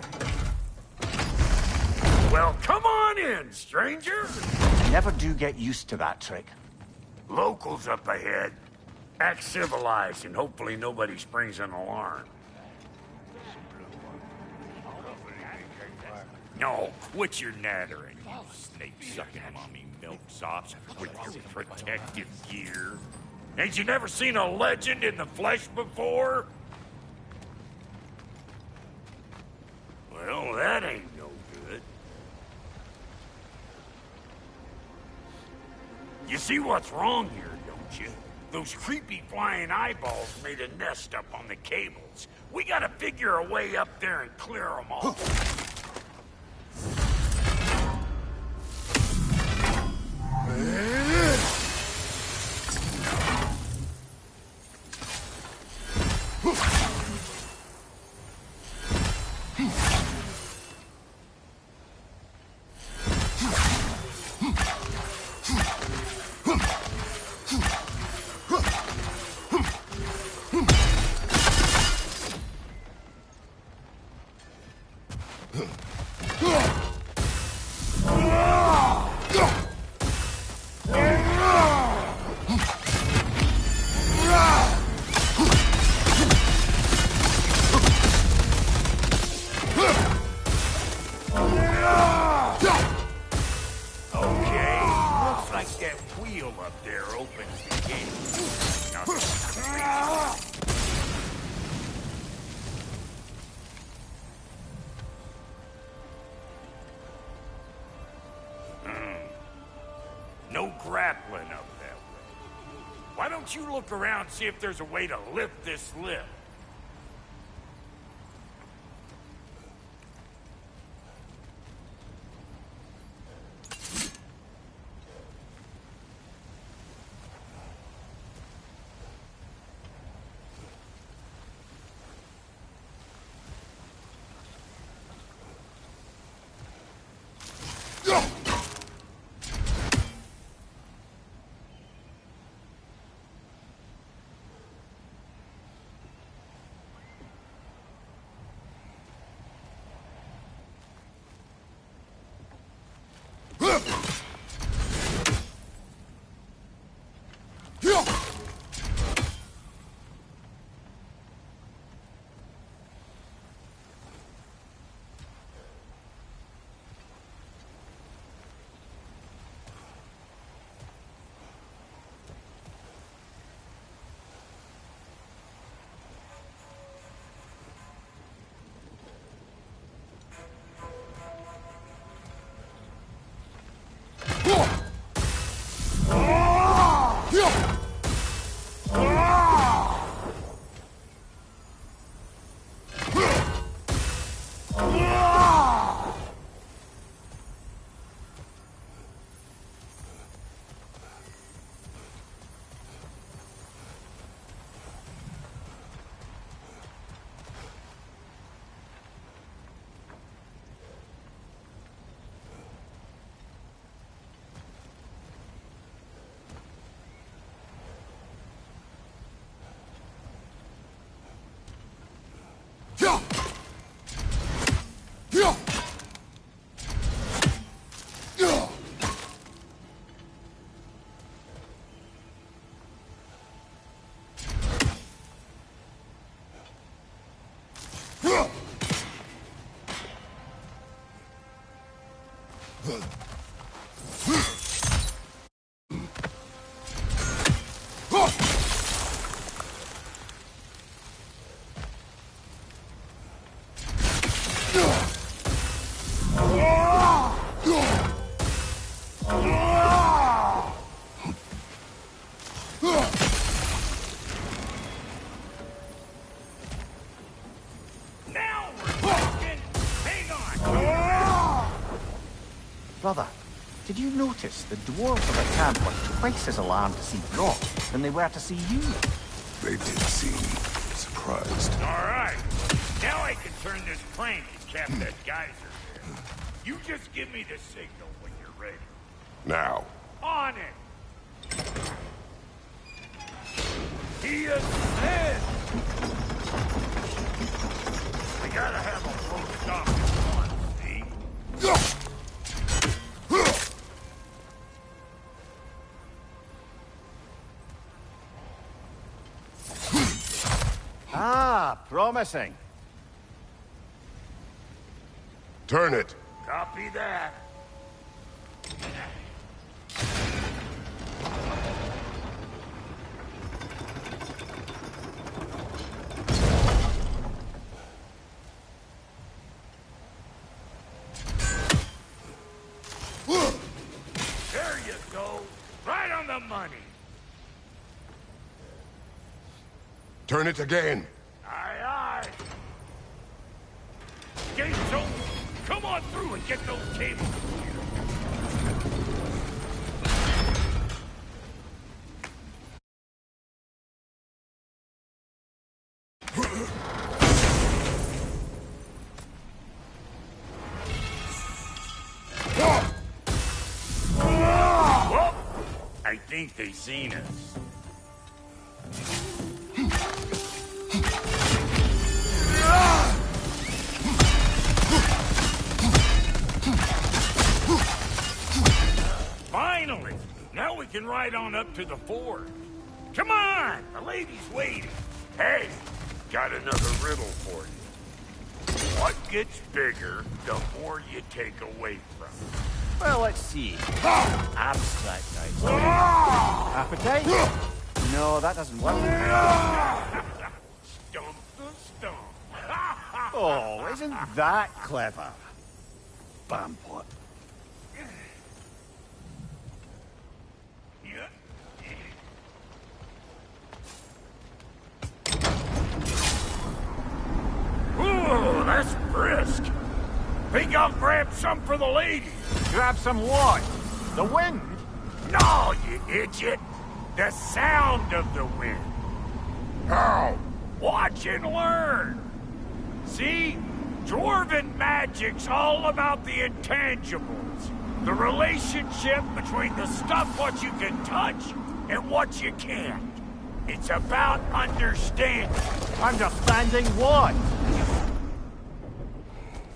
Well, come on in, stranger. Never do get used to that trick. Locals up ahead. Act civilized, and hopefully nobody springs an alarm. No, quit your nattering, you snake-sucking mommy milksops with your protective gear. Ain't you never seen a legend in the flesh before? Well, that ain't no good. You see what's wrong here, don't you? Those creepy flying eyeballs made a nest up on the cables. We gotta figure a way up there and clear them all. No grappling up that way. Why don't you look around and see if there's a way to lift this lift? brother, did you notice the dwarves of the camp were twice as alarmed to see Brock than they were to see you? They did seem surprised. All right. Now I can turn this crank and cap that geyser there. You just give me the signal when you're ready. Now. On it! He is dead! We gotta have a full stop at once, see? Ah, promising. Turn it. Copy that. There you go. Right on the money. Turn it again. Aye, aye. Gates open. Come on through and get those cables. Well, I think they seen us. Finally! Now we can ride on up to the fort. Come on! The lady's waiting. Hey, got another riddle for you. What gets bigger the more you take away from it? Well, let's see. Abstract idea. Appetite? No, that doesn't work. Stump the stump. Oh, isn't that clever? Bampot. Ooh, that's brisk. Think I'll grab some for the lady. Grab some what? The wind? No, you idiot. The sound of the wind. How? Watch and learn. See? Dwarven magic's all about the intangibles. The relationship between the stuff what you can touch and what you can't. It's about understanding. Understanding what?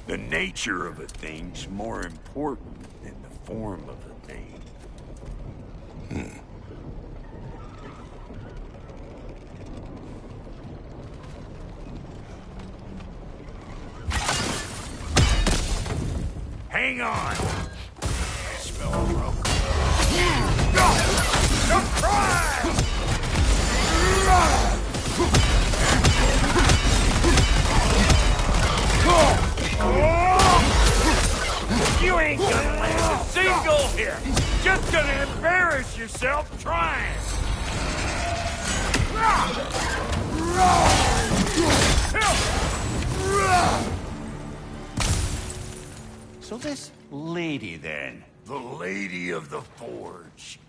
The nature of a thing's more important than the form of a thing. Hang on. I smell broke. Surprise! You ain't gonna land a single hit. Just gonna embarrass yourself trying. So this lady, then? The Lady of the Forge.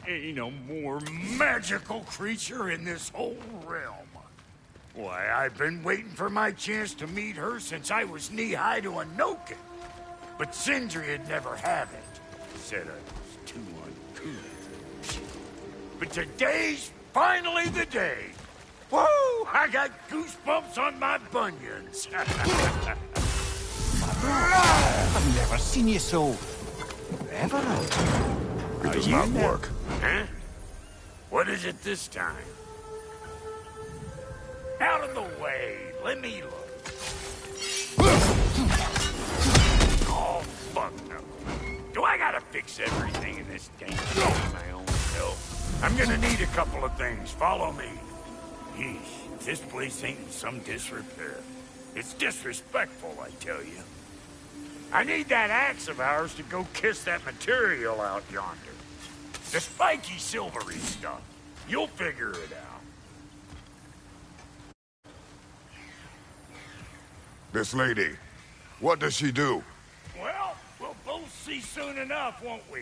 Ain't no more magical creature in this whole realm. Why, I've been waiting for my chance to meet her since I was knee-high to a Noken. But Sindri would never have it. Said I was too uncouth. But today's finally the day. Woo! I got goosebumps on my bunions. I've never seen you so... reverent. It does not work. Huh? What is it this time? Out of the way. Let me look. Oh, fuck no. Do I gotta fix everything in this dang thing my own self? I'm gonna need a couple of things. Follow me. Yeesh, this place ain't in some disrepair. It's disrespectful, I tell you. I need that axe of ours to go kiss that material out yonder. The spiky, silvery stuff. You'll figure it out. This lady, what does she do? Well, we'll both see soon enough, won't we?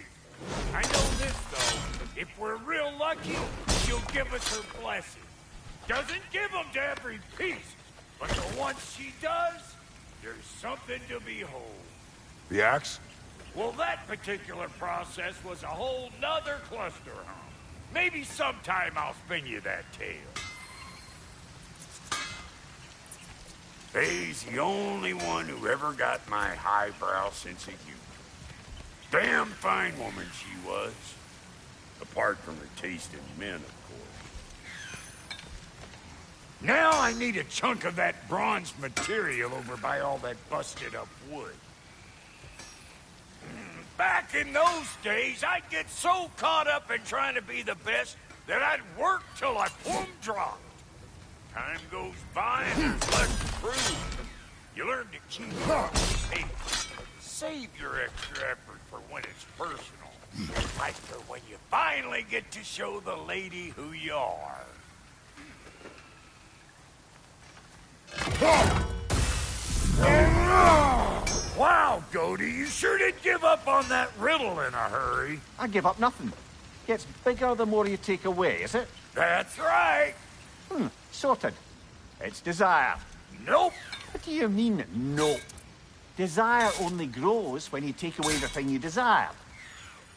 I know this, though. If we're real lucky, she'll give us her blessing. Doesn't give them to every piece, but the ones she does, there's something to behold. The axe? Well, that particular process was a whole nother cluster hump. Maybe sometime I'll spin you that tale. Faye's the only one who ever got my highbrow sense of humor. Damn fine woman she was. Apart from her taste in men, of course. Now I need a chunk of that bronze material over by all that busted up wood. Back in those days, I'd get so caught up in trying to be the best that I'd work till I plumb dropped. Time goes by and there's less to prove. You learn to keep up. Hey, save your extra effort for when it's personal. Like for when you finally get to show the lady who you are. Wow, Goody, you sure did give up on that riddle in a hurry. I give up nothing. Gets bigger the more you take away, is it? That's right. Sorted. It's desire. Nope. What do you mean, nope? Desire only grows when you take away the thing you desire.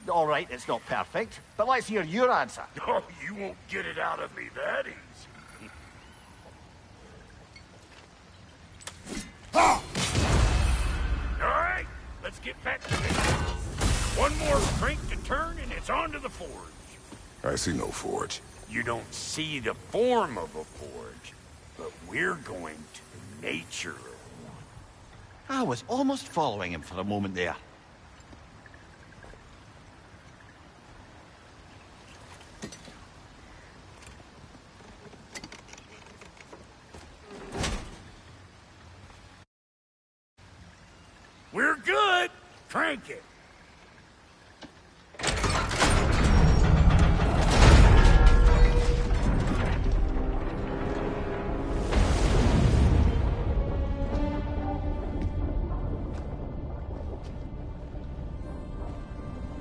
All right, it's not perfect, but let's hear your answer. Oh, you won't get it out of me that easy. All right, let's get back to this. One more crank to turn and it's on to the forge. I see no forge. You don't see the form of a forge, but we're going to the nature of one. I was almost following him for a moment there. We're good. Crank it.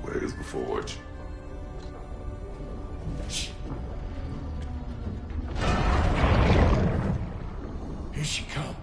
Where's the forge? Here she comes.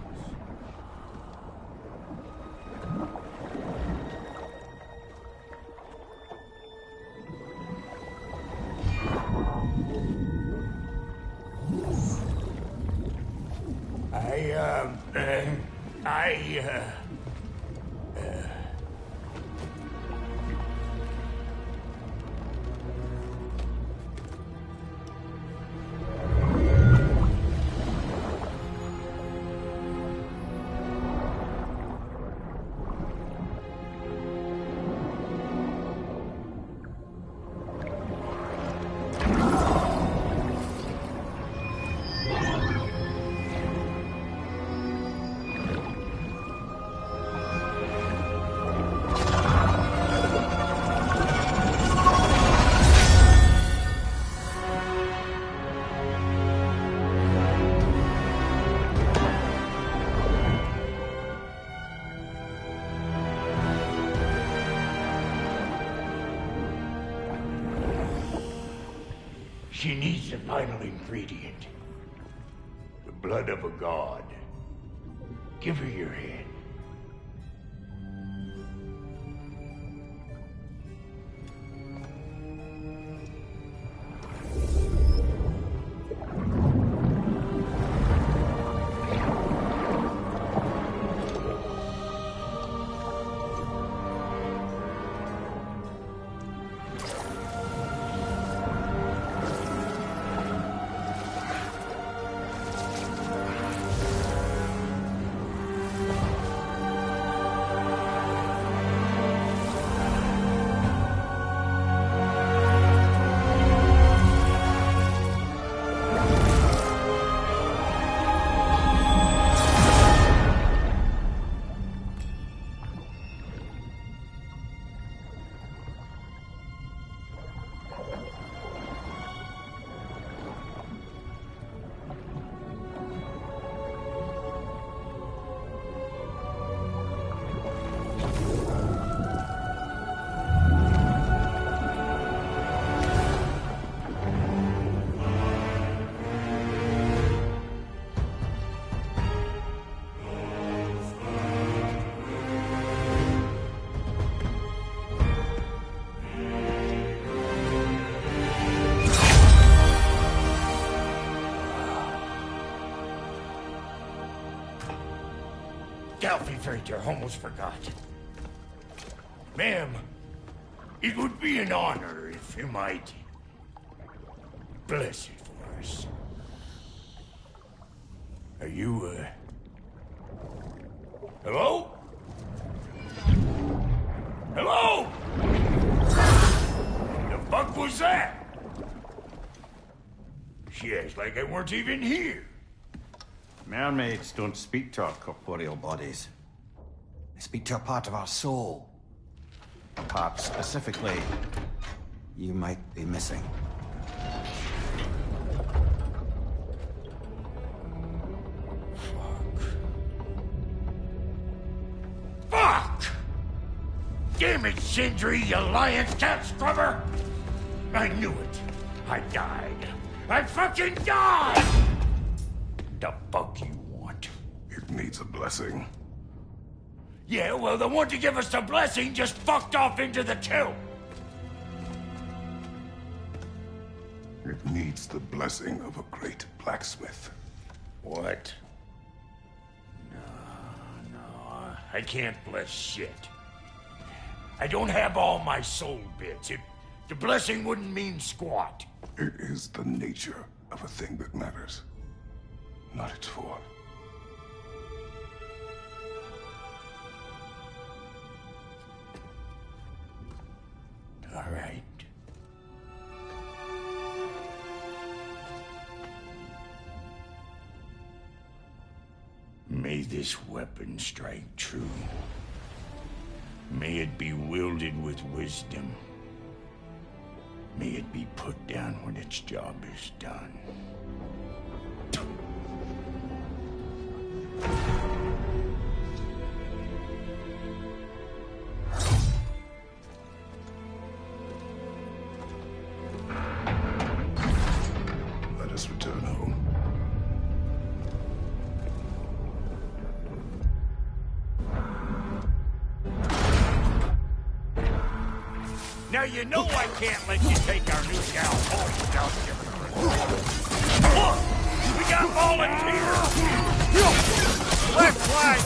She needs the final ingredient. The blood of a god. Give her your hand. traitor. Almost forgot. Ma'am, it would be an honor if you might bless it for us. Are you, hello? Hello? The fuck was that? She acts like I weren't even here. Mermaids don't speak to our corporeal bodies. They speak to a part of our soul. A part specifically you might be missing. Fuck! Damn it, Sindri, you lying cat scrubber! I knew it. I died. I fucking died! The fuck you want? It needs a blessing. Yeah, well, the one to give us the blessing just fucked off into the tomb. It needs the blessing of a great blacksmith. What? No, I can't bless shit. I don't have all my soul bits. The blessing wouldn't mean squat. It is the nature of a thing that matters, not its form. All right. May this weapon strike true. May it be wielded with wisdom. May it be put down when its job is done. Let us return home. Now you know I can't let you take our new gal home without giving her a look! We got volunteers! Left flank!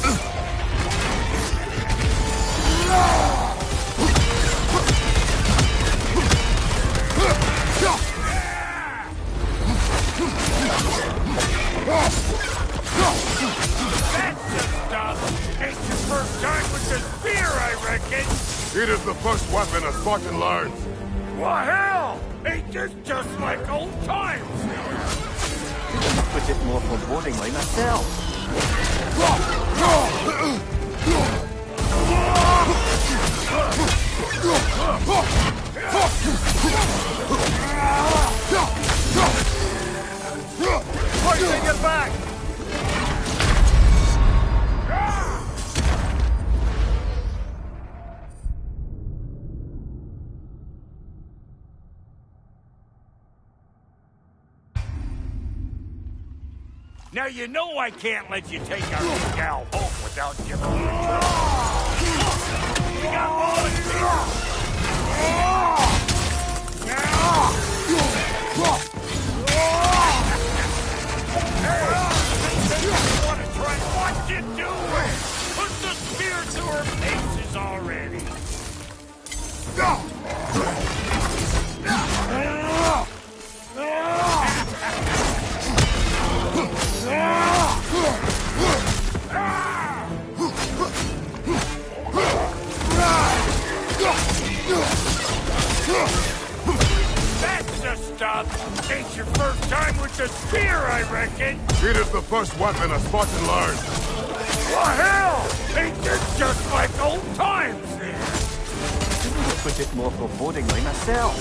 That's the stuff! Ain't your first time with the spear, I reckon! It is the first weapon a Spartan learns. What hell? Ain't this just like old times? Put it more forebodingly myself. Hoisting it back! Now you know I can't let you take our new gal home without giving her a try. We got volunteers! Hey, you want to try? What you doing? Put the spear to her faces already. That's the stuff! Ain't your first time with the spear, I reckon! It is the first weapon a Spartan learns. What hell? Ain't this just like old times then? Put it more forebodingly myself.